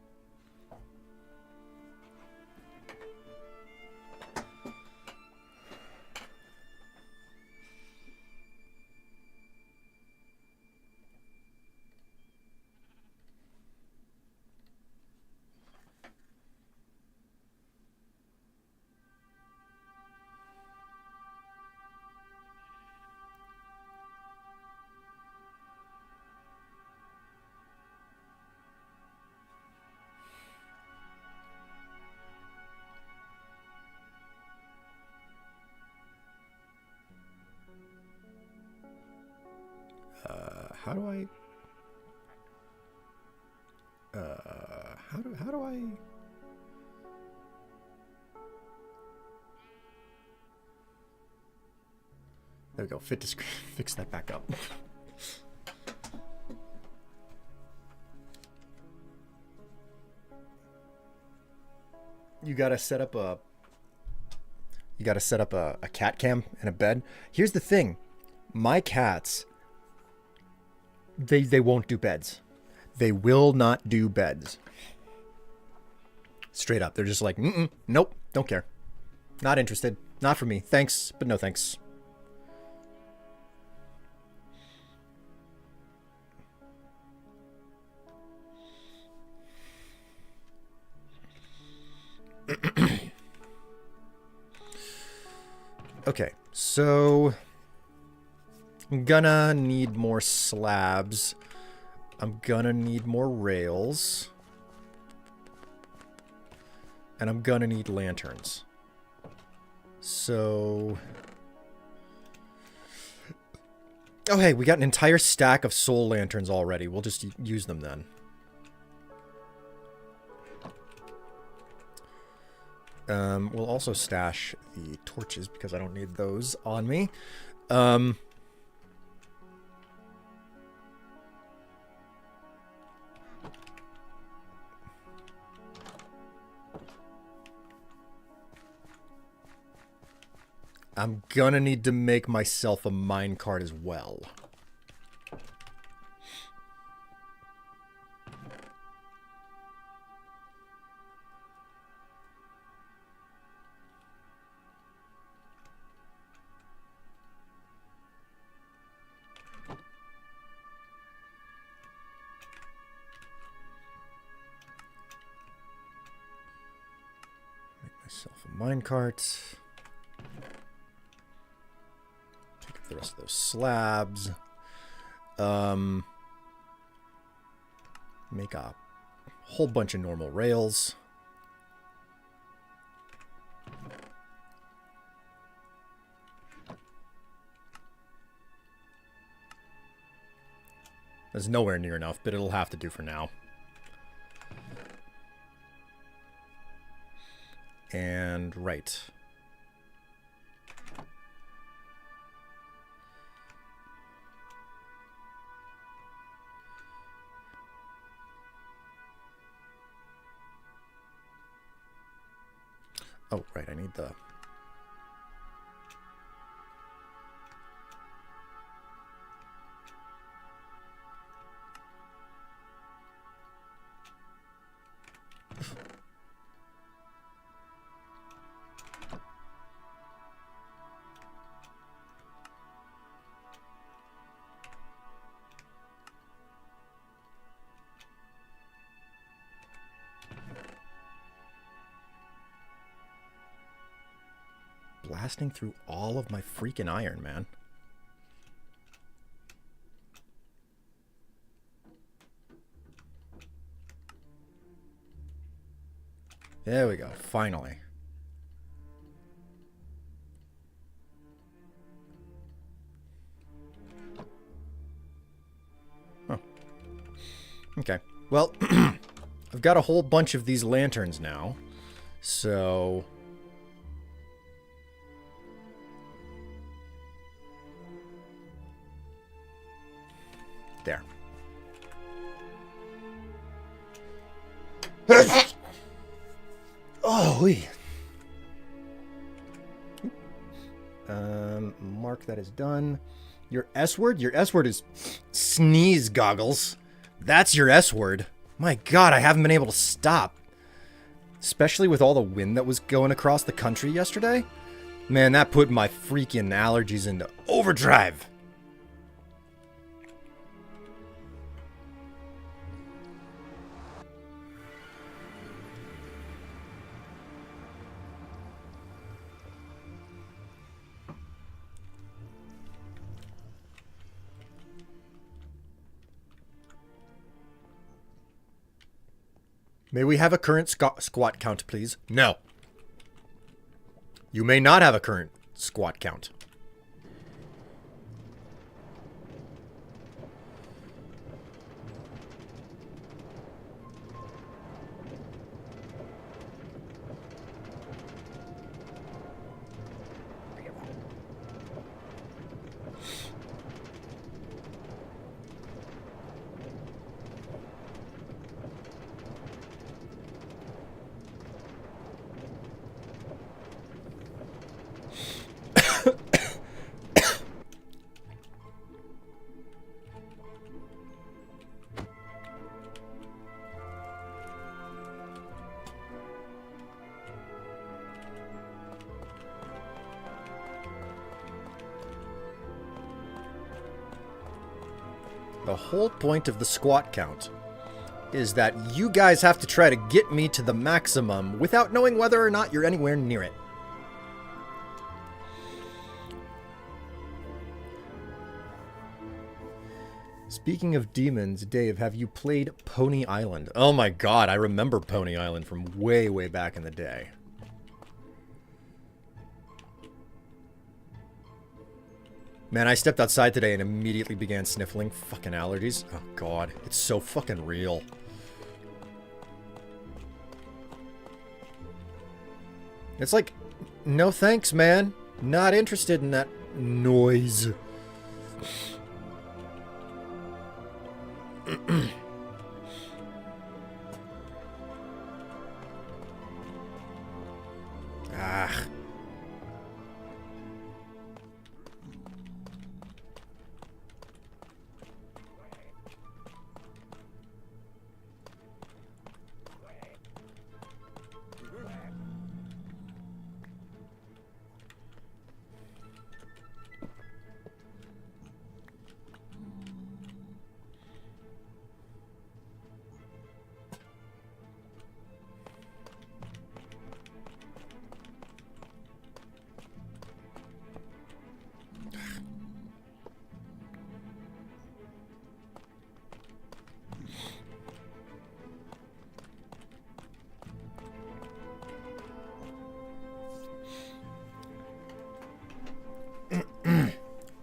How do I... How do I... There we go. Fit to screen. Fix that back up. You gotta set up a... You gotta set up a cat cam in a bed. Here's the thing. My cats... They won't do beds. They will not do beds. Straight up. They're just like, nope, don't care. Not interested. Not for me. Thanks, but no thanks. Okay, so... I'm gonna need more slabs. I'm gonna need more rails. And I'm gonna need lanterns. So... Oh, hey, we got an entire stack of soul lanterns already. We'll just use them then. We'll also stash the torches because I don't need those on me. I'm gonna need to make myself a minecart as well. Make myself a minecart. The rest of those slabs. Make a whole bunch of normal rails. That's nowhere near enough, but it'll have to do for now. And right. Oh, right, I need the... Blasting through all of my freaking iron, man. There we go, finally. Huh. Okay, well, I've got a whole bunch of these lanterns now, so... There. Oh, wee. Mark that is done. Your S word? Your S word is sneeze goggles. That's your S word. My God, I haven't been able to stop. Especially with all the wind that was going across the country yesterday. Man, that put my freaking allergies into overdrive. May we have a current squat count, please? No. You may not have a current squat count. The whole point of the squat count is that you guys have to try to get me to the maximum without knowing whether or not you're anywhere near it. Speaking of demons, Dave, have you played Pony Island? Oh my God, I remember Pony Island from way, way back in the day. Man, I stepped outside today and immediately began sniffling. Fucking allergies. Oh, God. It's so fucking real. It's like, no thanks, man. Not interested in that noise. Ah.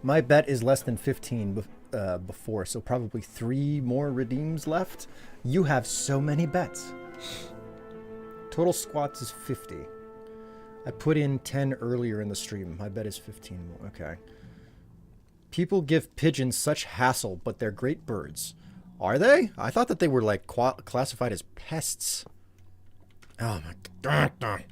My bet is less than 15 before, so probably 3 more redeems left. You have so many bets. Total squats is 50. I put in 10 earlier in the stream. My bet is 15 more. Okay. People give pigeons such hassle, but they're great birds. Are they? I thought that they were like classified as pests. Oh my god. Ugh.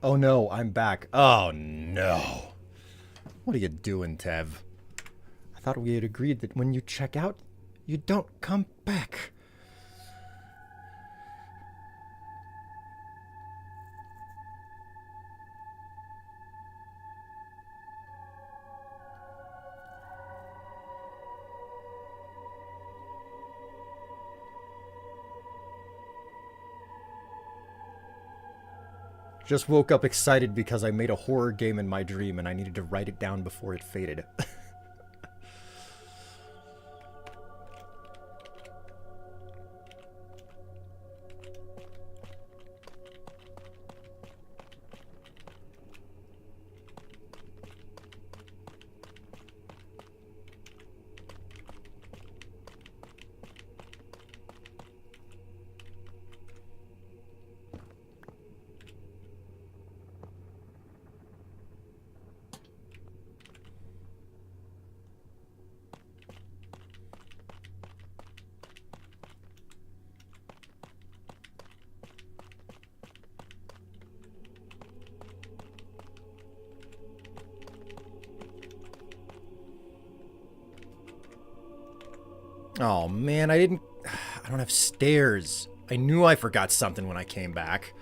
Oh no, I'm back. Oh no. What are you doing, Tev? I thought we had agreed that when you check out, you don't come back. Just woke up excited because I made a horror game in my dream and I needed to write it down before it faded. Oh man, I don't have stairs. I knew I forgot something when I came back.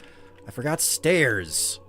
I forgot stairs.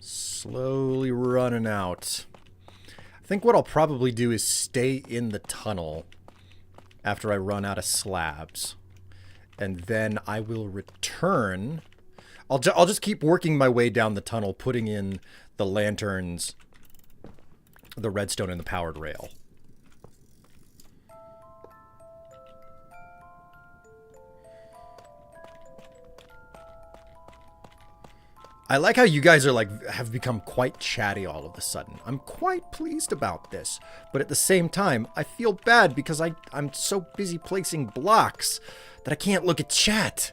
Slowly running out. I think what I'll probably do is stay in the tunnel after I run out of slabs. And then I will return. I'll just keep working my way down the tunnel, putting in the lanterns, the redstone, and the powered rail. I like how you guys are have become quite chatty all of a sudden. I'm quite pleased about this. But at the same time, I feel bad because I'm so busy placing blocks that I can't look at chat.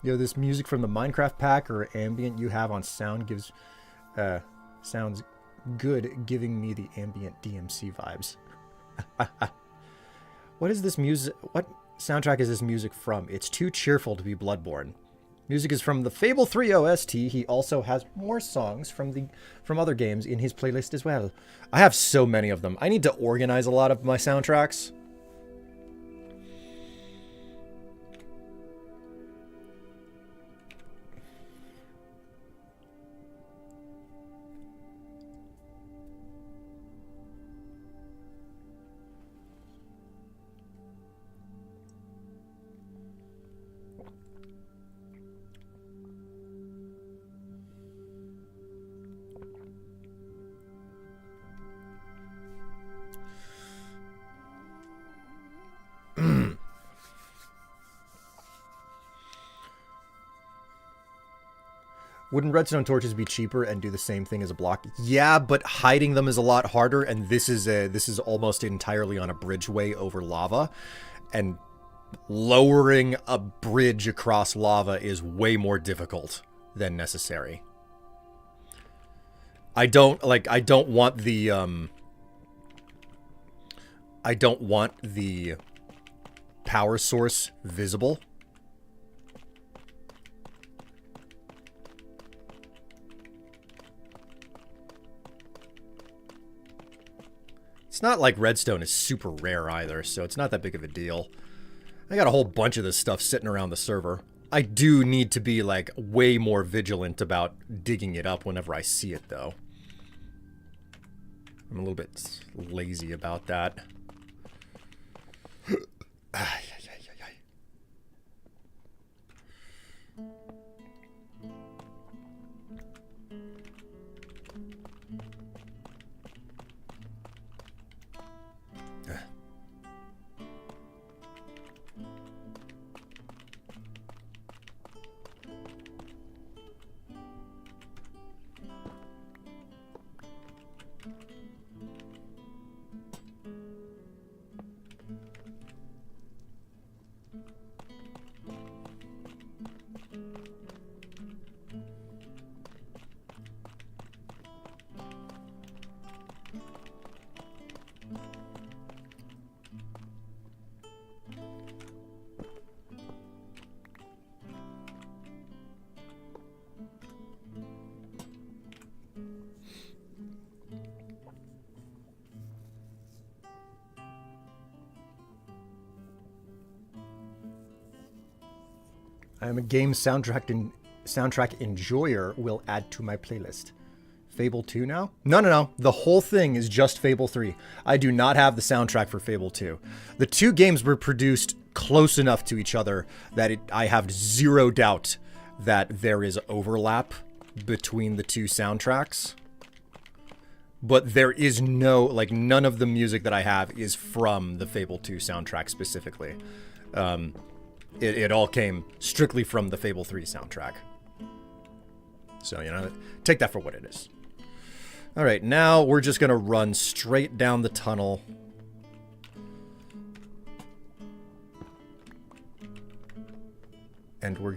Yo, this music from the Minecraft pack or ambient you have on sound sounds good, giving me the ambient DMC vibes. What is this music? What soundtrack is this music from? It's too cheerful to be Bloodborne. Music is from the Fable 3 OST. He also has more songs from other games in his playlist as well. I have so many of them. I need to organize a lot of my soundtracks. Wouldn't redstone torches be cheaper and do the same thing as a block? Yeah, but hiding them is a lot harder, and this is almost entirely on a bridgeway over lava, and lowering a bridge across lava is way more difficult than necessary. I don't want the power source visible. It's not like redstone is super rare either, so it's not that big of a deal. I got a whole bunch of this stuff sitting around the server. I do need to be, like, way more vigilant about digging it up whenever I see it, though. I'm a little bit lazy about that. I am a game soundtrack enjoyer. Will add to my playlist. Fable 2 now? No. The whole thing is just Fable 3. I do not have the soundtrack for Fable 2. The two games were produced close enough to each other that I have zero doubt that there is overlap between the two soundtracks. But there is no, like, none of the music that I have is from the Fable 2 soundtrack specifically. It all came strictly from the Fable 3 soundtrack. So, you know, take that for what it is. All right, now we're just going to run straight down the tunnel. And we're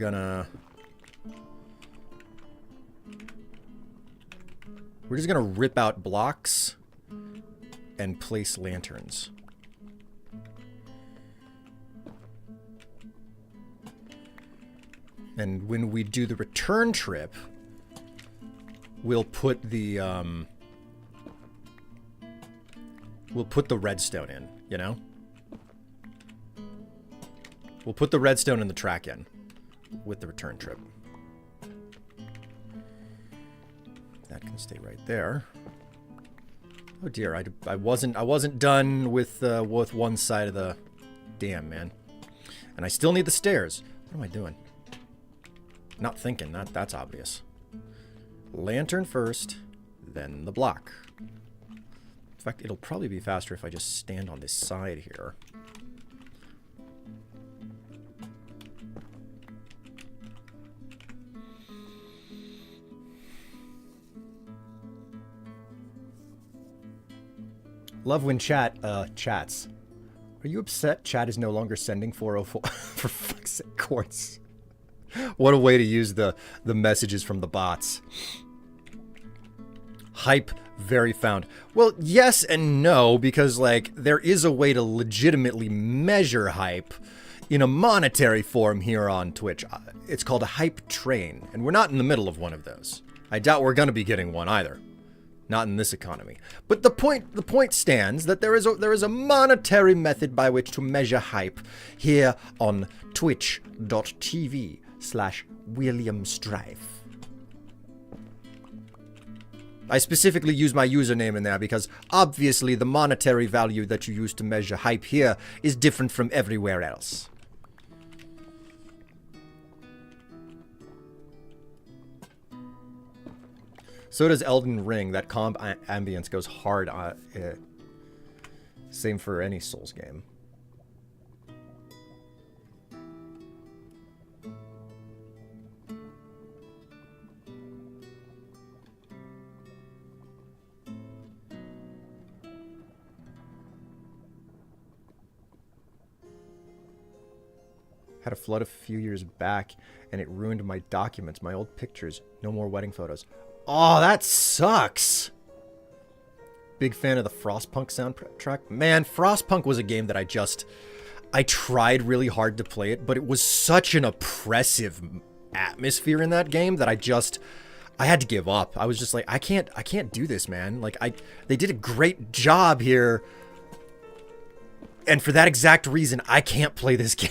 just going to rip out blocks and place lanterns. And when we do the return trip, we'll put the redstone in, you know? We'll put the redstone and the track in with the return trip. That can stay right there. Oh dear, I wasn't done with one side of the dam, man. And I still need the stairs. What am I doing? Not thinking. That's obvious. Lantern first, then the block. In fact, it'll probably be faster if I just stand on this side here. Love when chat chats. Are you upset chat is no longer sending 404 for fuck's sake, quartz? What a way to use the messages from the bots. Hype very found. Well, yes and no, because like there is a way to legitimately measure hype in a monetary form here on Twitch. It's called a hype train, and we're not in the middle of one of those. I doubt we're going to be getting one either. Not in this economy. But the point stands that there is a monetary method by which to measure hype here on twitch.tv/William Strife. I specifically use my username in there because obviously the monetary value that you use to measure hype here is different from everywhere else. So does Elden Ring. That comp ambience goes hard on it. Same for any Souls game. Had a flood a few years back and it ruined my documents, my old pictures. No more wedding photos. Oh, that sucks. Big fan of the Frostpunk soundtrack. Man, Frostpunk was a game that I tried really hard to play it, but it was such an oppressive atmosphere in that game that I had to give up. I was just like, I can't do this, man. Like they did a great job here. And for that exact reason, I can't play this game.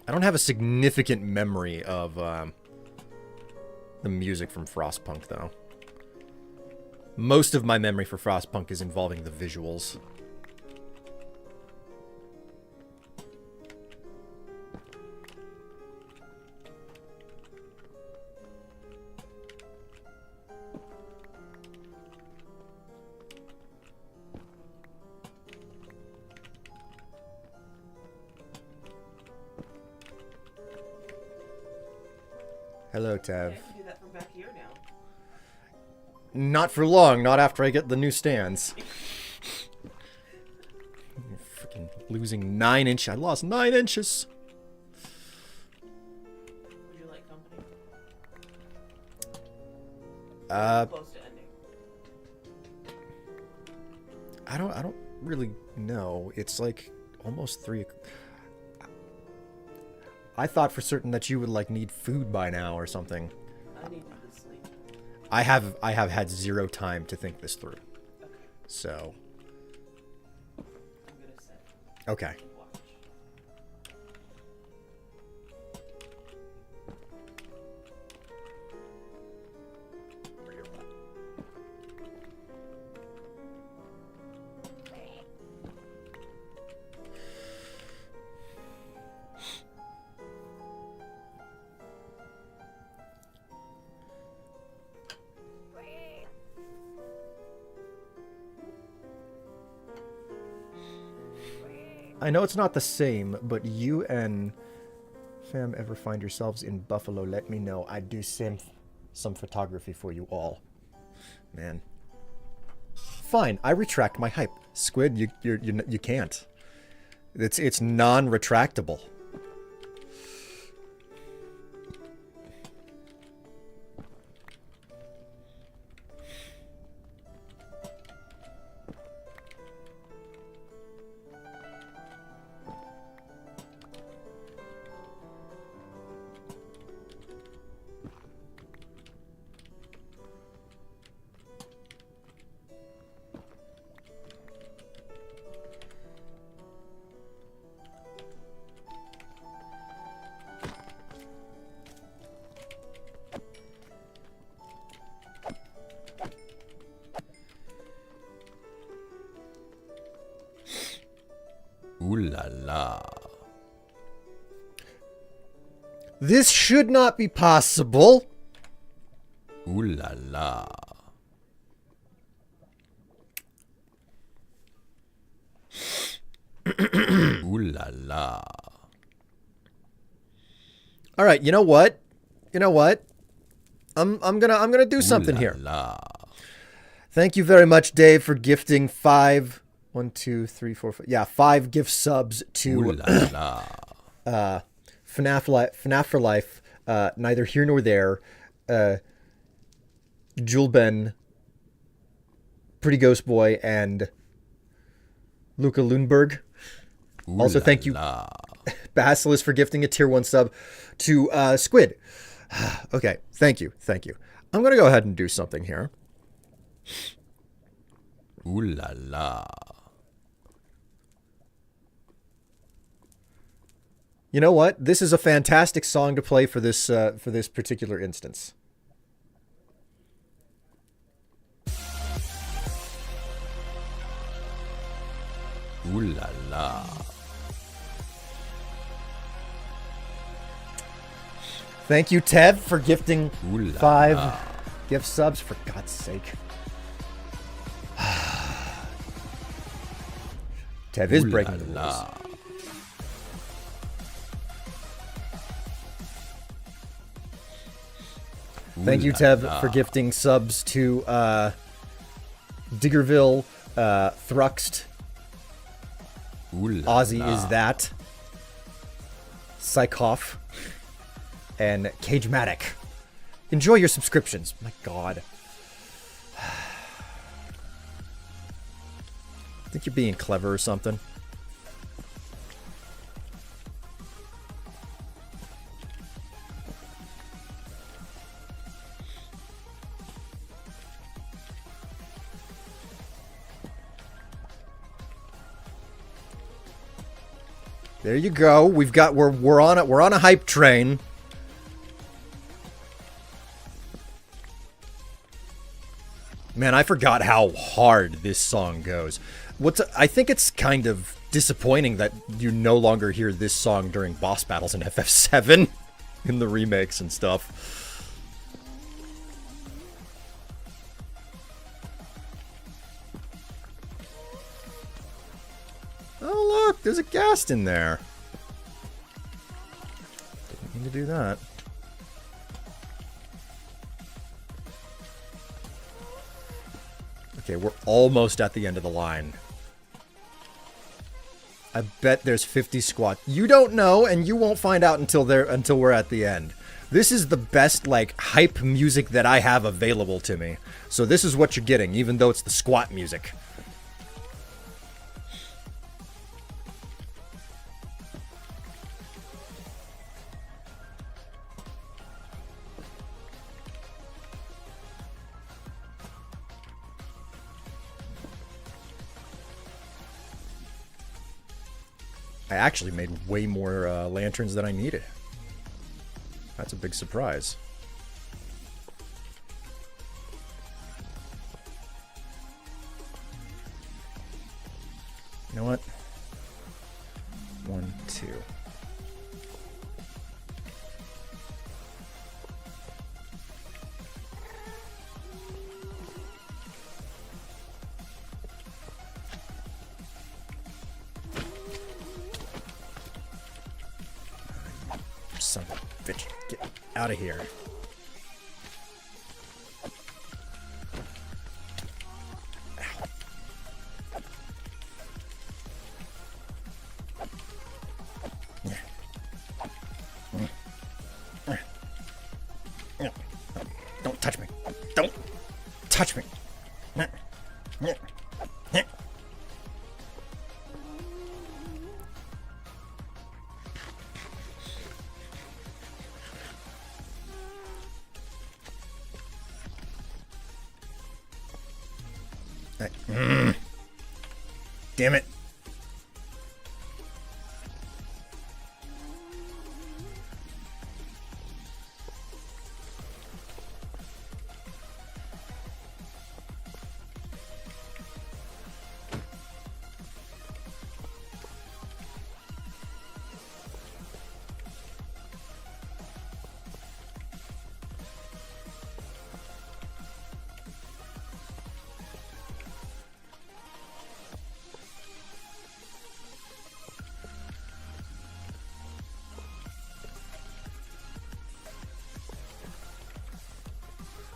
I don't have a significant memory of the music from Frostpunk, though. Most of my memory for Frostpunk is involving the visuals. Hello, Tav. I can do that from back here now. Not for long. Not after I get the new stands. Freaking losing 9 inches. I lost 9 inches. Would you like company? Close to ending. I don't really know. It's like almost 3. I thought for certain that you would like need food by now or something. I need to sleep. I have had zero time to think this through. Okay. So Okay. Watch. I know it's not the same, but you and fam ever find yourselves in Buffalo, let me know. I'd do some photography for you all. Man. Fine, I retract my hype. Squid, you can't. It's non-retractable. Ooh la la. This should not be possible. Ooh la la. Ooh la la. All right, you know what? You know what? I'm gonna do something here. La. Thank you very much, Dave, for gifting 5 1 2 3 4 5 yeah, 5 gift subs to Ooh la la. FNAF for Life, Neither Here Nor There, Julben, Pretty Ghost Boy, and Luca Lundberg. Ooh Also, la thank you, la. Basilisk, for gifting a tier 1 sub to Squid. Okay, thank you, thank you. I'm gonna go ahead and do something here. Ooh la la. You know what? This is a fantastic song to play for this particular instance. Ooh la la. Thank you, Tev, for gifting Ooh la 5 la. gift subs, for God's sake. Tev is Ooh breaking la the rules. la. Thank you, Ooh la Tev, la. for gifting subs to Diggerville, Thruxt, Ooh la Ozzy la. Is That, Psychoff, and Cagematic. Enjoy your subscriptions. My God. Think you're being clever or something? There you go. We're on a hype train. Man, I forgot how hard this song goes. I think it's kind of disappointing that you no longer hear this song during boss battles in FF7 in the remakes and stuff. Oh, look, there's a ghast in there. Didn't mean to do that. Okay, we're almost at the end of the line. I bet there's 50 squats. You don't know, and you won't find out until we're at the end. This is the best, like, hype music that I have available to me. So this is what you're getting, even though it's the squat music. I actually made way more lanterns than I needed. That's a big surprise. You know what? 1, 2. Son of a bitch. Get out of here. Don't touch me. Don't touch me. Damn it.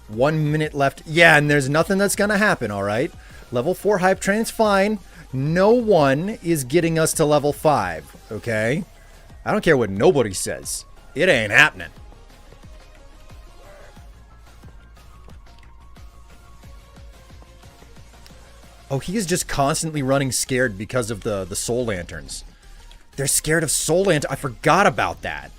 One minute left. Yeah, and there's nothing that's going to happen, all right? Level 4 hype train's fine. No one is getting us to level 5, okay? I don't care what nobody says. It ain't happening. Oh, he is just constantly running scared because of the soul lanterns. They're scared of soul lanterns. I forgot about that.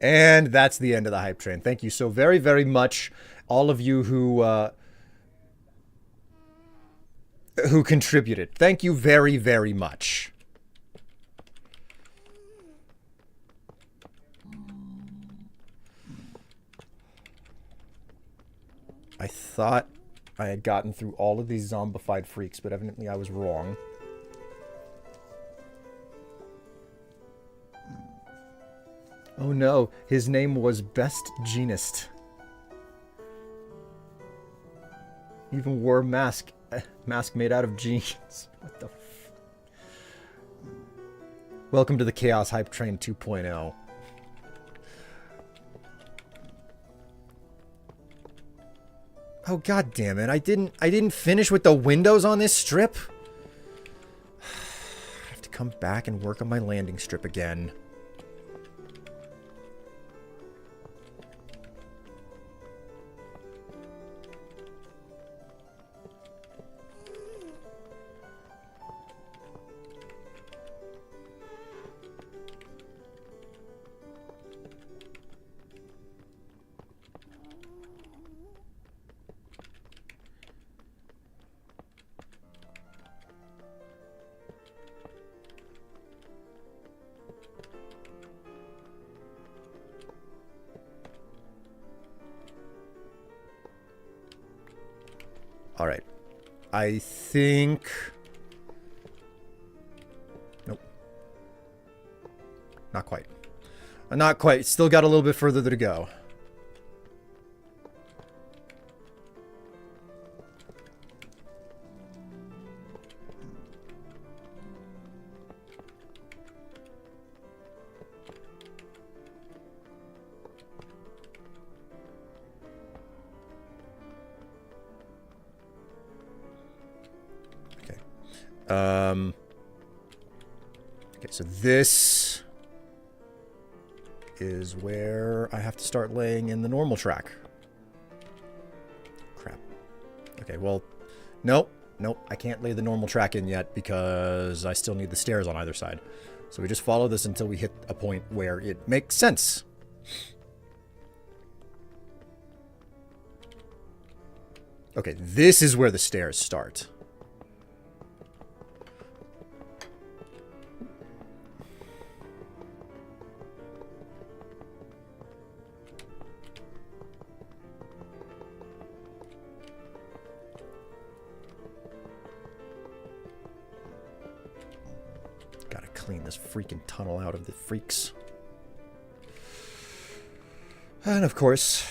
And that's the end of the hype train. Thank you so very, very much, all of you who contributed. Thank you very, very much. I thought I had gotten through all of these zombified freaks, but evidently I was wrong. Oh no, his name was Best Genist. Even wore a mask made out of jeans. What the f... Welcome to the Chaos Hype Train 2.0. Oh god damn it, I didn't finish with the windows on this strip. I have to come back and work on my landing strip again. All right. I think... Nope. Not quite. Not quite. Still got a little bit further to go. Okay, so this is where I have to start laying in the normal track. Crap. Okay, well, nope. Nope, I can't lay the normal track in yet because I still need the stairs on either side. So we just follow this until we hit a point where it makes sense. Okay, this is where the stairs start. Gotta clean this freaking tunnel out of the freaks. And of course...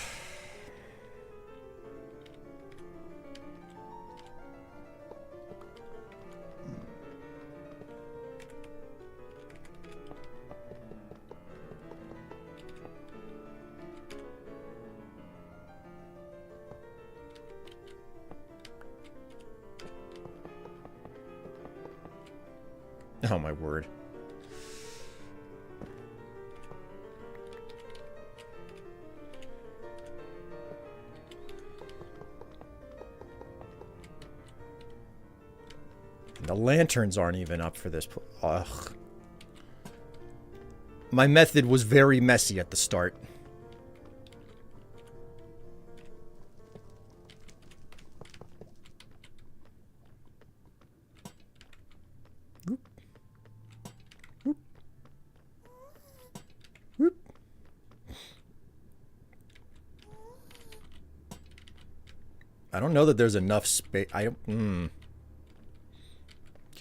Oh my word. The lanterns aren't even up for this. Ugh. My method was very messy at the start. Whoop. Whoop. Whoop. I don't know that there's enough space. I don't...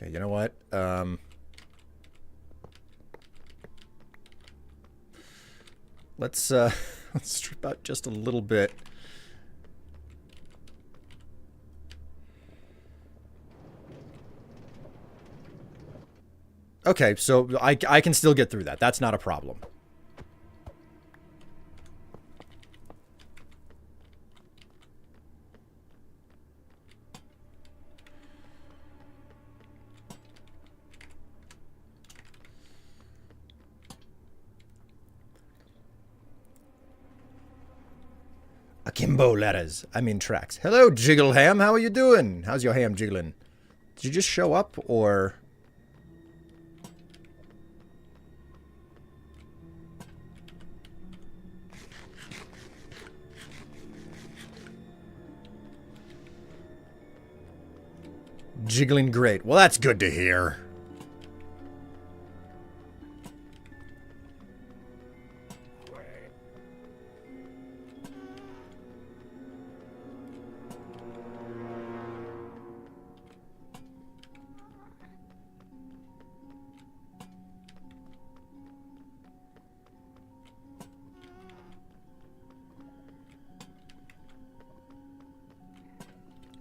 Okay, you know what? Let's let's strip out just a little bit. Okay, so I can still get through that. That's not a problem. Akimbo letters. I mean tracks. Hello, Jiggle Ham. How are you doing? How's your ham jiggling? Did you just show up, or... Jiggling great. Well, that's good to hear.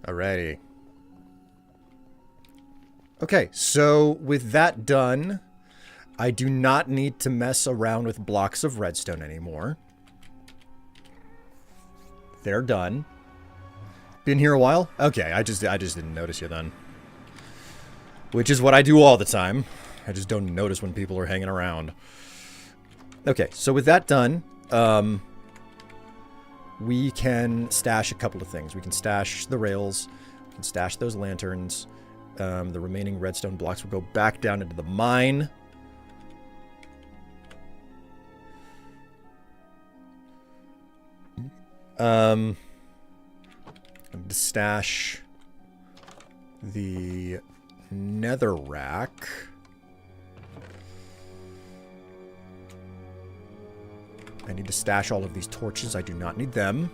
Alrighty. Okay, so with that done, I do not need to mess around with blocks of redstone anymore. They're done. Been here a while? Okay, I just didn't notice you then. Which is what I do all the time. I just don't notice when people are hanging around. Okay, so with that done, we can stash a couple of things. We can stash the rails, we can stash those lanterns. The remaining redstone blocks will go back down into the mine. I'm going to stash the nether rack. I need to stash all of these torches. I do not need them.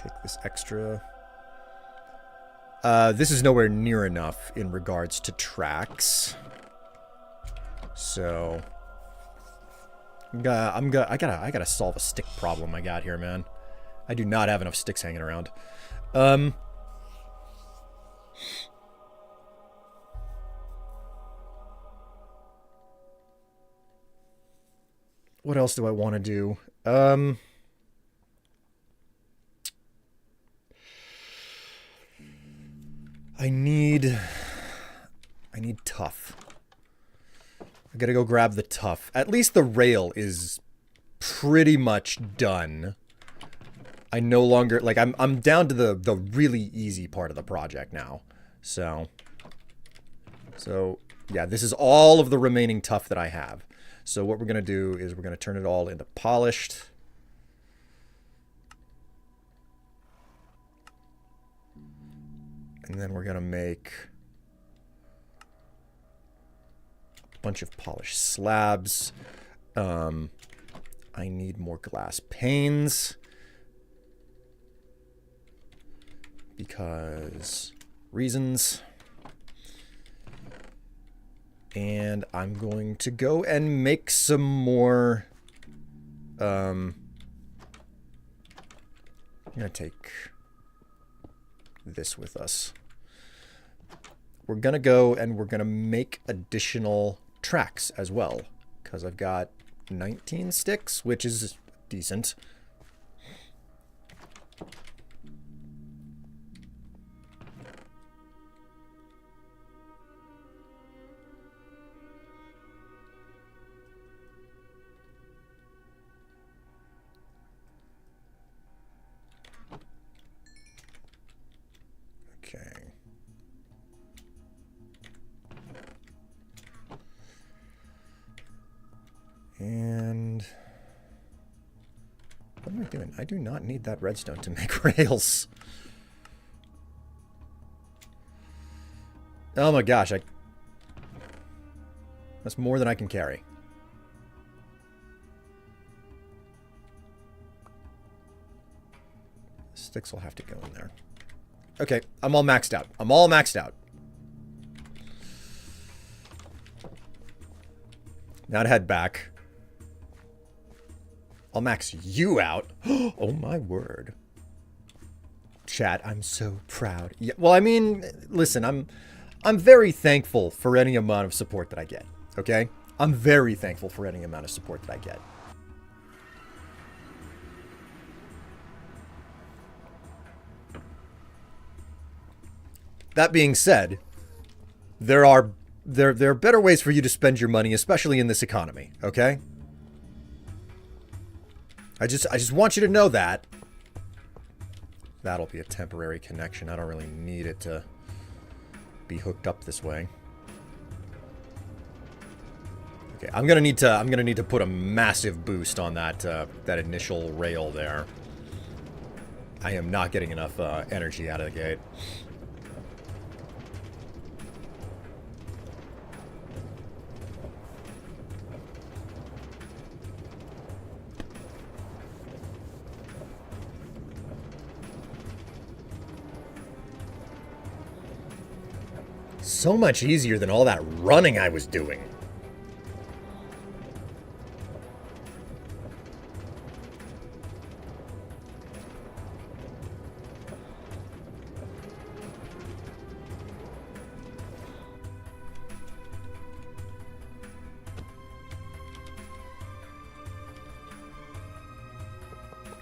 Take this extra. This is nowhere near enough in regards to tracks. So I gotta solve a stick problem I got here, man. I do not have enough sticks hanging around. What else do I want to do? I need tough. I gotta go grab the tough. At least the rail is pretty much done. I no longer, like, I'm down to the really easy part of the project now. So, yeah, this is all of the remaining tough that I have. So what we're gonna do is we're gonna turn it all into polished. And then we're gonna make a bunch of polished slabs. I need more glass panes because reasons. And I'm going to go and make some more. I'm gonna take this with us. We're gonna go and we're gonna make additional tracks as well, because I've got 19 sticks, which is decent. Okay. And what am I doing? I do not need that redstone to make rails. Oh my gosh, that's more than I can carry. Sticks will have to go in there. Okay, I'm all maxed out. I'm all maxed out. Now to head back. I'll max you out. Oh my word. Chat, I'm so proud. Yeah, well, I mean, listen, I'm very thankful for any amount of support that I get. Okay? I'm very thankful for any amount of support that I get. That being said, there are better ways for you to spend your money, especially in this economy, okay? I just want you to know that. That'll be a temporary connection. I don't really need it to be hooked up this way. Okay, I'm gonna need to put a massive boost on that that initial rail there. I am not getting enough energy out of the gate. So much easier than all that running I was doing.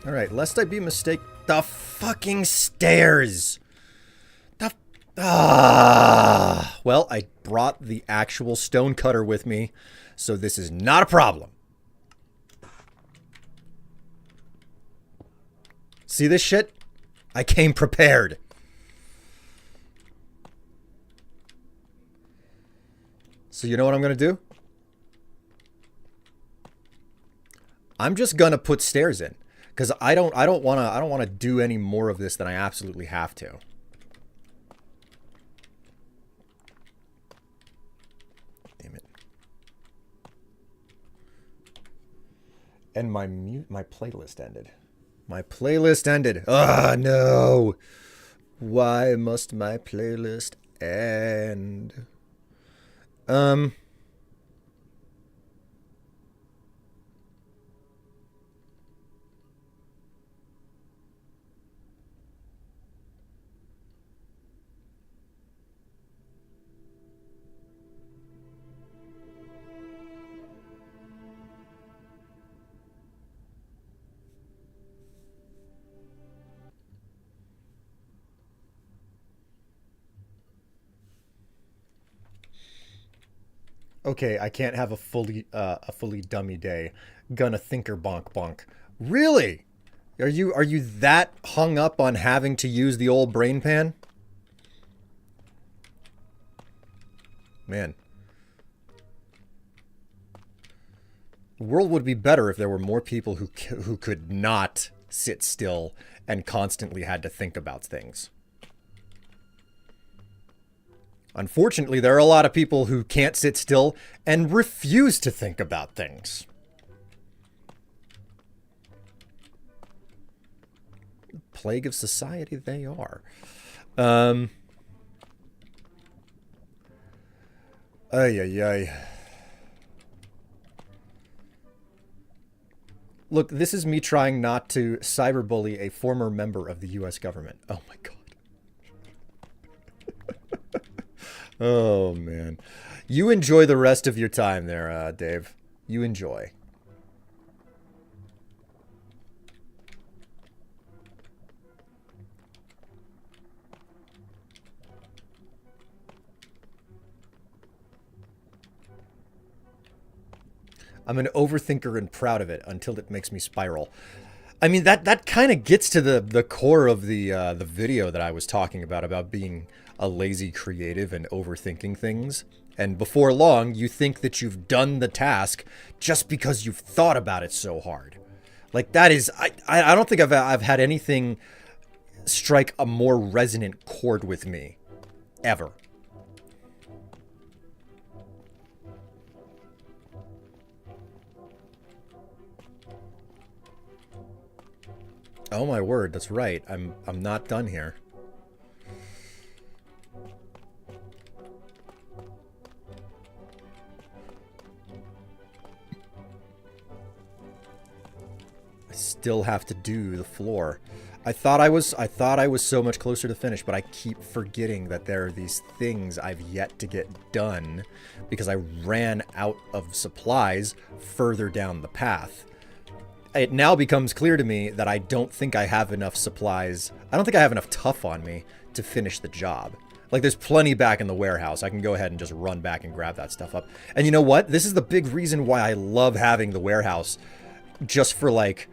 Alright, lest I be mistaken. The fucking stairs! Well, I brought the actual stone cutter with me, so this is not a problem. See this shit? I came prepared. So you know what I'm gonna do? I'm just gonna put stairs in, because I don't wanna do any more of this than I absolutely have to. And my playlist ended. My playlist ended. Ah, no. Why must my playlist end? Okay, I can't have a fully dummy day. Gonna thinker bonk bonk. Really? Are you that hung up on having to use the old brain pan? Man. The world would be better if there were more people who could not sit still and constantly had to think about things. Unfortunately, there are a lot of people who can't sit still and refuse to think about things. Plague of society they are. Ay, ay, ay. Look, this is me trying not to cyberbully a former member of the US government. Oh my god. Oh man. You enjoy the rest of your time there, Dave. You enjoy. I'm an overthinker and proud of it until it makes me spiral. I mean, that kind of gets to the core of the video that I was talking about being a lazy creative and overthinking things. And before long, you think that you've done the task just because you've thought about it so hard. Like that is, I don't think I've had anything strike a more resonant chord with me, ever. Oh my word, that's right. I'm not done here. I still have to do the floor. I thought I was so much closer to finish, but I keep forgetting that there are these things I've yet to get done because I ran out of supplies further down the path. It now becomes clear to me that I don't think I have enough supplies. I don't think I have enough tough on me to finish the job. Like, there's plenty back in the warehouse. I can go ahead and just run back and grab that stuff up. And you know what? This is the big reason why I love having the warehouse just for, like,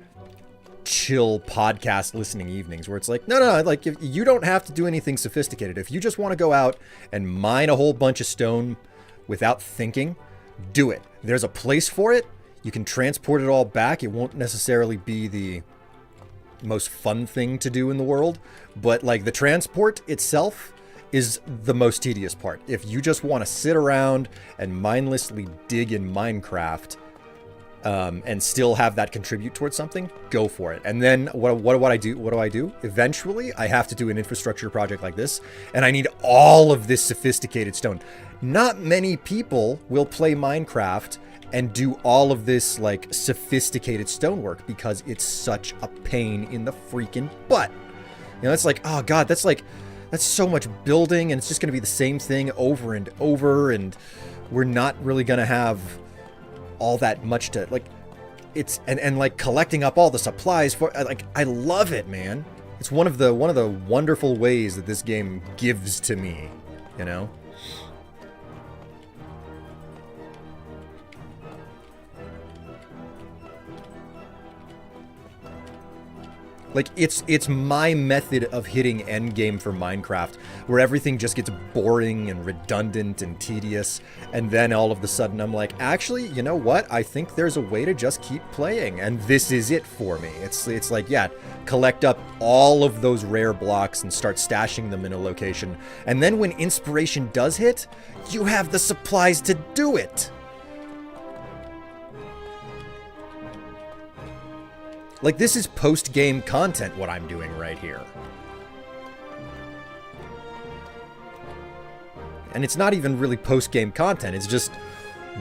chill podcast listening evenings, where it's like, no, like, if you don't have to do anything sophisticated. If you just want to go out and mine a whole bunch of stone without thinking, do it. There's a place for it. You can transport it all back. It won't necessarily be the most fun thing to do in the world, but like the transport itself is the most tedious part. If you just want to sit around and mindlessly dig in Minecraft and still have that contribute towards something, go for it. And then what do I do? Eventually, I have to do an infrastructure project like this, and I need all of this sophisticated stone. Not many people will play Minecraft and do all of this like sophisticated stonework because it's such a pain in the freaking butt. You know, it's like, oh god, that's so much building, and it's just gonna be the same thing over and over, and we're not really gonna have all that much to like. It's and like collecting up all the supplies for, like, I love it, man. It's one of the wonderful ways that this game gives to me, you know. Like, it's my method of hitting endgame for Minecraft, where everything just gets boring and redundant and tedious, and then all of a sudden I'm like, actually, you know what? I think there's a way to just keep playing, and this is it for me. It's like, yeah, collect up all of those rare blocks and start stashing them in a location, and then when inspiration does hit, you have the supplies to do it. Like, this is post-game content, what I'm doing right here. And it's not even really post-game content, it's just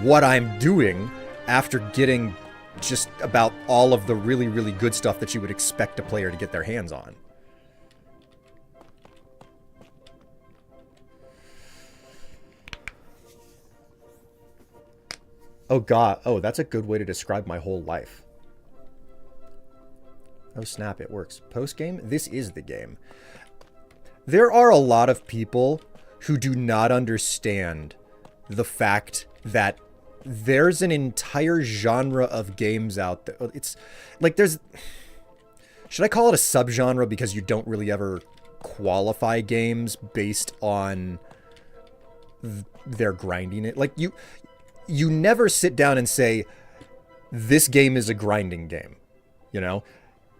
what I'm doing after getting just about all of the really, really good stuff that you would expect a player to get their hands on. Oh god, oh, that's a good way to describe my whole life. Oh snap, it works. Post-game? This is the game. There are a lot of people who do not understand the fact that there's an entire genre of games out there. It's like there's, should I call it a subgenre, because you don't really ever qualify games based on their grinding it. Like you never sit down and say this game is a grinding game. You know,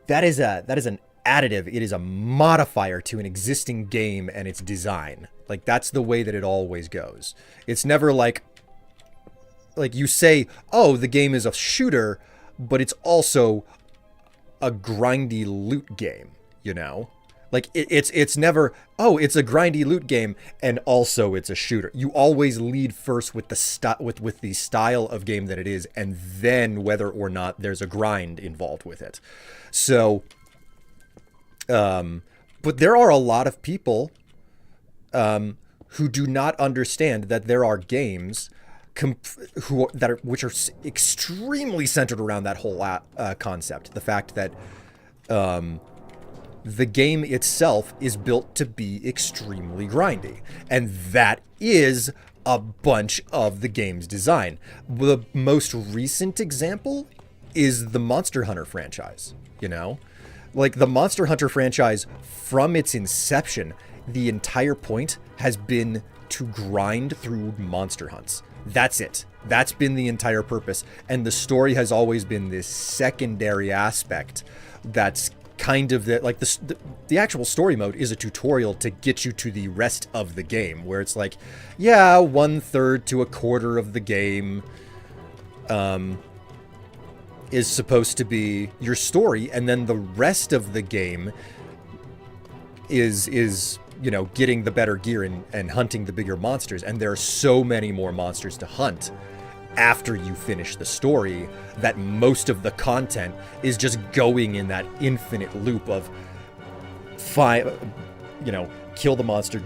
that is an additive. It is a modifier to an existing game and its design. Like that's the way that it always goes. It's never like you say, oh, the game is a shooter, but it's also a grindy loot game, you know? Like it's never, oh, it's a grindy loot game and also it's a shooter. You always lead first with the with the style of game that it is, and then whether or not there's a grind involved with it. So, but there are a lot of people who do not understand that there are games which are extremely centered around that whole concept. The fact that the game itself is built to be extremely grindy, and that is a bunch of the game's design. The most recent example is the Monster Hunter franchise. You know, like the Monster Hunter franchise, from its inception, the entire point has been to grind through monster hunts. That's it. That's been the entire purpose. And the story has always been this secondary aspect that's kind of like the actual story mode is a tutorial to get you to the rest of the game, where it's like, yeah, 1/3 to 1/4 of the game is supposed to be your story, and then the rest of the game is you know, getting the better gear and hunting the bigger monsters. And there are so many more monsters to hunt after you finish the story that most of the content is just going in that infinite loop of kill the monster,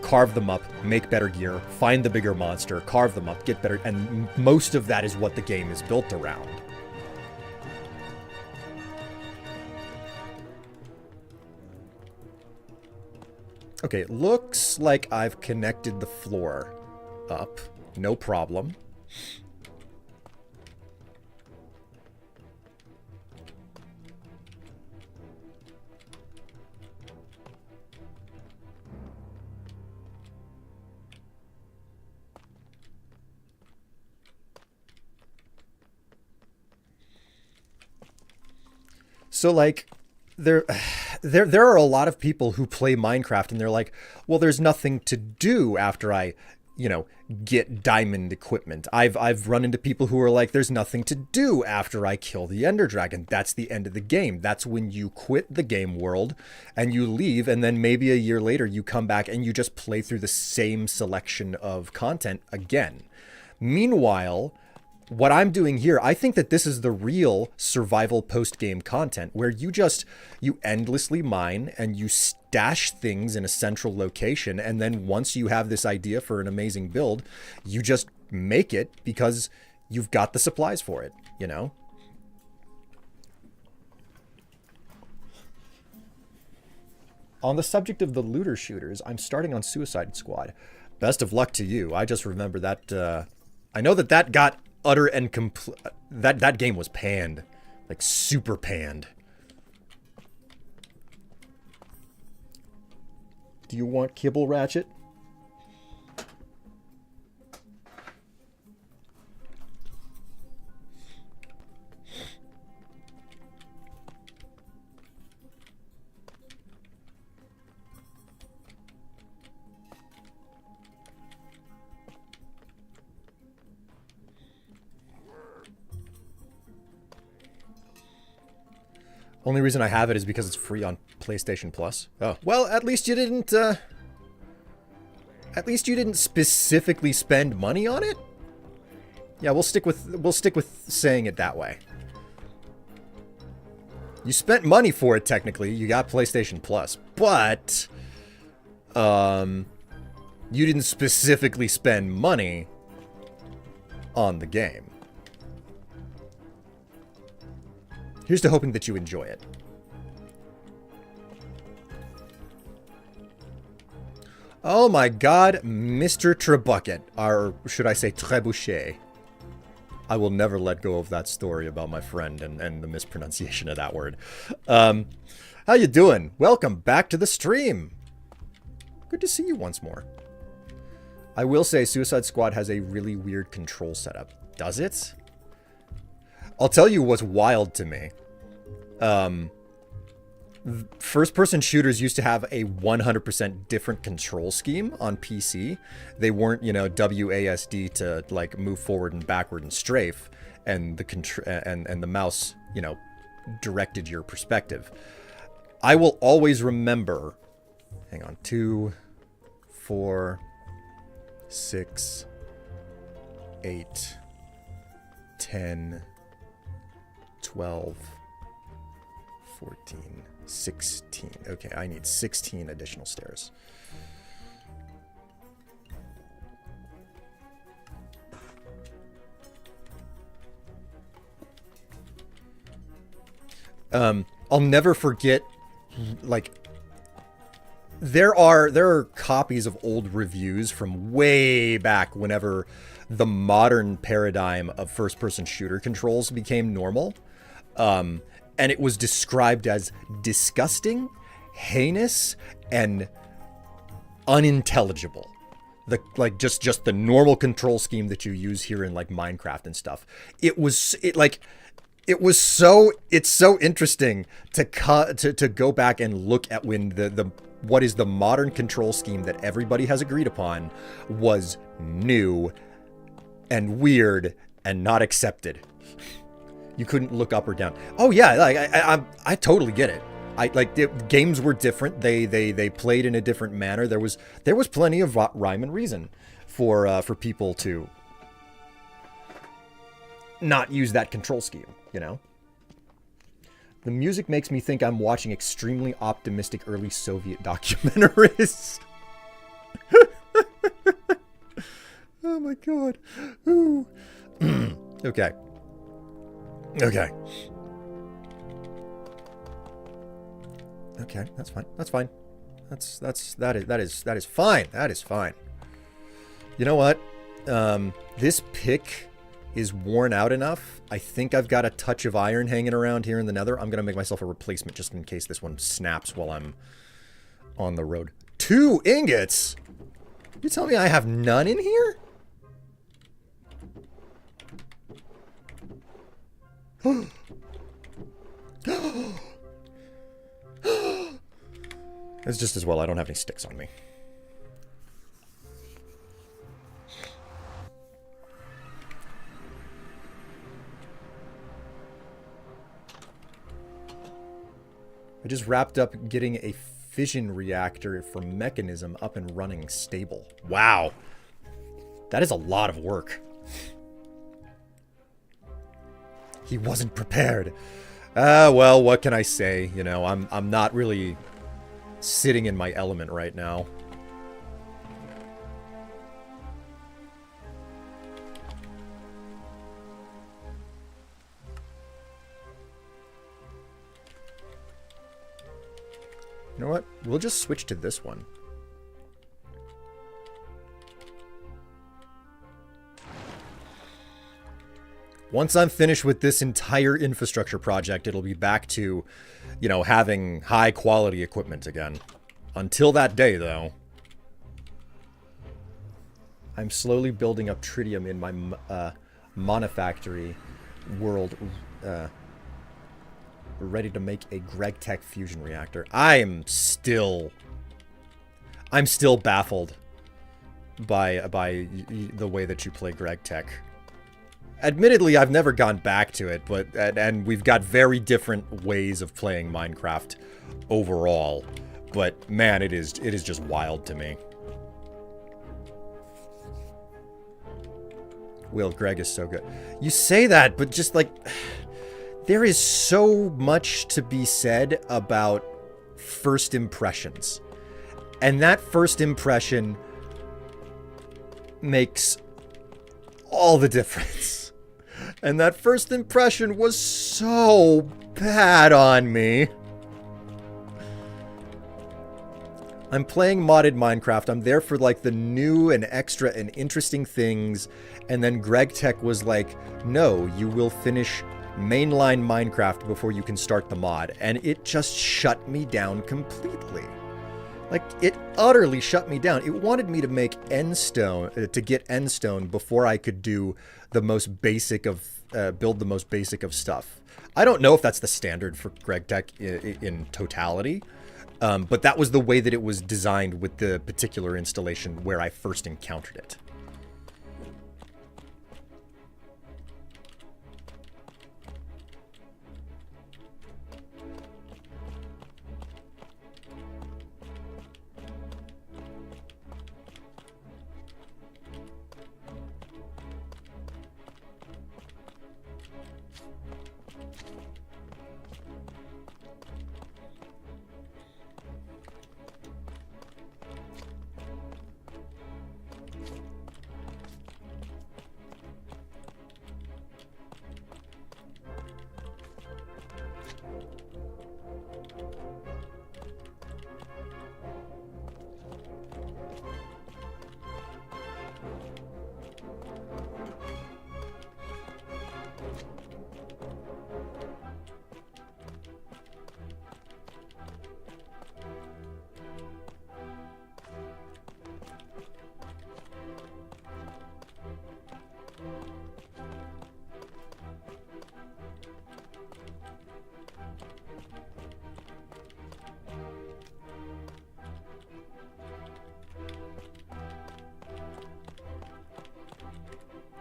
carve them up, make better gear, find the bigger monster, carve them up, get better. And most of that is what the game is built around. Okay, it looks like I've connected the floor up. No problem. So, like, there are a lot of people who play Minecraft and they're like, well, there's nothing to do after I, get diamond equipment. I've run into people who are like, there's nothing to do after I kill the Ender Dragon. That's the end of the game. That's when you quit the game world and you leave, and then maybe a year later you come back and you just play through the same selection of content again. Meanwhile, what I'm doing here, I think that this is the real survival post-game content, where you endlessly mine and you stash things in a central location, and then once you have this idea for an amazing build, you just make it because you've got the supplies for it, you know? On the subject of the looter shooters, I'm starting on Suicide Squad. Best of luck to you. I just remember that, I know that got utter and complete. That game was panned, like super panned. Do you want kibble, Ratchet? Only reason I have it is because it's free on PlayStation Plus. Oh, well, at least you didn't specifically spend money on it? Yeah, we'll stick with saying it that way. You spent money for it technically. You got PlayStation Plus, but you didn't specifically spend money on the game. Here's to hoping that you enjoy it. Oh my god, Mr. Trebuchet, or should I say Trebuchet. I will never let go of that story about my friend and the mispronunciation of that word. How you doing? Welcome back to the stream. Good to see you once more. I will say Suicide Squad has a really weird control setup. Does it? I'll tell you what's wild to me. First-person shooters used to have a 100% different control scheme on PC. They weren't, you know, WASD to like move forward and backward and strafe, and the mouse, you know, directed your perspective. I will always remember. Hang on, 2, 4, 6, 8, 10, 12, 14, 16. Okay, I need 16 additional stairs. I'll never forget, like, there are copies of old reviews from way back whenever the modern paradigm of first-person shooter controls became normal. And it was described as disgusting, heinous, and unintelligible. Just the normal control scheme that you use here in like Minecraft and stuff. It's so interesting to go back and look at when the what is the modern control scheme that everybody has agreed upon was new and weird and not accepted. You couldn't look up or down. Oh yeah, like I totally get it. Games were different. They played in a different manner. There was plenty of rhyme and reason for people to not use that control scheme, you know? The music makes me think I'm watching extremely optimistic early Soviet documentaries. Oh my god. Ooh. Okay. Okay. Okay, that's fine. That's fine. That is fine. That is fine. You know what? This pick is worn out enough. I think I've got a touch of iron hanging around here in the nether. I'm gonna make myself a replacement just in case this one snaps while I'm on the road. 2 ingots? You tell me I have none in here? It's just as well I don't have any sticks on me. I just wrapped up getting a fission reactor for mechanism up and running stable. Wow. That is a lot of work. He wasn't prepared. Well, what can I say? You know, I'm not really sitting in my element right now. You know what? We'll just switch to this one. Once I'm finished with this entire infrastructure project, it'll be back to, you know, having high quality equipment again. Until that day, though, I'm slowly building up tritium in my monofactory world, ready to make a GregTech fusion reactor. I'm still baffled by the way that you play GregTech. Admittedly, I've never gone back to it, but and we've got very different ways of playing Minecraft overall. But man, it is just wild to me. Will, Greg is so good. You say that, but just like there is so much to be said about first impressions. And that first impression makes all the difference. And that first impression was so bad on me. I'm playing modded Minecraft. I'm there for like the new and extra and interesting things. And then Greg Tech was like, no, you will finish mainline Minecraft before you can start the mod. And it just shut me down completely. Like, it utterly shut me down. It wanted me to make Endstone, to get Endstone before I could do the most basic of, build the most basic of stuff. I don't know if that's the standard for Greg Tech in totality. But that was the way that it was designed with the particular installation where I first encountered it.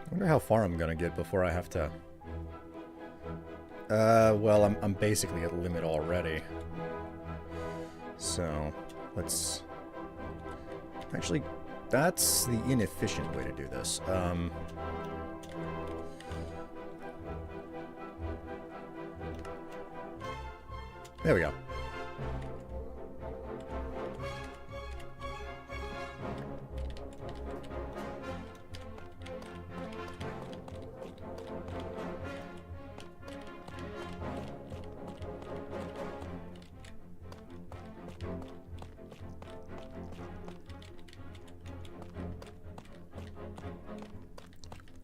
I wonder how far I'm gonna get before I have to... well, I'm basically at limit already. So, let's... Actually, that's the inefficient way to do this. There we go.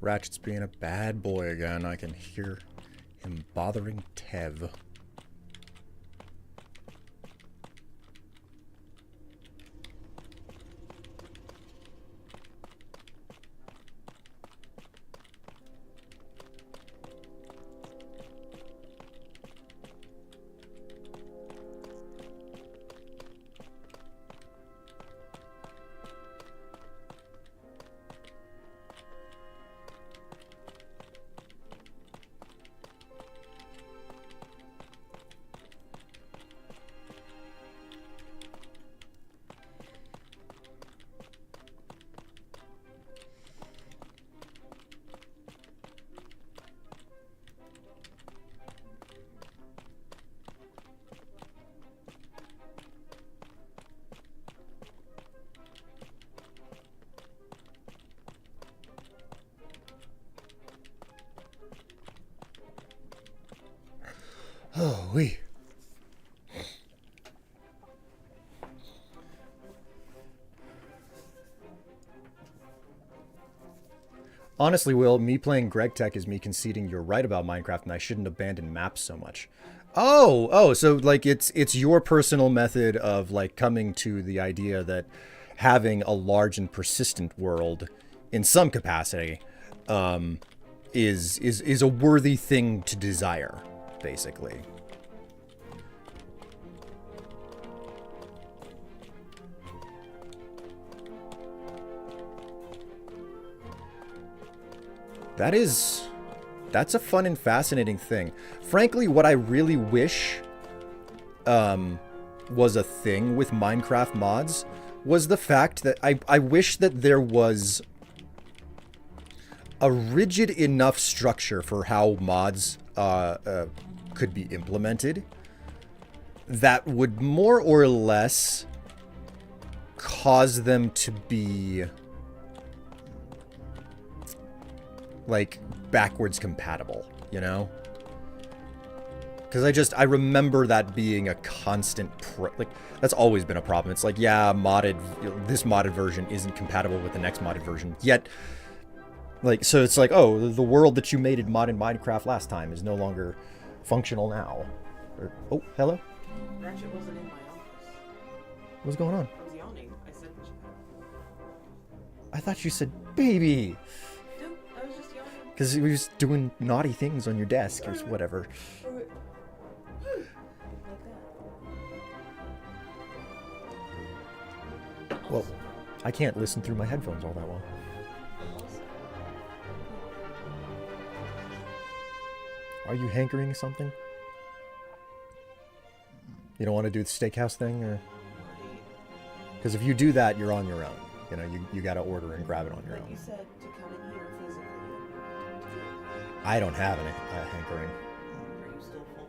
Ratchet's being a bad boy again. I can hear him bothering Tev. Oh, wee. Honestly, Will, me playing Greg Tech is me conceding you're right about Minecraft and I shouldn't abandon maps so much. Oh, so like it's your personal method of like coming to the idea that having a large and persistent world in some capacity is a worthy thing to desire, basically. That's a fun and fascinating thing. Frankly, what I really wish was a thing with Minecraft mods was the fact that I wish that there was a rigid enough structure for how mods could be implemented that would more or less cause them to be like backwards compatible, you know? Because I remember that being a constant, like, that's always been a problem. It's like, yeah, this modded version isn't compatible with the next modded version. Yet, like, so it's like, oh, the world that you made in modded Minecraft last time is no longer functional now. Or, oh, hello? Ratchet wasn't in my office. What's going on? I was yawning. I said, I thought you said baby. no, I was just yawning. Because he was doing naughty things on your desk or whatever. Like that. Well, I can't listen through my headphones all that well. Are you hankering something? You don't want to do the steakhouse thing, or? Because if you do that, you're on your own. You know, you got to order and grab it on your Like you own. said, to come in here physically. I don't have any hankering. Are you still full?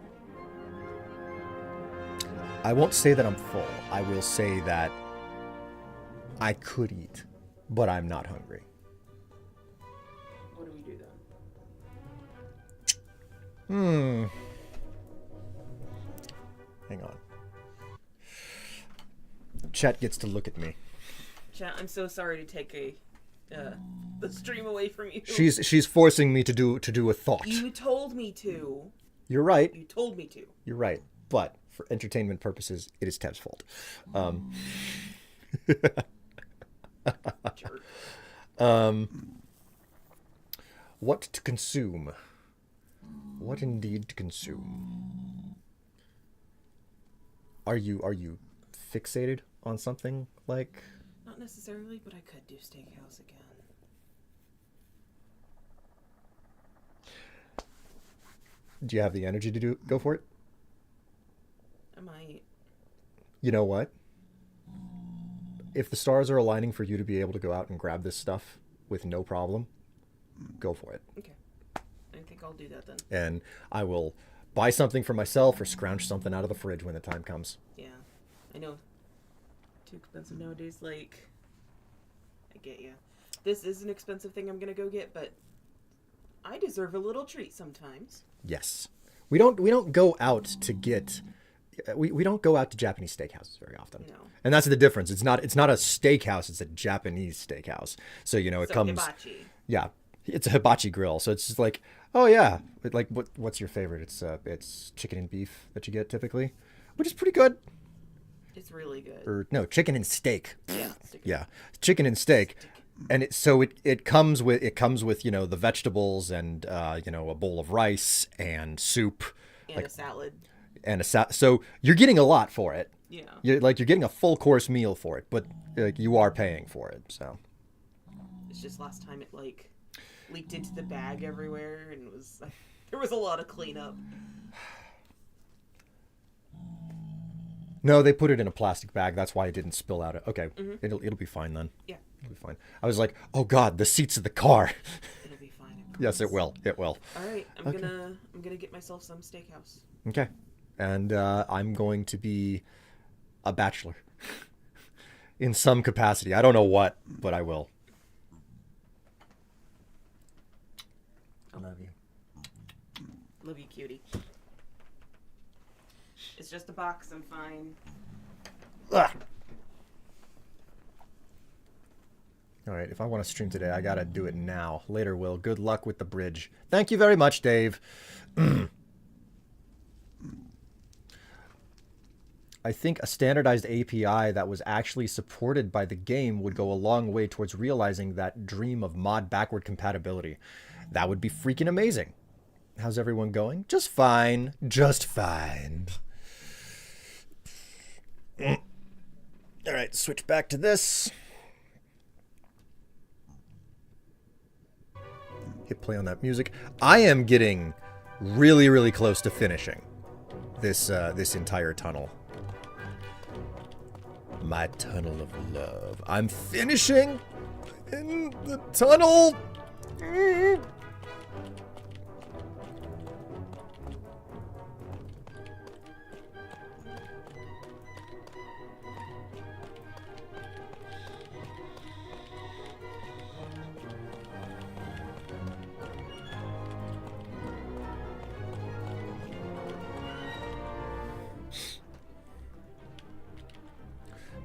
I won't say that I'm full. I will say that I could eat, but I'm not hungry. What do we do then? Hang on. Chet gets to look at me. Chat, I'm so sorry to take the stream away from you. She's forcing me to do a thought. You told me to. You're right. You told me to. You're right. But for entertainment purposes, it is Tev's fault. Jerk. What to consume? What indeed to consume? Are you fixated on something like? Not necessarily, but I could do steakhouse again. Do you have the energy to go for it? I might. You know what? If the stars are aligning for you to be able to go out and grab this stuff with no problem, go for it. Okay. I think I'll do that then. And I will buy something for myself or scrounge something out of the fridge when the time comes. Yeah. I know. Too expensive nowadays. Like, I get you. This is an expensive thing I'm gonna go get, but I deserve a little treat sometimes. Yes. We don't go out to get we don't go out to Japanese steakhouses very often. No. And that's the difference. It's not a steakhouse, it's a Japanese steakhouse. So, you know, it So comes hibachi. Yeah. It's a hibachi grill. So it's just like, oh yeah, like what's your favorite? It's chicken and beef that you get typically, which is pretty good. It's really good. Or no, chicken and steak. Yeah. Yeah, chicken and steak, and it comes with you know the vegetables and you know a bowl of rice and soup And a salad. and so you're getting a lot for it. Yeah. You're getting a full course meal for it, but like you are paying for it. So It's just last time it like leaked into the bag everywhere, and it was there was a lot of cleanup. no, they put it in a plastic bag. That's why it didn't spill out. Okay, it'll be fine then. Yeah. It'll be fine. I was like, oh god, the seats of the car. It'll be fine. I Yes, it promise. will. It will. All right. I'm gonna get myself some steakhouse. Okay. And I'm going to be a bachelor in some capacity. I don't know what, but I will. I love you. Love you, cutie. It's just a box. I'm fine. Ugh. All right, if I want to stream today, I gotta do it now. Later, Will. Good luck with the bridge. Thank you very much, Dave. I think a standardized API that was actually supported by the game would go a long way towards realizing that dream of mod backward compatibility. That would be freaking amazing. How's everyone going? Just fine. Just fine. All right, switch back to this. Hit play on that music. I am getting really, really close to finishing this entire tunnel. My tunnel of love. I'm finishing in the tunnel.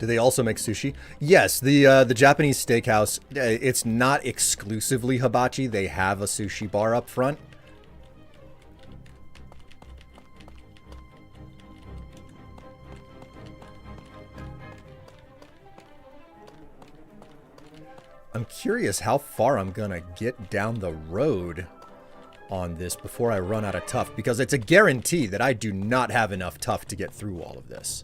Do they also make sushi? Yes, the Japanese steakhouse, it's not exclusively hibachi. They have a sushi bar up front. I'm curious how far I'm gonna get down the road on this before I run out of tough, because it's a guarantee that I do not have enough tough to get through all of this.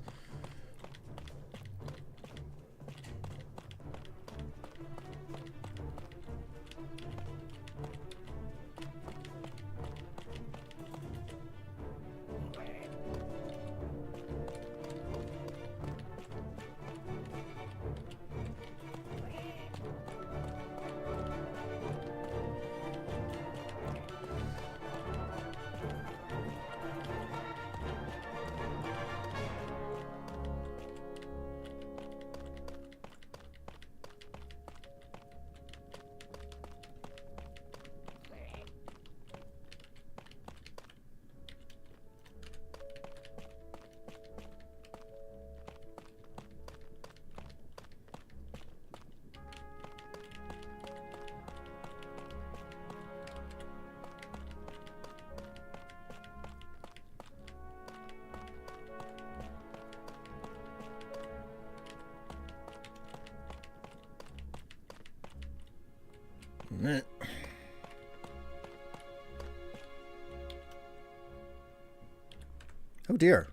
Oh dear.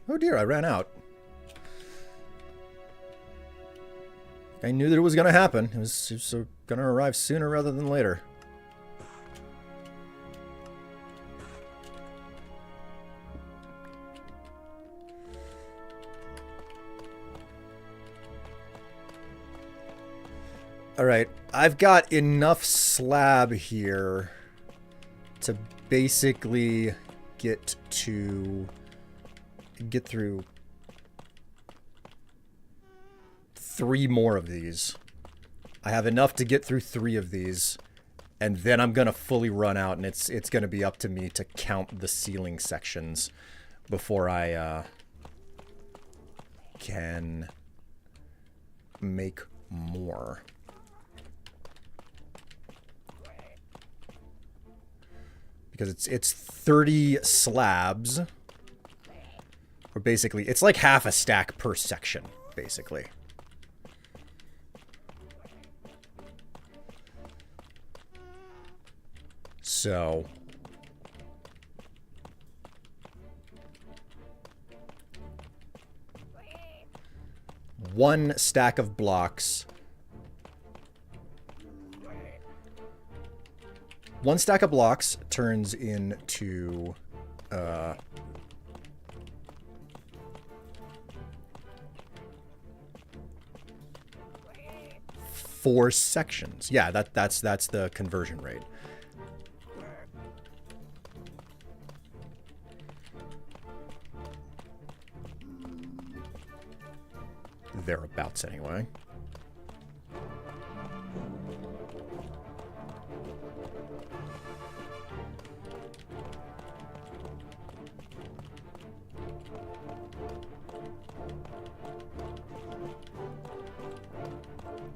Oh dear, I ran out. I knew that it was going to happen. It was going to arrive sooner rather than later. Alright, I've got enough slab here to basically get through 3 more of these. I have enough to get through 3 of these, and then I'm gonna fully run out, and it's gonna be up to me to count the ceiling sections before I can make more. Because it's 30 slabs. Or basically, it's like half a stack per section, basically. So... one stack of blocks. One stack of blocks turns into... 4 sections. Yeah, that's the conversion rate. Thereabouts, anyway.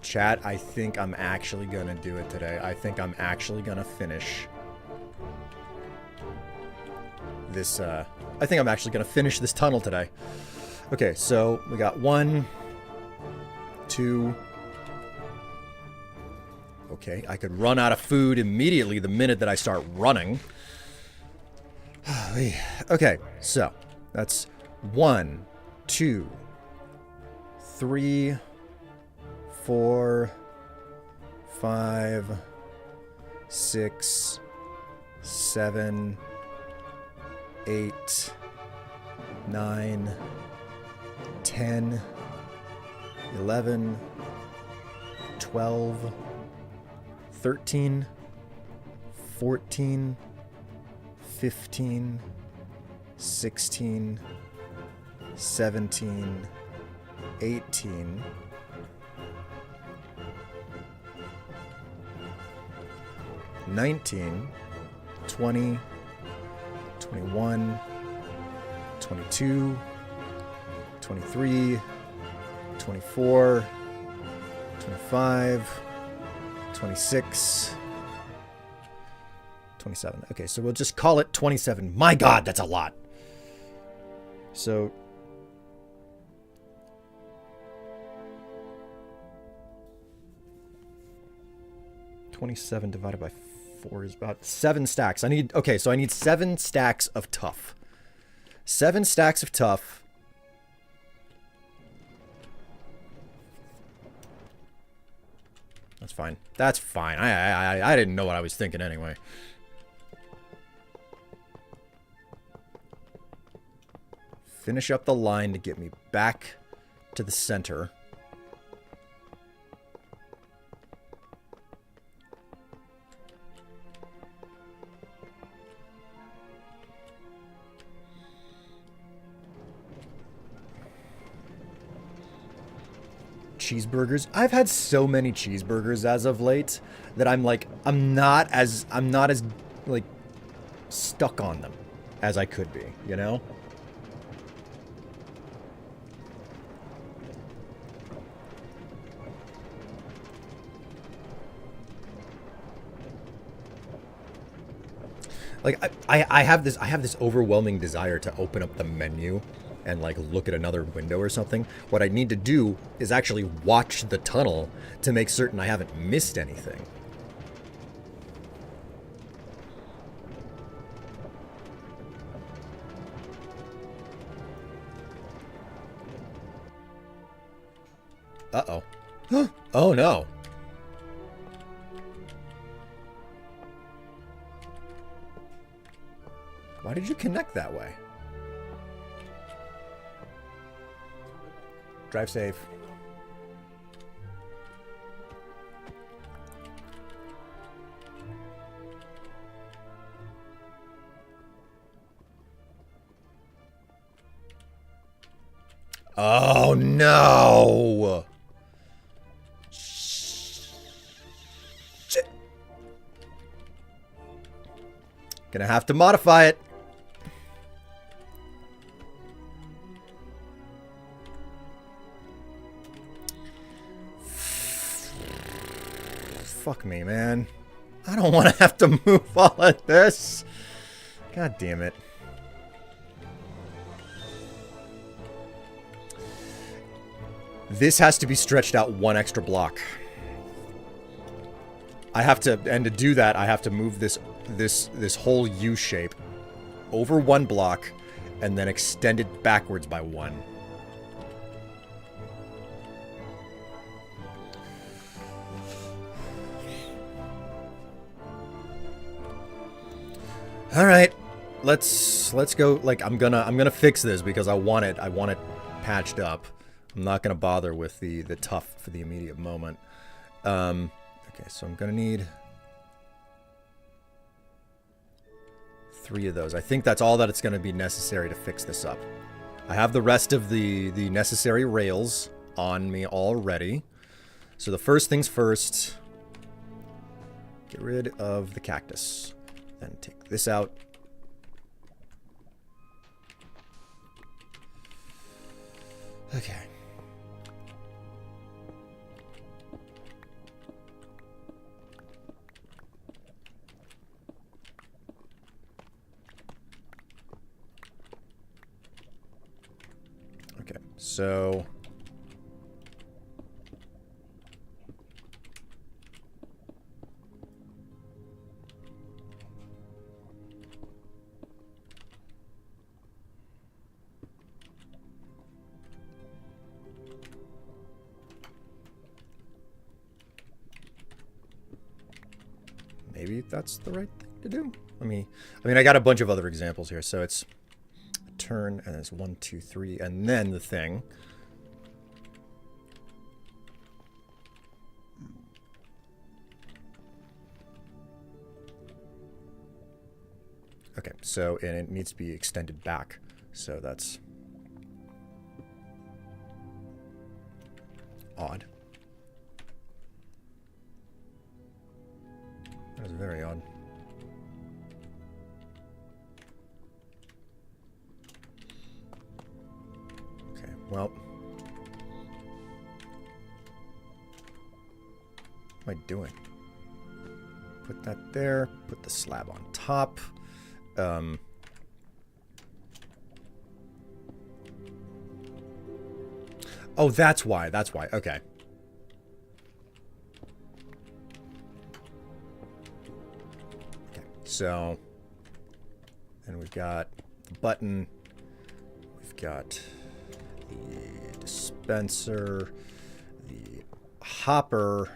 Chat, I think I'm actually gonna do it today. I think I'm actually gonna finish this, I think I'm actually gonna finish this tunnel today. Okay, so we got 1, 2... Okay, I could run out of food immediately the minute that I start running. Okay, so that's 1, 2, 3, 4, 5, 6, 7, 8, 9, 10, 11, 12, 13, 14, 15, 16, 17, 18, 19, 20, 21, 22, 23, 24, 25, 26, 27. Okay, so we'll just call it 27. My God, that's a lot. So... $27 divided by 4 is about 7 stacks. I need... Okay, so I need 7 stacks of tough. 7 stacks of tough. That's fine. That's fine. I didn't know what I was thinking anyway. Finish up the line to get me back to the center. Cheeseburgers. I've had so many cheeseburgers as of late that I'm like, I'm not as like stuck on them as I could be, you know? Like I have this overwhelming desire to open up the menu and like look at another window or something. What I need to do is actually watch the tunnel to make certain I haven't missed anything. Uh-oh. Oh no. Why did you connect that way? Drive safe. Oh no! Shit. Gonna have to modify it. Fuck me, man. I don't want to have to move all of this. God damn it. This has to be stretched out 1 extra block. I have to, and to do that, I have to move this whole U shape over 1 block and then extend it backwards by 1. All right, let's go. Like I'm gonna fix this because I want it patched up. I'm not gonna bother with the tough for the immediate moment. Okay, so I'm gonna need 3 of those. I think that's all that it's gonna be necessary to fix this up. I have the rest of the necessary rails on me already. So the first things first, get rid of the cactus. Then take this out. Okay. Okay, so... maybe that's the right thing to do. I mean, I got a bunch of other examples here. So it's a turn, and it's 1, 2, 3, and then the thing. Okay, so, and it needs to be extended back. So that's odd. That was very odd. Okay, well. am I doing? Put that there. Put the slab on top. Oh, that's why. That's why. Okay. Okay. So, then we've got the button. We've got the dispenser, the hopper.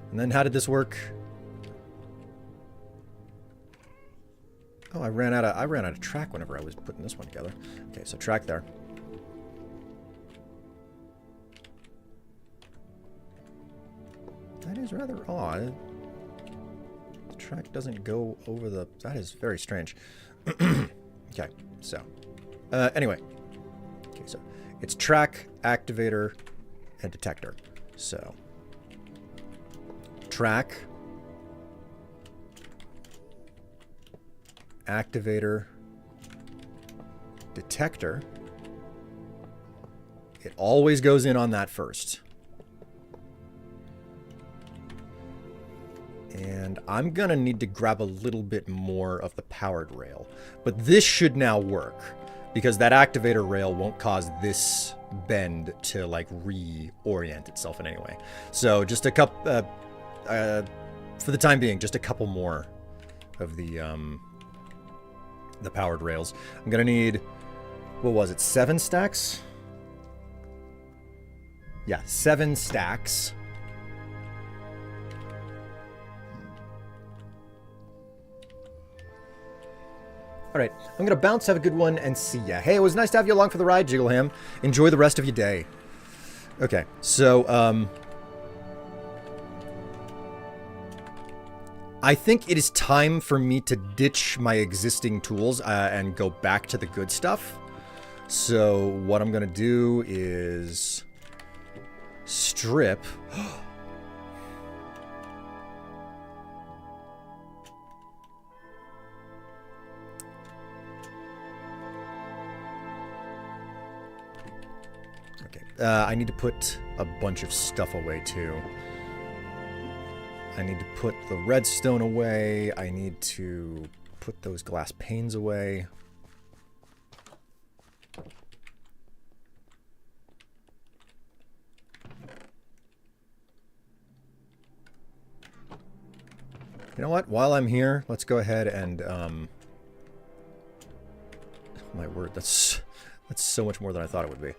And then how did this work? Oh, I ran out of track whenever I was putting this one together. Okay, so track there. That is rather odd. The track doesn't go over the... That is very strange. Okay, so... anyway. Okay, so it's track, activator, and detector. So... Track... Activator... Detector... It always goes in on that first. And I'm gonna need to grab a little bit more of the powered rail. But this should now work, because that activator rail won't cause this bend to, like, reorient itself in any way. So just a couple, for the time being, just a couple more of the powered rails. I'm gonna need, what was it, 7 stacks? Yeah, 7 stacks. All right, I'm going to bounce, have a good one, and see ya. Hey, it was nice to have you along for the ride, Jiggleham. Enjoy the rest of your day. Okay, so, I think it is time for me to ditch my existing tools and go back to the good stuff. So, what I'm going to do is strip... I need to put a bunch of stuff away, too. I need to put the redstone away. I need to put those glass panes away. You know what? While I'm here, let's go ahead and, oh my word, that's so much more than I thought it would be.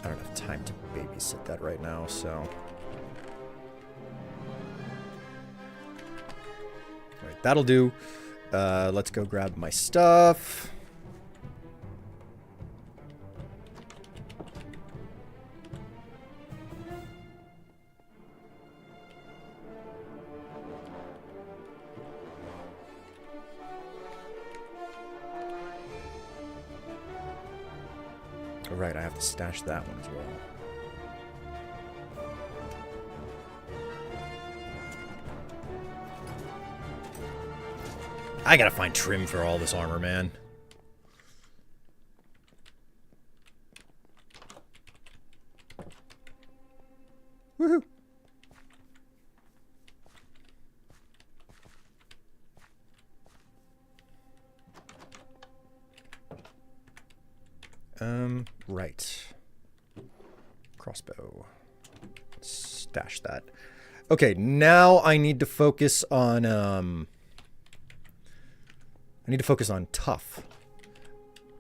I don't have time to babysit that right now, so... Alright, that'll do. Let's go grab my stuff. Right, I have to stash that one as well. I gotta find trim for all this armor, man. Woohoo! Right. Crossbow. Stash that. Okay, now I need to focus on, I need to focus on tough.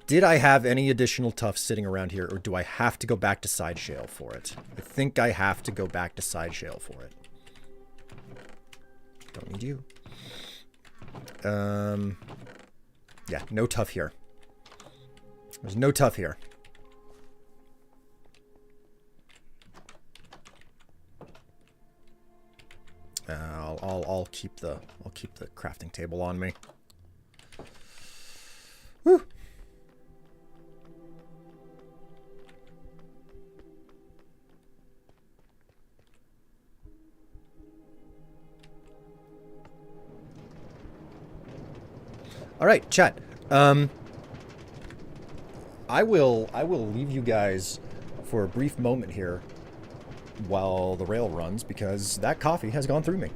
Did I have any additional tough sitting around here, or do I have to go back to side shale for it? I think I have to go back to side shale for it. Don't need you. Yeah, no tough here. There's no tough here. I'll keep the crafting table on me. Woo. All right, chat. I will leave you guys for a brief moment here while the rail runs because that coffee has gone through me.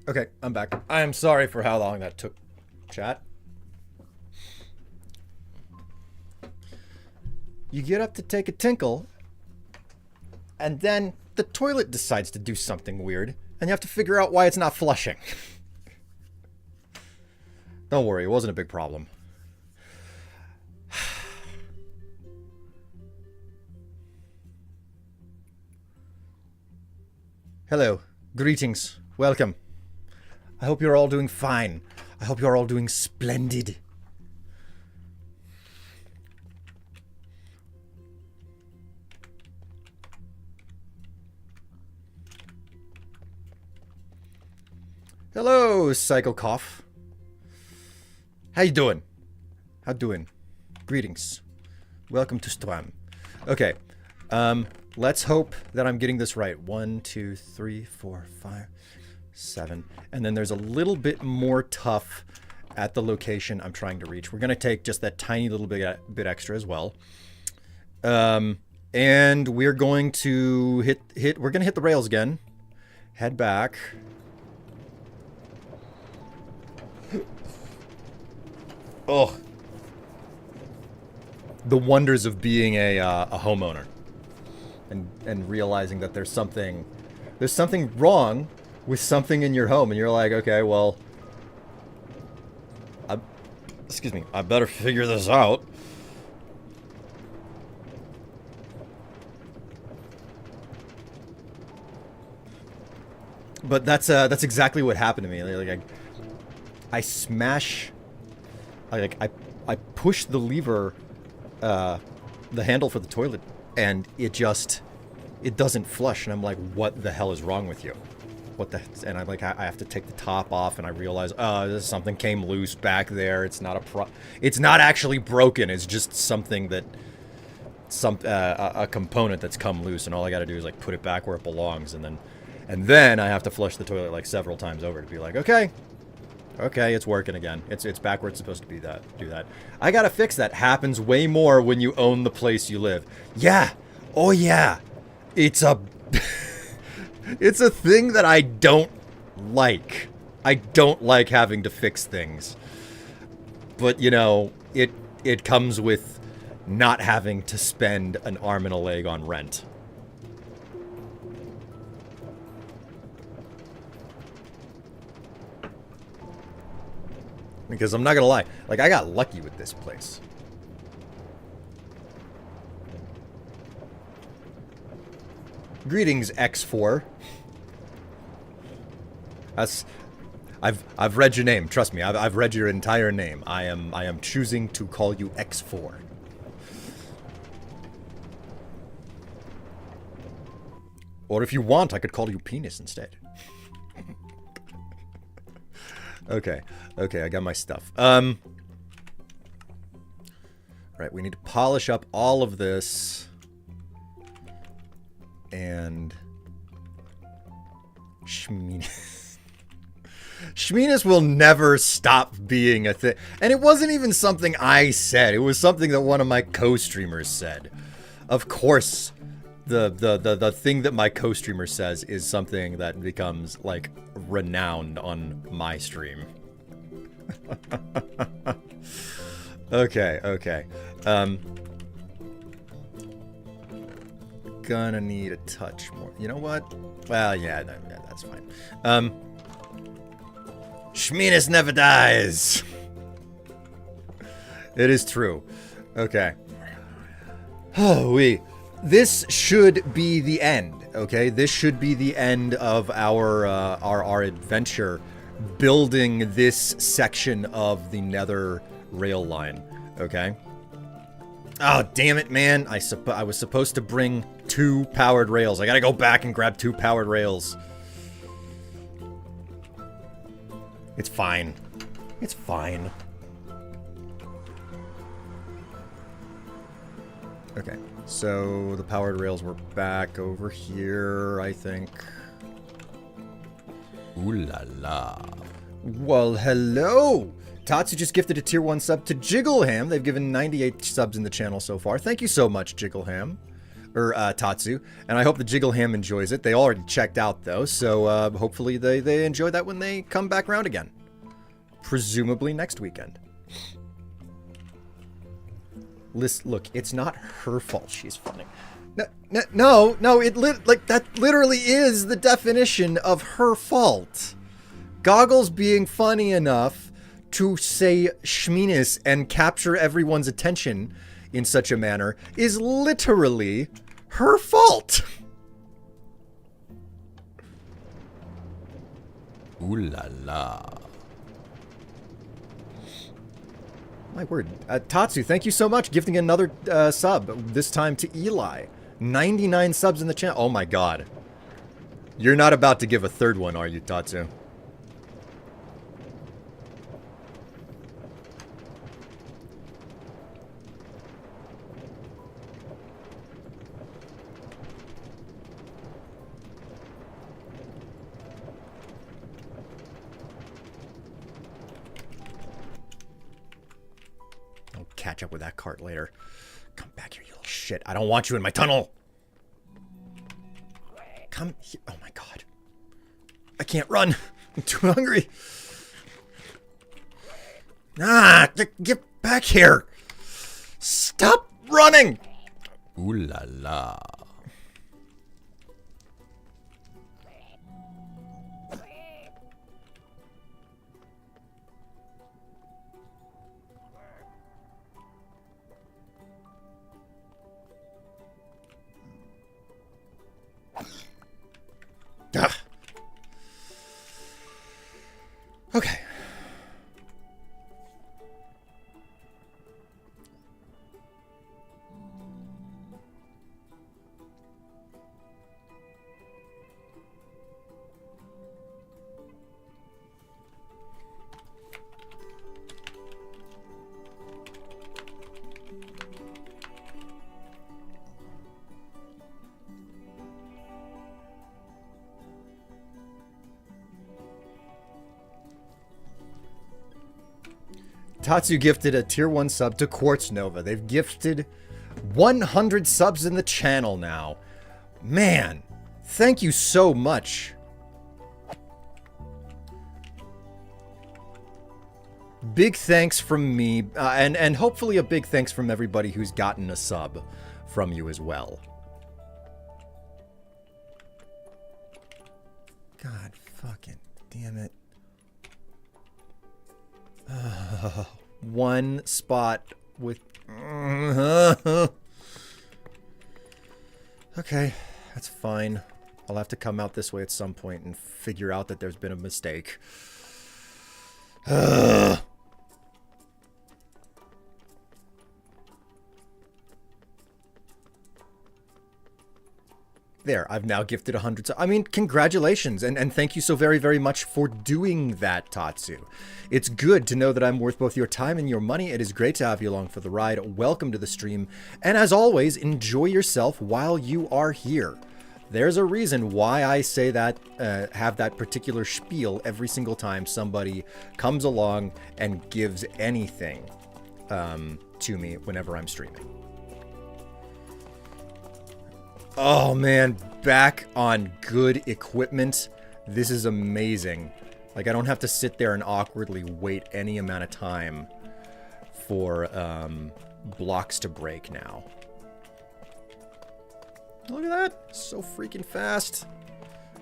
Okay, I'm back. I am sorry for how long that took, chat. You get up to take a tinkle, and then the toilet decides to do something weird, and you have to figure out why it's not flushing. Don't worry, it wasn't a big problem. Hello, greetings, welcome. I hope you're all doing fine. I hope you're all doing splendid. Hello, Psycho Cough. How you doing? How doing? Greetings. Welcome to Stram. Okay, let's hope that I'm getting this right. 1, 2, 3, 4, 5, 7. And then there's a little bit more tough at the location I'm trying to reach. We're going to take just that tiny little bit extra as well. And we're going to hit the rails again. Head back. Oh. The wonders of being a homeowner. And realizing that there's something wrong with something in your home, and you're like, okay, well, excuse me, I better figure this out. But that's exactly what happened to me. Like I smash, I push the lever, the handle for the toilet, and it doesn't flush, and I'm like, what the hell is wrong with you? And I'm like, I have to take the top off, and I realize, something came loose back there. It's not it's not actually broken. It's just something that, a component that's come loose, and all I got to do is like put it back where it belongs, and then I have to flush the toilet like several times over to be like, okay, it's working again. It's back where it's supposed to be. Do that. I gotta fix that. Happens way more when you own the place you live. Yeah. Oh yeah. It's a it's a thing that I don't like. I don't like having to fix things. But you know, it comes with not having to spend an arm and a leg on rent. Because I'm not gonna lie, like, I got lucky with this place. Greetings, X4. I've read your name. Trust me, I've read your entire name. I am choosing to call you X4. Or if you want, I could call you Penis instead. Okay, I got my stuff. Right, we need to polish up all of this. And Shminis. Shminis will never stop being a thing. And it wasn't even something I said. It was something that one of my co-streamers said. Of course, the thing that my co-streamer says is something that becomes, like, renowned on my stream. Okay. Gonna need a touch more. You know what? Well, yeah, that's fine. Shminis never dies. It is true. Okay. This should be the end, okay? This should be the end of our adventure building this section of the nether rail line, okay? Oh, damn it, man. I was supposed to bring 2 powered rails. I gotta go back and grab 2 powered rails. It's fine. It's fine. Okay, so the powered rails were back over here, I think. Ooh la la. Well, hello! Tatsu just gifted a tier 1 sub to Jiggleham. They've given 98 subs in the channel so far. Thank you so much, Jiggleham. or Tatsu, and I hope the Jiggle Ham enjoys it. They already checked out though, so hopefully they enjoy that when they come back around again. Presumably next weekend. Look, it's not her fault she's funny. No, that literally is the definition of her fault. Goggles being funny enough to say schmeenus and capture everyone's attention in such a manner is literally her fault. Ooh la la. My word. Tatsu, thank you so much. Gifting another sub, this time to Eli. 99 subs in the channel. Oh my god. You're not about to give a third one, are you, Tatsu? I'll catch up with that cart later. Come back here, you little shit. I don't want you in my tunnel. Come here. Oh my god. I can't run. I'm too hungry. Ah, get back here. Stop running. Ooh la la. Ah. Okay. Tatsu gifted a tier 1 sub to Quartz Nova. They've gifted 100 subs in the channel now. Man, thank you so much. Big thanks from me, and hopefully a big thanks from everybody who's gotten a sub from you as well. God fucking damn it. One spot with... Okay, that's fine. I'll have to come out this way at some point and figure out that there's been a mistake. There, I've now gifted 100. I mean, congratulations, and thank you so very, very much for doing that, Tatsu. It's good to know that I'm worth both your time and your money. It is great to have you along for the ride. Welcome to the stream, and as always, enjoy yourself while you are here. There's a reason why I say that, have that particular spiel every single time somebody comes along and gives anything to me whenever I'm streaming. Oh man, back on good equipment. This is amazing. Like, I don't have to sit there and awkwardly wait any amount of time for blocks to break now. Look at that. So freaking fast.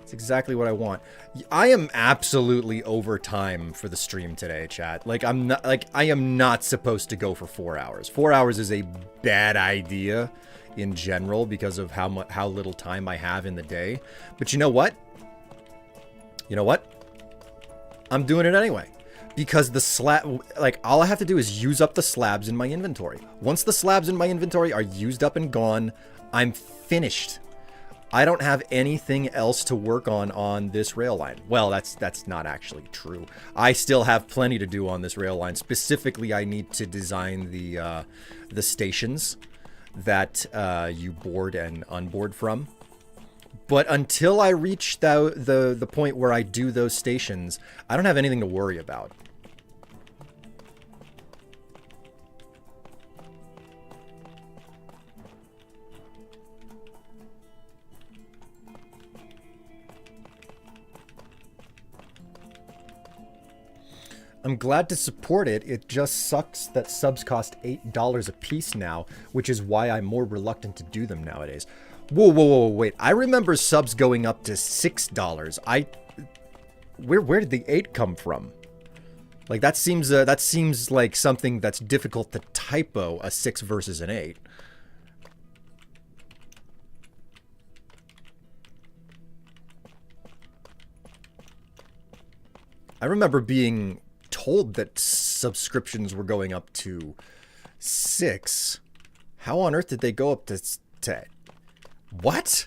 It's exactly what I want. I am absolutely over time for the stream today, chat. Like, I am not supposed to go for 4 hours. 4 hours is a bad idea in general because of how little time I have in the day. But you know what? You know what? I'm doing it anyway. Because the slab, like, all I have to do is use up the slabs in my inventory. Once the slabs in my inventory are used up and gone, I'm finished. I don't have anything else to work on this rail line. Well, that's not actually true. I still have plenty to do on this rail line. Specifically, I need to design the stations that you board and unboard from. But until I reach the point where I do those stations, I don't have anything to worry about. I'm glad to support it. It just sucks that subs cost $8 a piece now, which is why I'm more reluctant to do them nowadays. Whoa, wait. I remember subs going up to $6. Where did the 8 come from? Like that seems like something that's difficult to typo, a 6 versus an 8. I remember being told that subscriptions were going up to 6. How on earth did they go up to what?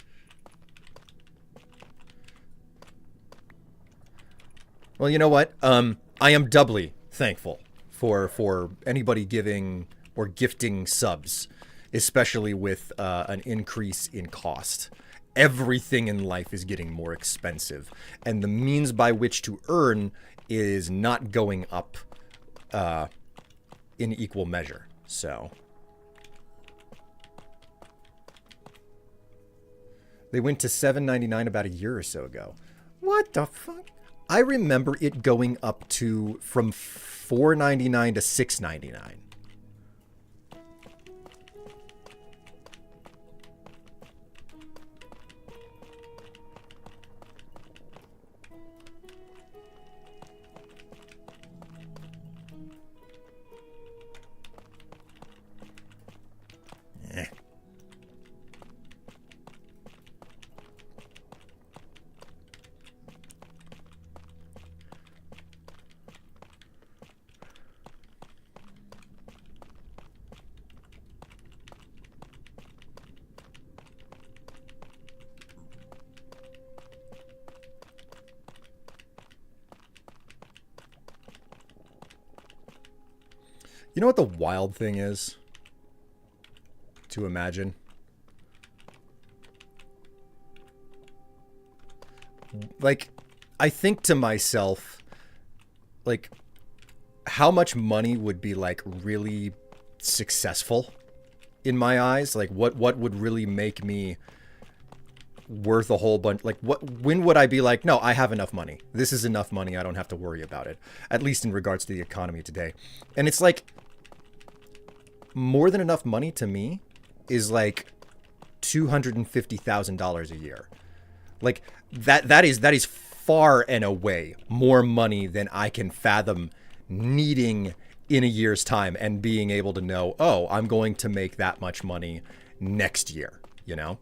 Well, you know what? I am doubly thankful for anybody giving or gifting subs, especially with an increase in cost. Everything in life is getting more expensive, and the means by which to earn is not going up in equal measure. So they went to $7.99 about a year or so ago. What the fuck? I remember it going up to from $4.99 to $6.99. You know what the wild thing is to imagine? Like, I think to myself, like, how much money would be, like, really successful in my eyes? Like, what would really make me worth a whole bunch? Like, when would I be like, no, I have enough money. This is enough money. I don't have to worry about it. At least in regards to the economy today. And it's like, more than enough money to me is like $250,000 a year. Like that is far and away more money than I can fathom needing in a year's time and being able to know, oh, I'm going to make that much money next year, you know?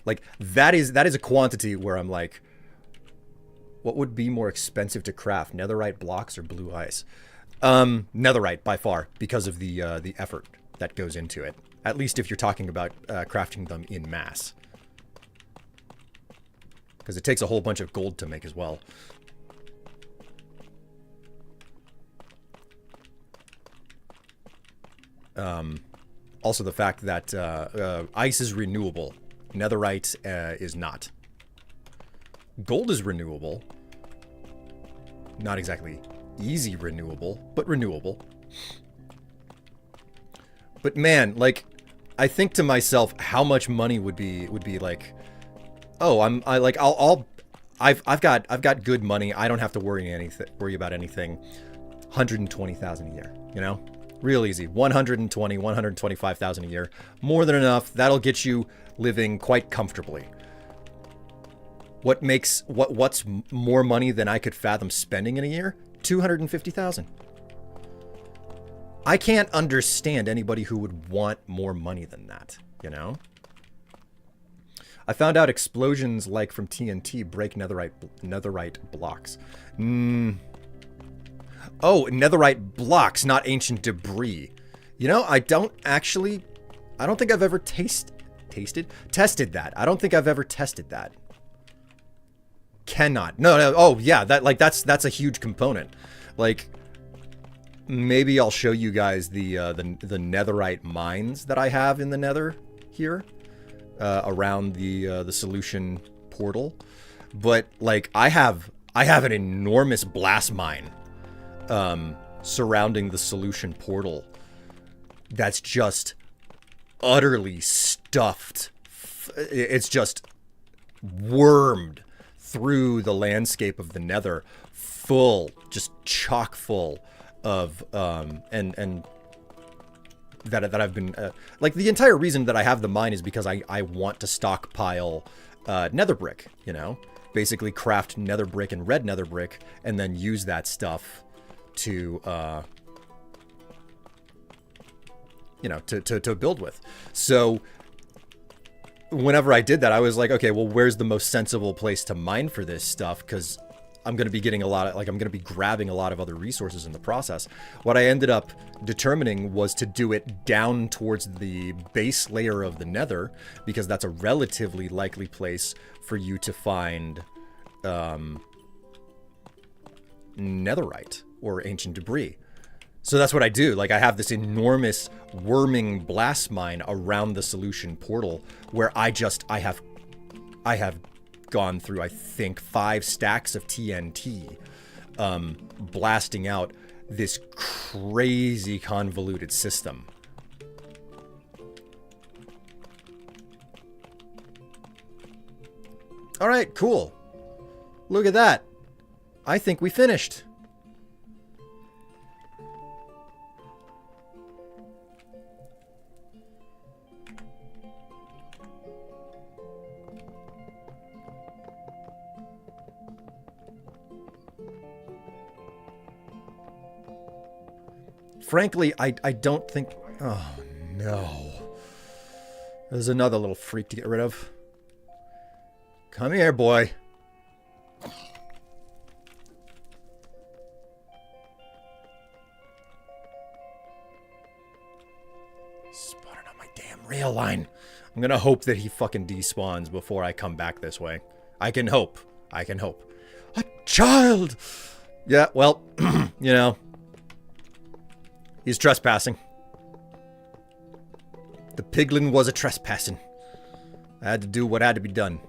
Like that is a quantity where I'm like, what would be more expensive to craft, netherite blocks or blue ice? Netherite by far, because of the effort that goes into it. At least if you're talking about crafting them in mass, because it takes a whole bunch of gold to make as well. Also, the fact that ice is renewable, netherite is not. Gold is renewable, not exactly easy renewable, but renewable. But man, like, I think to myself, how much money would be like, oh, I've got good money. I don't have to worry about anything. 120,000 a year, you know, real easy. 125,000 a year, more than enough. That'll get you living quite comfortably. What's more money than I could fathom spending in a year? 250,000. I can't understand anybody who would want more money than that, you know? I found out explosions like from TNT break netherite blocks. Oh, netherite blocks, not ancient debris. You know, I don't think I've ever tested that. I don't think I've ever tested that. Cannot. No. Oh, yeah. That's a huge component. Like, maybe I'll show you guys the netherite mines that I have in the Nether here, around the solution portal. But like, I have an enormous blast mine, surrounding the solution portal. That's just utterly stuffed. It's just wormed through the landscape of the Nether, full, just chock full of and that I've been like, the entire reason that I have the mine is because I want to stockpile nether brick, you know, basically craft nether brick and red nether brick and then use that stuff to you know, to build with. So whenever I did that, I was like, okay, well, where's the most sensible place to mine for this stuff? Because I'm going to be getting a lot of, like, I'm going to be grabbing a lot of other resources in the process. What I ended up determining was to do it down towards the base layer of the nether, because that's a relatively likely place for you to find netherite or ancient debris. So that's what I do. Like, I have this enormous worming blast mine around the solution portal where I have gone through, I think, 5 stacks of TNT, blasting out this crazy convoluted system. All right, cool. Look at that. I think we finished. Frankly, I don't think... Oh, no. There's another little freak to get rid of. Come here, boy. Spawning on my damn rail line. I'm gonna hope that he fucking despawns before I come back this way. I can hope. I can hope. A child! Yeah, well, you know... He's trespassing. The piglin was a trespassing. I had to do what had to be done.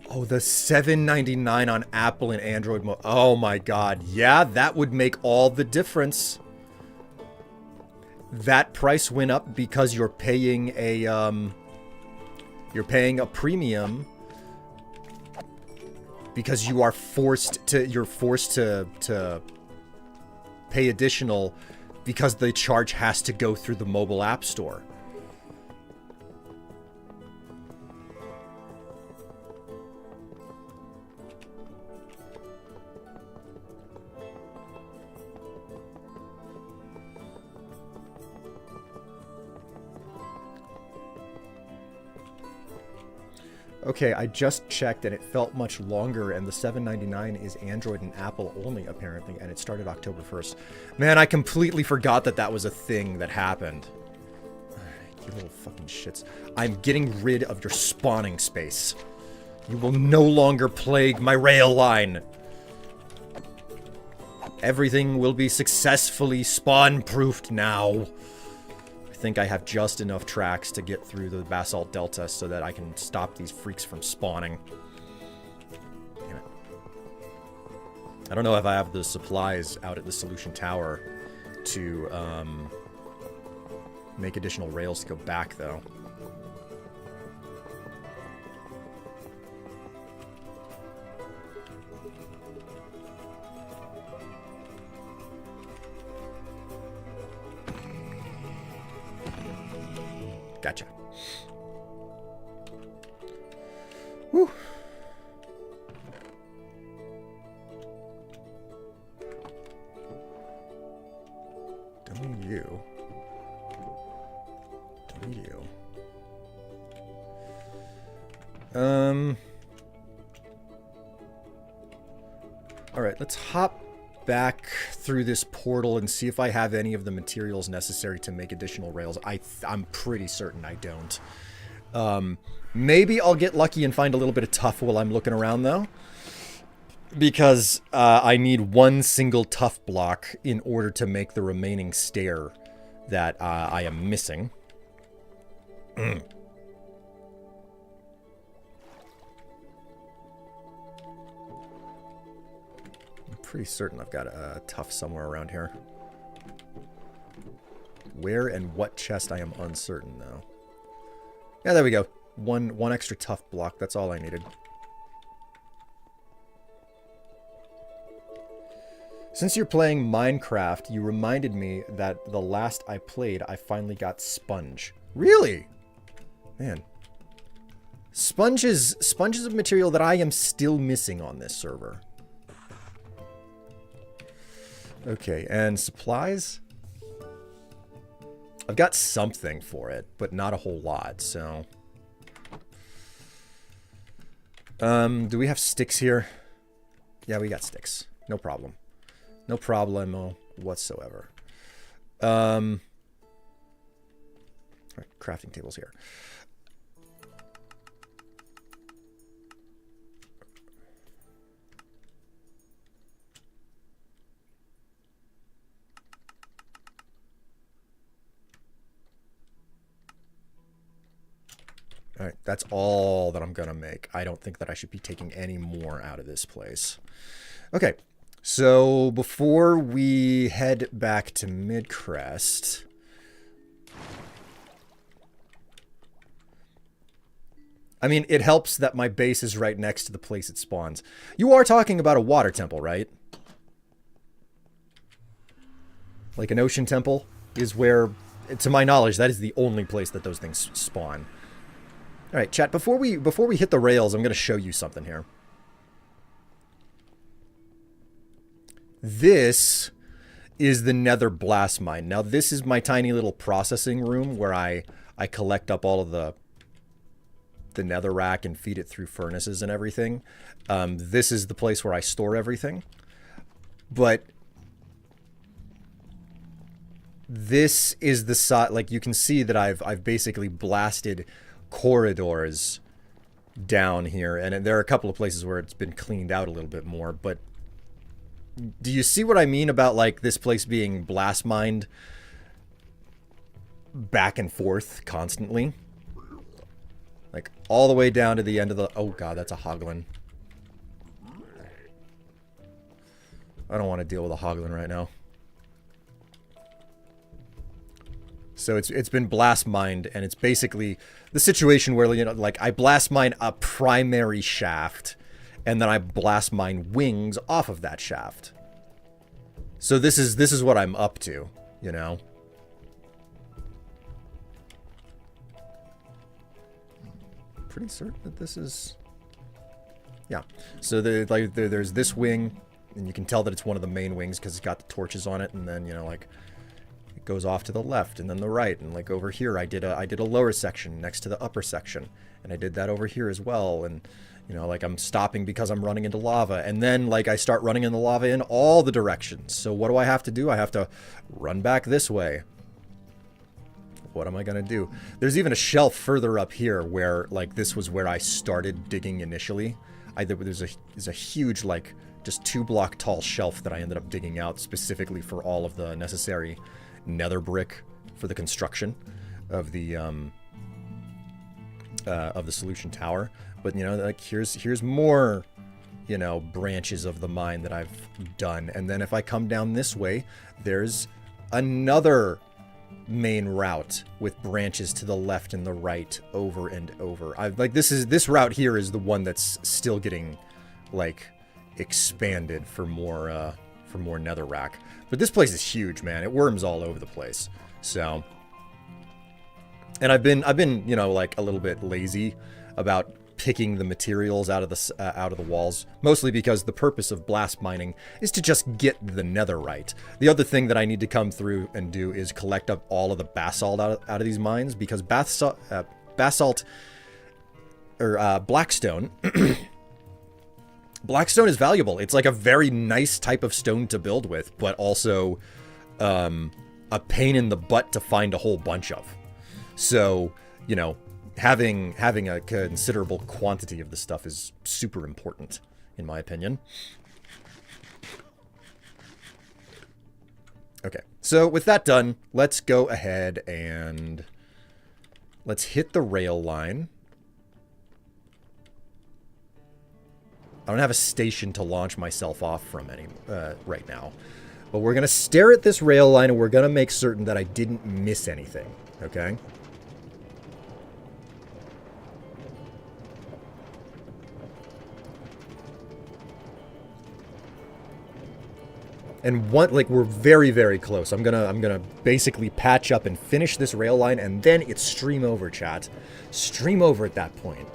Oh, the $7.99 on Apple and Android mode. Oh my God. Yeah, that would make all the difference. That price went up because you're paying a premium because you're forced to pay additional because the charge has to go through the mobile app store. Okay, I just checked and it felt much longer, and the $7.99 is Android and Apple only, apparently, and it started October 1st. Man, I completely forgot that that was a thing that happened. Alright, you little fucking shits. I'm getting rid of your spawning space. You will no longer plague my rail line. Everything will be successfully spawn-proofed now. I think I have just enough tracks to get through the Basalt Delta so that I can stop these freaks from spawning. Damn it. I don't know if I have the supplies out at the Solution Tower to make additional rails to go back, though. Gotcha. Whew. Don't you. Alright, let's hop back through this portal and see if I have any of the materials necessary to make additional rails. I'm pretty certain I don't. Maybe I'll get lucky and find a little bit of tuff while I'm looking around, though. Because I need one single tuff block in order to make the remaining stair that I am missing. pretty certain I've got a tough somewhere around here. Where and what chest I am uncertain, though. Yeah, there we go. One extra tough block. That's all I needed. Since you're playing Minecraft, you reminded me that the last I played, I finally got Sponge. Really? Man. Sponge is a material that I am still missing on this server. Okay, and supplies? I've got something for it, but not a whole lot, so... do we have sticks here? Yeah, we got sticks. No problem. No problemo whatsoever. Right, crafting tables here. All right, that's all that I'm gonna make. I don't think that I should be taking any more out of this place. Okay, so before we head back to Midcrest, I mean, it helps that my base is right next to the place it spawns. You are talking about a water temple, right? Like an ocean temple is where, to my knowledge, that is the only place that those things spawn. All right, chat, before we hit the rails, I'm going to show you something here. This is the Nether Blast Mine. Now, this is my tiny little processing room where I collect up all of the nether rack and feed it through furnaces and everything. This is the place where I store everything. But this is the side, like you can see that I've basically blasted corridors down here, and there are a couple of places where it's been cleaned out a little bit more, but do you see what I mean about like this place being blast mined back and forth constantly? Like all the way down to the end of the... Oh god, that's a hoglin. I don't want to deal with a hoglin right now. So it's been blast mined, and it's basically the situation where, you know, like I blast mine a primary shaft, and then I blast mine wings off of that shaft. So this is what I'm up to, you know. Pretty certain that this is, yeah. So there's this wing, and you can tell that it's one of the main wings because it's got the torches on it, and then, you know, like it goes off to the left and then the right, and like over here I did a lower section next to the upper section, and I did that over here as well, and you know, like I'm stopping because I'm running into lava, and then like I start running into lava in all the directions. So what do I have to do? I have to run back this way. What am I gonna do? There's even a shelf further up here where like this was where I started digging initially. There's a huge, like, just 2-block tall shelf that I ended up digging out specifically for all of the necessary nether brick for the construction of the solution tower. But you know, like here's more, you know, branches of the mine that I've done. And then if I come down this way, there's another main route with branches to the left and the right over and over. This route here is the one that's still getting like expanded for more netherrack. But this place is huge, man. It worms all over the place. So, and I've been you know, like a little bit lazy about picking the materials out of the walls, mostly because the purpose of blast mining is to just get the netherite. The other thing that I need to come through and do is collect up all of the basalt out of these mines, because basalt or blackstone blackstone is valuable. It's like a very nice type of stone to build with, but also a pain in the butt to find a whole bunch of. So, you know, having a considerable quantity of the stuff is super important, in my opinion. Okay, so with that done, let's go ahead and let's hit the rail line. I don't have a station to launch myself off from right now. But we're going to stare at this rail line, and we're going to make certain that I didn't miss anything, okay? And we're very, very close. I'm gonna basically patch up and finish this rail line, and then it's stream over, chat. Stream over at that point.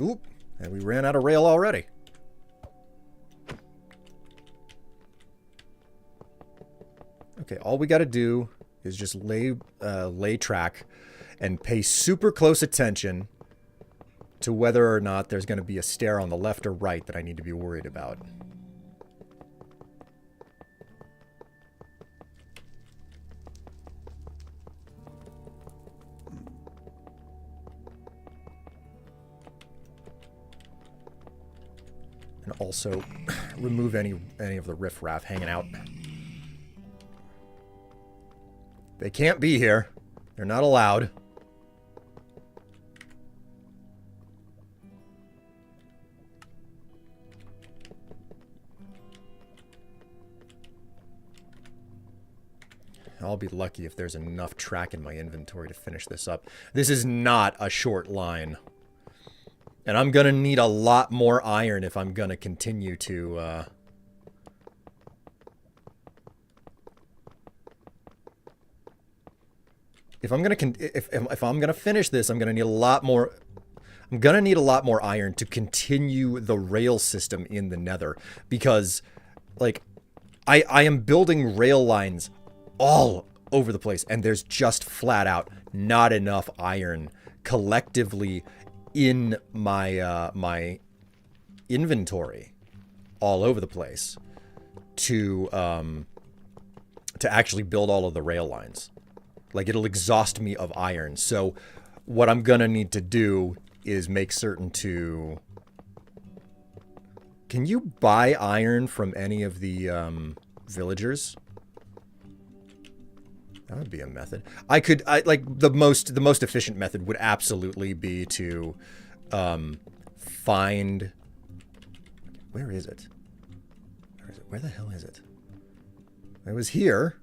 Oop, and we ran out of rail already. Okay, all we got to do is just lay track and pay super close attention to whether or not there's going to be a stair on the left or right that I need to be worried about. And also remove any of the riffraff hanging out. They can't be here. They're not allowed. I'll be lucky if there's enough track in my inventory to finish this up. This is not a short line. And I'm going to need a lot more iron if I'm going to continue to... If I'm gonna finish this, I'm gonna need a lot more. I'm gonna need a lot more iron to continue the rail system in the Nether, because, like, I am building rail lines all over the place, and there's just flat out not enough iron collectively in my my inventory all over the place to actually build all of the rail lines. Like, it'll exhaust me of iron. So what I'm gonna need to do is make certain to... Can you buy iron from any of the villagers? That would be a method. Like, the most efficient method would absolutely be to find... Where is it? Where is it? Where the hell is it? It was here.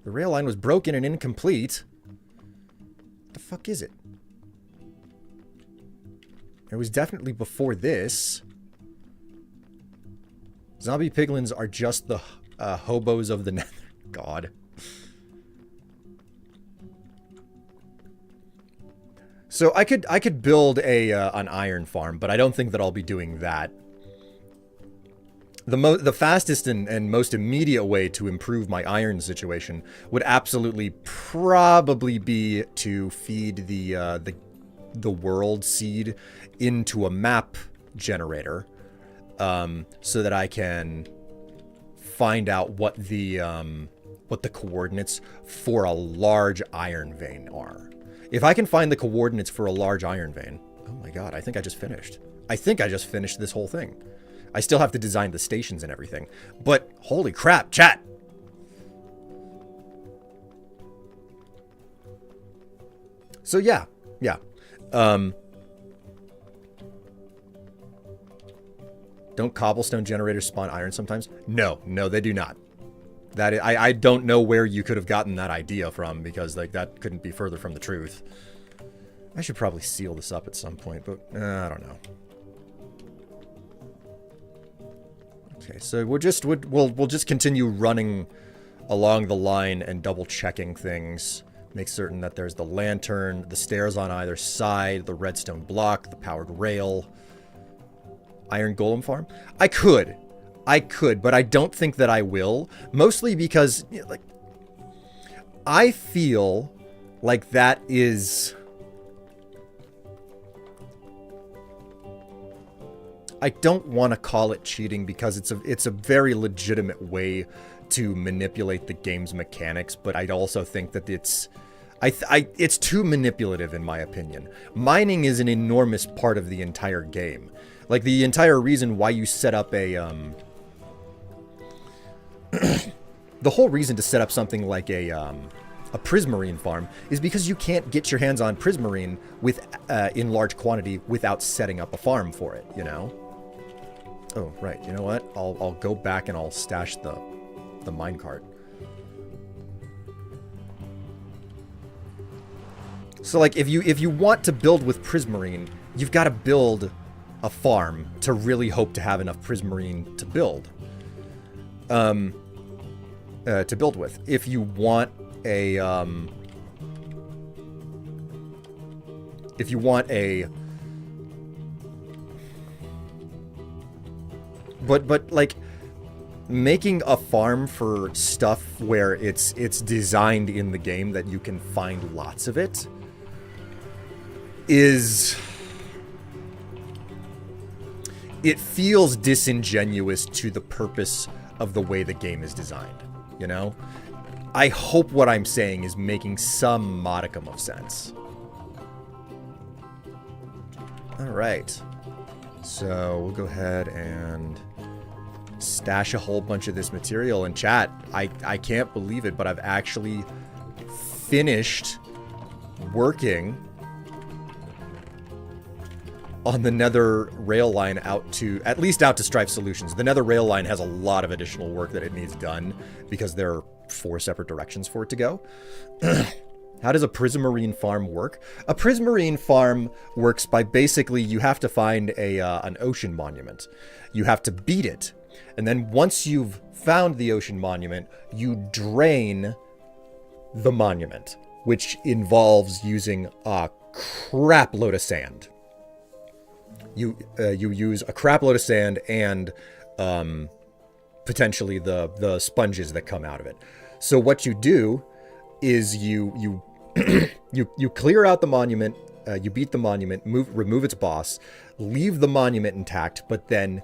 The rail line was broken and incomplete. What the fuck is it? It was definitely before this. Zombie piglins are just the hobos of the Nether. God. So I could build an iron farm, but I don't think that I'll be doing that. The fastest and most immediate way to improve my iron situation would absolutely probably be to feed the world seed into a map generator, so that I can find out what the coordinates for a large iron vein are. If I can find the coordinates for a large iron vein, oh my god, I think I just finished. I think I just finished this whole thing. I still have to design the stations and everything. But, holy crap, chat! So, yeah. Don't cobblestone generators spawn iron sometimes? No, they do not. I don't know where you could have gotten that idea from, because, like, that couldn't be further from the truth. I should probably seal this up at some point, but I don't know. Okay, so we'll just continue running along the line and double checking things. Make certain that there's the lantern, the stairs on either side, the redstone block, the powered rail. Iron golem farm? I could, but I don't think that I will. Mostly because, like, I feel like that is... I don't want to call it cheating, because it's a very legitimate way to manipulate the game's mechanics, but I also think that it's It's too manipulative in my opinion. Mining is an enormous part of the entire game. Like the entire reason why you set up a the whole reason to set up something like a prismarine farm is because you can't get your hands on prismarine with in large quantity without setting up a farm for it, you know? Oh, right. You know what? I'll go back and I'll stash the minecart. So like if you want to build with prismarine, you've got to build a farm to really hope to have enough prismarine to build. To build with. If you want a but like making a farm for stuff where it's designed in the game that you can find lots of it it feels disingenuous to the purpose of the way the game is designed, you know? I hope what I'm saying is making some modicum of sense. Alright. So we'll go ahead and stash a whole bunch of this material. And chat, I can't believe it, but I've actually finished working on the Nether rail line at least out to Strife Solutions. The Nether rail line has a lot of additional work that it needs done because there are 4 separate directions for it to go. How does a prismarine farm work? A prismarine farm works by basically you have to find an ocean monument. You have to beat it. And then once you've found the ocean monument, you drain the monument, which involves using a crap load of sand. You use a crap load of sand and potentially the sponges that come out of it. So what you do is you clear out the monument, you beat the monument, remove its boss, leave the monument intact, but then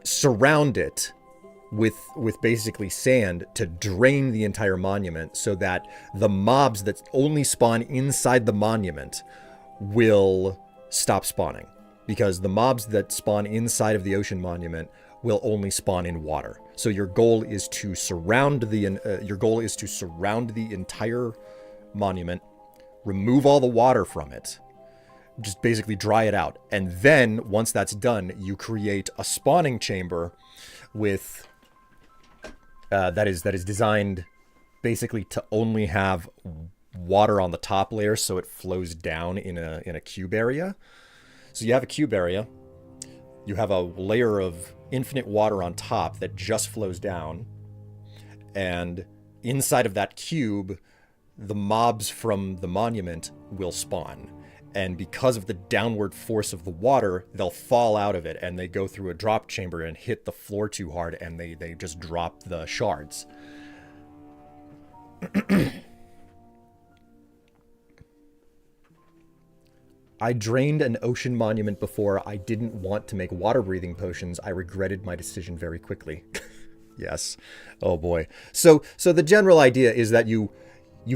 surround it with basically sand to drain the entire monument so that the mobs that only spawn inside the monument will stop spawning. Because the mobs that spawn inside of the ocean monument will only spawn in water. So your goal is to surround the entire monument, remove all the water from it, just basically dry it out, and then once that's done, you create a spawning chamber with that is designed basically to only have water on the top layer, so it flows down in a cube area. So you have a cube area, you have a layer of infinite water on top that just flows down, and inside of that cube, the mobs from the monument will spawn. And because of the downward force of the water, they'll fall out of it, and they go through a drop chamber and hit the floor too hard, and they just drop the shards. I drained an ocean monument before. I didn't want to make water-breathing potions. I regretted my decision very quickly. Yes. Oh boy. So the general idea is that you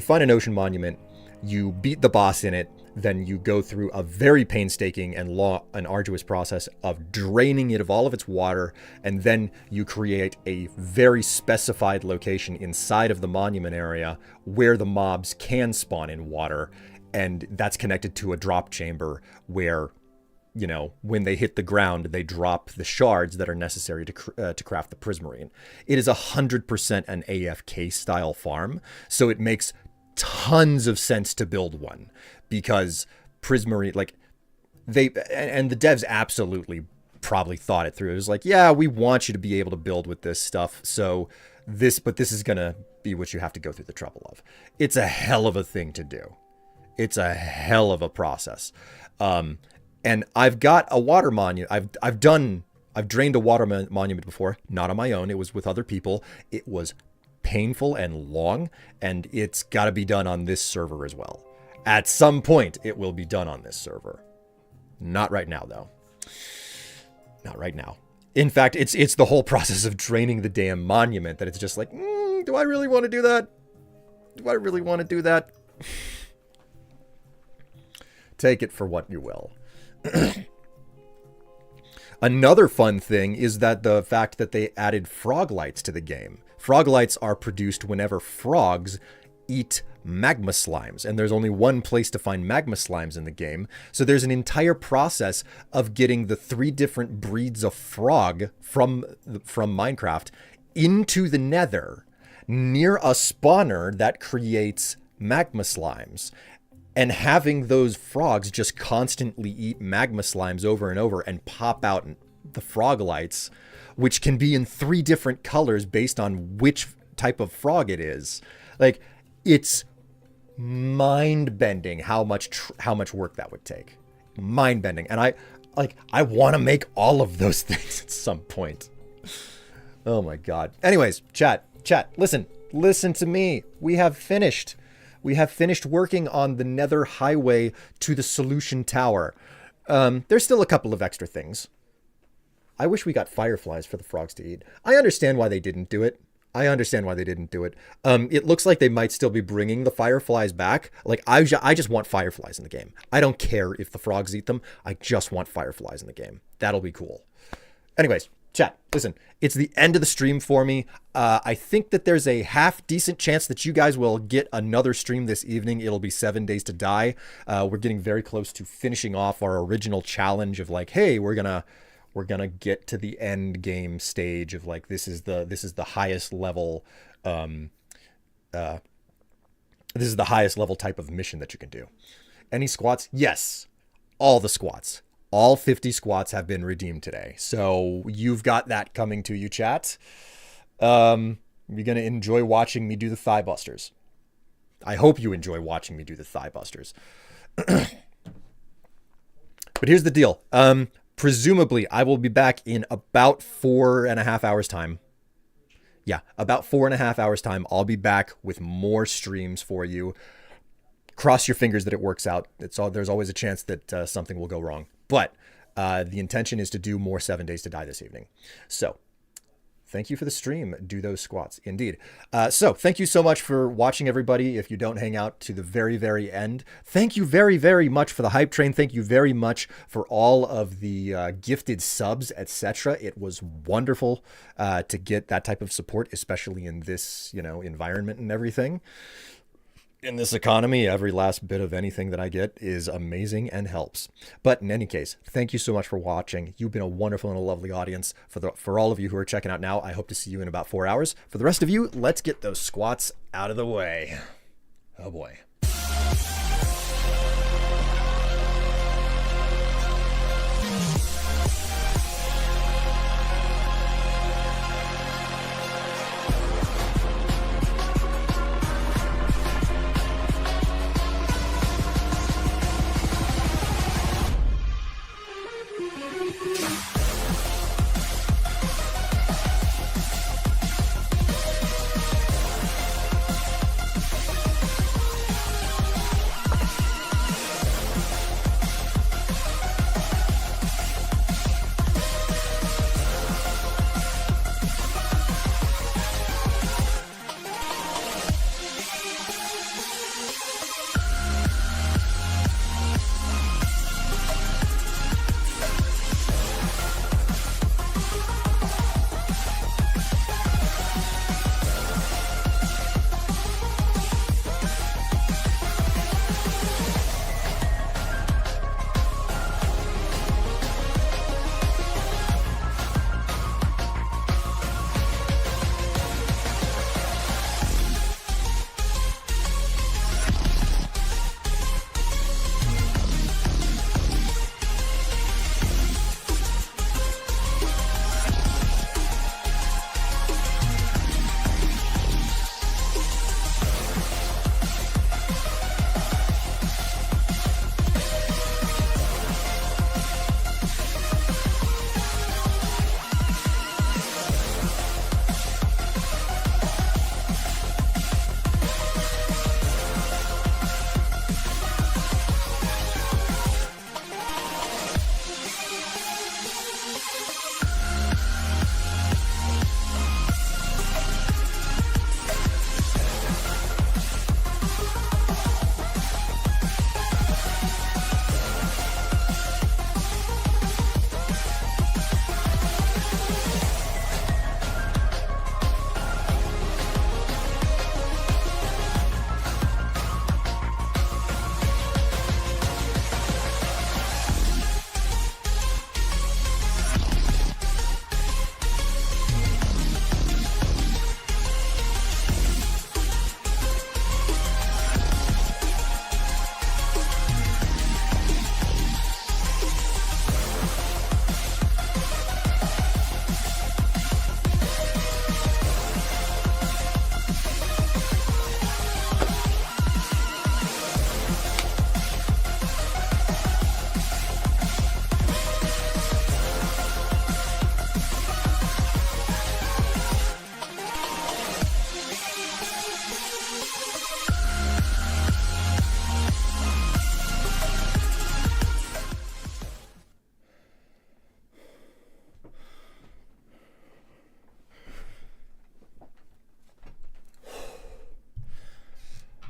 find an ocean monument, you beat the boss in it, then you go through a very painstaking and arduous process of draining it of all of its water, and then you create a very specified location inside of the monument area where the mobs can spawn in water, and that's connected to a drop chamber where, you know, when they hit the ground, they drop the shards that are necessary to craft the prismarine. It is 100% an AFK style farm, so it makes tons of sense to build one, because prismarine, like, the devs absolutely probably thought it through. It was like, yeah, we want you to be able to build with this stuff, but this is gonna be what you have to go through the trouble of. It's a hell of a thing to do. It's a hell of a process. And I've got a water monument. I've drained a water monument before, not on my own. It was with other people. It was painful and long, and it's got to be done on this server as well. At some point, it will be done on this server. Not right now, though. Not right now. In fact, it's the whole process of draining the damn monument that it's just like, do I really want to do that? Do I really want to do that? Take it for what you will. Another fun thing is that the fact that they added frog lights to the game. Frog lights are produced whenever frogs eat magma slimes, and there's only one place to find magma slimes in the game. So there's an entire process of getting the 3 different breeds of frog from Minecraft into the Nether near a spawner that creates magma slimes, and having those frogs just constantly eat magma slimes over and over and pop out the frog lights, which can be in 3 different colors based on which type of frog it is. Like, it's mind-bending how much work that would take. Mind-bending. And I want to make all of those things at some point. Oh my god. Anyways, chat, listen to me. We have finished working on the Nether highway to the Solution Tower. There's still a couple of extra things. I wish we got fireflies for the frogs to eat. I understand why they didn't do it. It looks like they might still be bringing the fireflies back. Like, I just want fireflies in the game. I don't care if the frogs eat them. I just want fireflies in the game. That'll be cool. Anyways, chat, listen, it's the end of the stream for me. I think that there's a half decent chance that you guys will get another stream this evening. It'll be 7 Days to Die. We're getting very close to finishing off our original challenge of like, hey, we're gonna get to the end game stage of like, this is the highest level, this is the highest level type of mission that you can do. Any squats? Yes, all the squats. All 50 squats have been redeemed today. So you've got that coming to you, chat. You're going to enjoy watching me do the thigh busters. I hope you enjoy watching me do the thigh busters. But here's the deal. Presumably, I will be back in about 4.5 hours time. Yeah, about 4.5 hours time. I'll be back with more streams for you. Cross your fingers that it works out. There's always a chance that something will go wrong. But the intention is to do more 7 Days to Die this evening. So thank you for the stream. Do those squats. Indeed. So thank you so much for watching, everybody. If you don't hang out to the very, very end, thank you very, very much for the hype train. Thank you very much for all of the gifted subs, etc. It was wonderful to get that type of support, especially in this, environment and everything. In this economy, every last bit of anything that I get is amazing and helps. But in any case, thank you so much for watching. You've been a wonderful and a lovely audience. For all of you who are checking out now, I hope to see you in about 4 hours. For the rest of you, let's get those squats out of the way. Oh boy.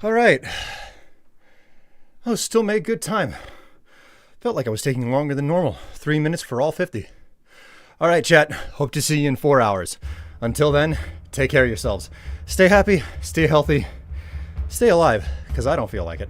All right. Oh, still made good time. Felt like I was taking longer than normal. 3 minutes for all 50. All right, chat. Hope to see you in 4 hours. Until then, take care of yourselves. Stay happy, stay healthy, stay alive, because I don't feel like it.